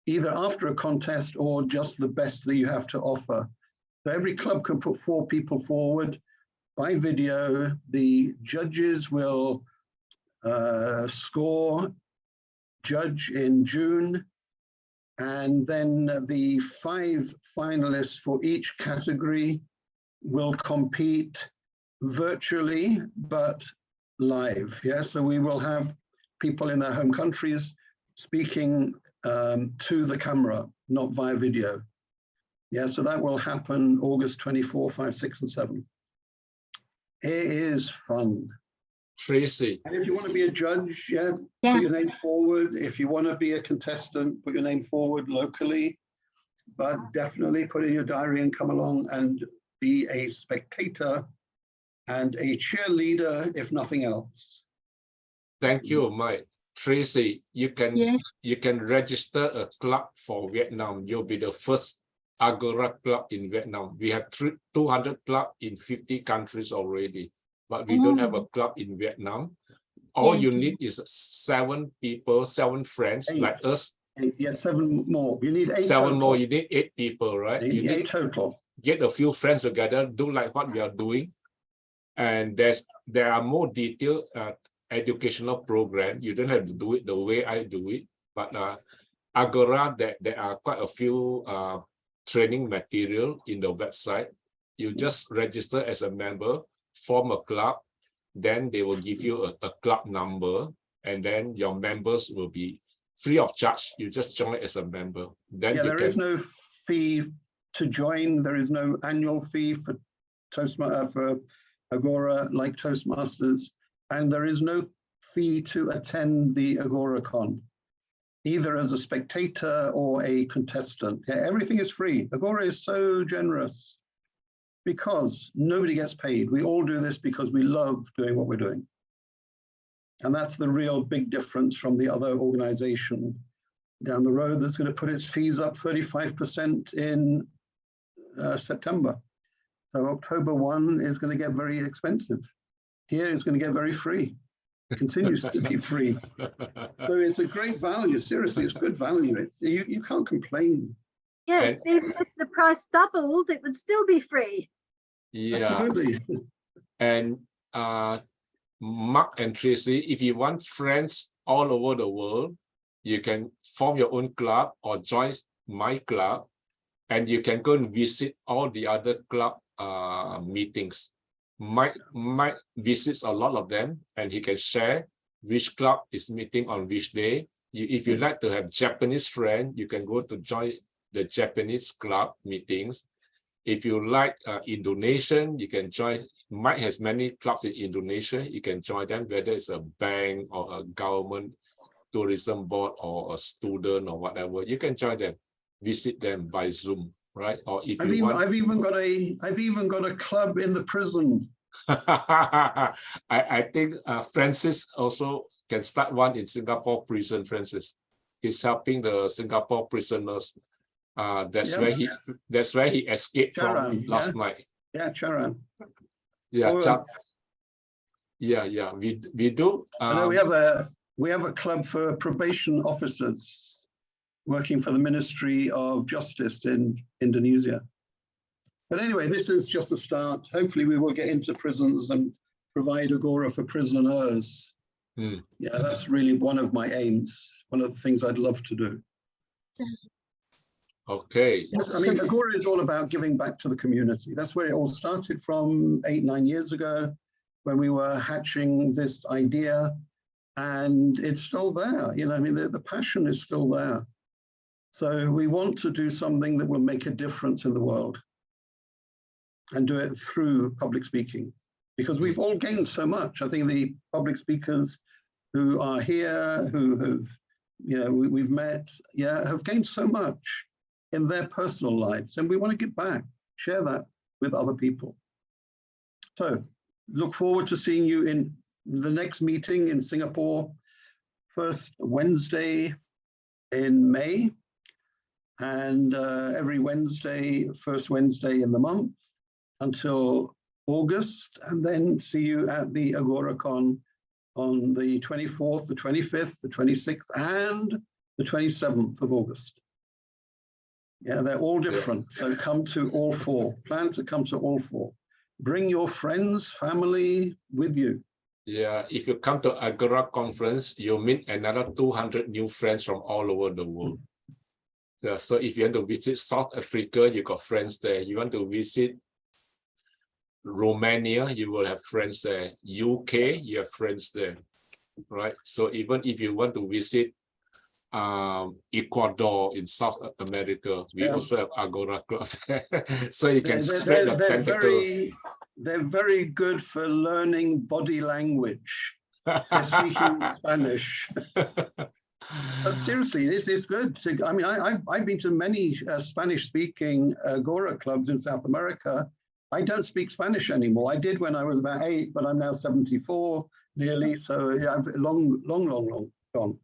either after a contest or just the best that you have to offer. So every club can put 4 people forward by video. The judges will score, judge in June, and then the 5 finalists for each category will compete virtually but live. Yeah, so we will have people in their home countries speaking to the camera, not via video. Yeah, so that will happen August 24, 5, 6, and 7. It is fun. Tracy. And if you want to be a judge, put your name forward. If you want to be a contestant, put your name forward locally. But definitely put in your diary and come along and be a spectator and a cheerleader, if nothing else. Thank you, Mike. Tracy, you can register a club for Vietnam. You'll be the first Agora club in Vietnam. We have 200 clubs in 50 countries already, but we don't have a club in Vietnam. All you need is 7 people, 7 friends 8. like us. 8, yes, 7 more. You need 8 7 total. more. You need 8 people, right? You need 8 total. Get a few friends together, do like what we are doing. And there are more detailed educational program. You don't have to do it the way I do it, but Agora, there are quite a few training material in the website. You just register as a member, form a club, then they will give you a club number, and then your members will be free of charge. You just join as a member. Then there is no fee to join. There is no annual fee for for Agora like Toastmasters, and there is no fee to attend the AgoraCon, either as a spectator or a contestant. Everything is free. Agora is so generous because nobody gets paid. We all do this because we love doing what we're doing. And that's the real big difference from the other organization down the road that's going to put its fees up 35% in September. So October 1 is going to get very expensive. Here it's going to get very free. It continues to be free. So it's a great value. Seriously, it's good value. You can't complain. Yes, even if the price doubled, it would still be free. Yeah. Absolutely. And Mark and Tracy, if you want friends all over the world, you can form your own club or join my club, and you can go and visit all the other club meetings. Mike visits a lot of them, and he can share which club is meeting on which day. If you like to have Japanese friend, you can go to join the Japanese club meetings. If you like Indonesian, you can join Mike has many clubs in Indonesia. You can join them, whether it's a bank or a government tourism board or a student or whatever. You can join them, visit them by Zoom, right? Or if I've even got a club in the prison. I think Francis also can start one in Singapore prison. Francis, he's helping the Singapore prisoners. That's where he escaped Charan, from last night. Yeah, Charan. Yeah, Or, yeah. We do. We have a club for probation officers working for the Ministry of Justice in Indonesia. But anyway, this is just a start. Hopefully we will get into prisons and provide Agora for prisoners. Yeah, that's really one of my aims, one of the things I'd love to do. Okay. I mean, Agora is all about giving back to the community. That's where it all started from 8-9 years ago when we were hatching this idea, and it's still there. You know, I mean, the passion is still there. So we want to do something that will make a difference in the world and do it through public speaking, because we've all gained so much. I think the public speakers who are here, who have, you know, we've met, have gained so much in their personal lives, and we want to give back, share that with other people. So look forward to seeing you in the next meeting in Singapore, first Wednesday in May, and every Wednesday, first Wednesday in the month until August, and then see you at the AgoraCon on the 24th, the 25th, the 26th, and the 27th of August. Yeah, they're all different. So come to all four. Plan to come to all four. Bring your friends, family with you. Yeah, if you come to Agora conference, you'll meet another 200 new friends from all over the world. Yeah, so if you want to visit South Africa, you got friends there. You want to visit Romania, you will have friends there. UK, you have friends there, right? So even if you want to visit Ecuador in South America, we also have Agora Club there. So you can spread your tentacles. They're very good for learning body language. They're speaking Spanish. But seriously, this is good. I mean, I've been to many Spanish-speaking Agora clubs in South America. I don't speak Spanish anymore. I did when I was about 8, but I'm now 74 nearly. So yeah, I've long gone.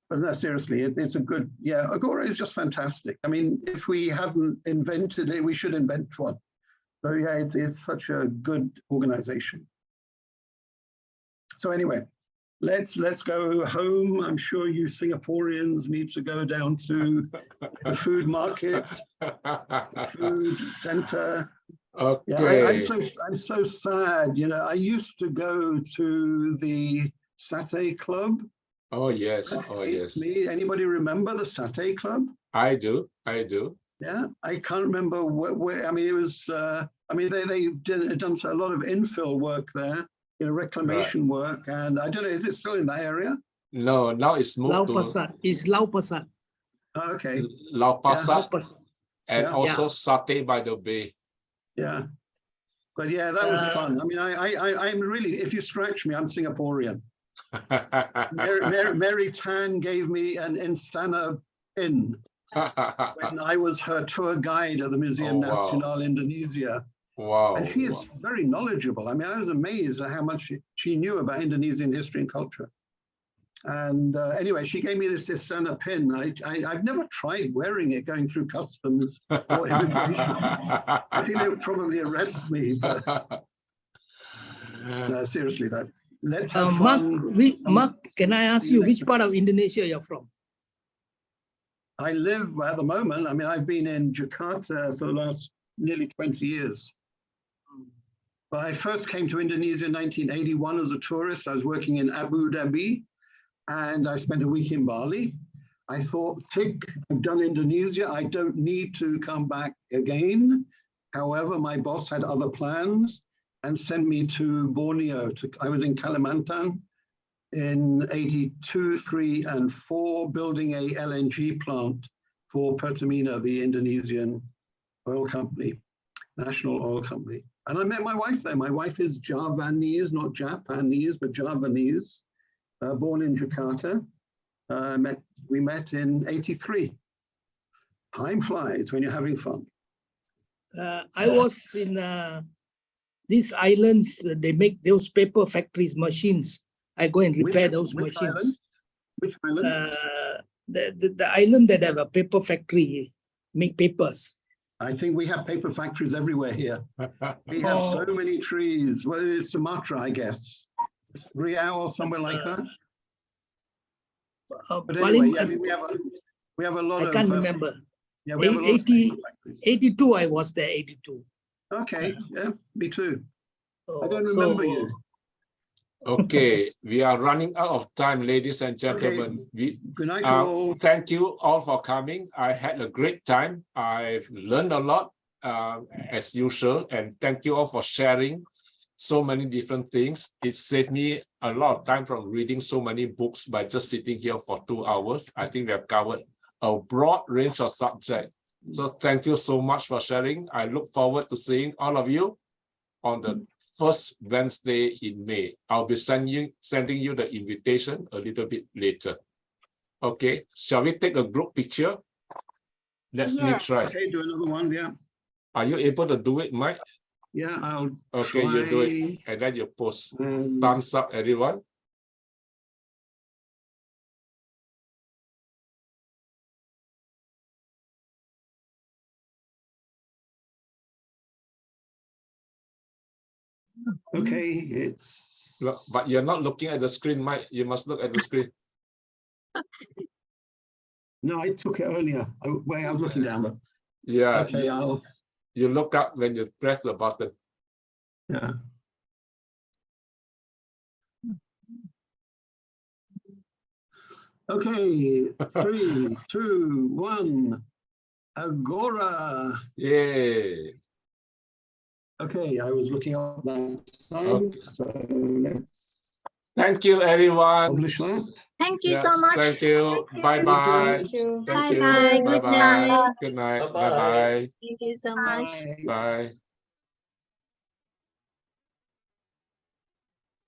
But no, seriously, it's a good, Agora is just fantastic. I mean, if we hadn't invented it, we should invent one. So yeah, it's such a good organization. So anyway, let's go home. I'm sure you Singaporeans need to go down to the food market, the food center. Okay. Yeah, I'm so sad. You know, I used to go to the Satay Club. Oh yes, oh yes. Anybody remember the Satay Club? I do. Yeah, I can't remember where. I mean, it was. I mean, they've done a lot of infill work there, you know, reclamation work, and I don't know. Is it still in that area? No, now it's moved It's Lau Pasat. Oh, okay. Lau Pasat, and Yeah. also Satay by the Bay. Yeah, but yeah, that was fun. I mean, I'm really. If you scratch me, I'm Singaporean. Mary Tan gave me an Instana pin when I was her tour guide at the Museum Nasional Indonesia. Wow. And she is very knowledgeable. I mean, I was amazed at how much she knew about Indonesian history and culture. And anyway, she gave me this Istana pin. I've never tried wearing it going through customs or immigration. I think they would probably arrest me. But no, seriously, let's have fun. Mark, can I ask you which part of Indonesia you're from? I live at the moment. I mean, I've been in Jakarta for the last nearly 20 years. But I first came to Indonesia in 1981 as a tourist. I was working in Abu Dhabi, and I spent a week in Bali. I thought, I've done Indonesia. I don't need to come back again. However, my boss had other plans and sent me to Borneo. I was in Kalimantan in 82, 3, and 4, building a LNG plant for Pertamina, the Indonesian oil company, national oil company. And I met my wife there. My wife is Javanese, not Japanese, but Javanese, born in Jakarta. We met in '83. Time flies when you're having fun. I was in these islands. They make those paper factories machines. I go and repair those machines. Which island? The island that have a paper factory, make papers. I think we have paper factories everywhere here. We have so many trees. Well, it's Sumatra, I guess. Riau or somewhere like that. But anyway, yeah, I mean, we have a lot of. I can't remember. Yeah, we have a lot of 82, I was there, 82. Okay, yeah, me too. I don't remember you. Okay, we are running out of time, ladies and gentlemen. Good night, all. Thank you all for coming. I had a great time. I've learned a lot as usual, and thank you all for sharing so many different things. It saved me a lot of time from reading so many books by just sitting here for 2 hours. I think we have covered a broad range of subjects. So thank you so much for sharing. I look forward to seeing all of you on the first Wednesday in May. I'll be sending you the invitation a little bit later. Okay, shall we take a group picture? Let me try. Okay, do another one, yeah. Are you able to do it, Mike? Yeah, I'll Okay, try. you do it, and then you post. Thumbs up, everyone. Okay, it's. But you're not looking at the screen, Mike. You must look at the screen. No, I took it earlier. I was looking down. Yeah. Okay, you look up when you press the button. Yeah. Okay, 3, 2, 1. Agora. Yay. Okay, I was looking up that time. Okay. So let's. Thank you, everyone. Publish that. Thank you so much. Thank you. Bye-bye. Thank you. Bye-bye. Good night. Good night. Bye-bye. Bye-bye. Thank you so much. Bye. Bye.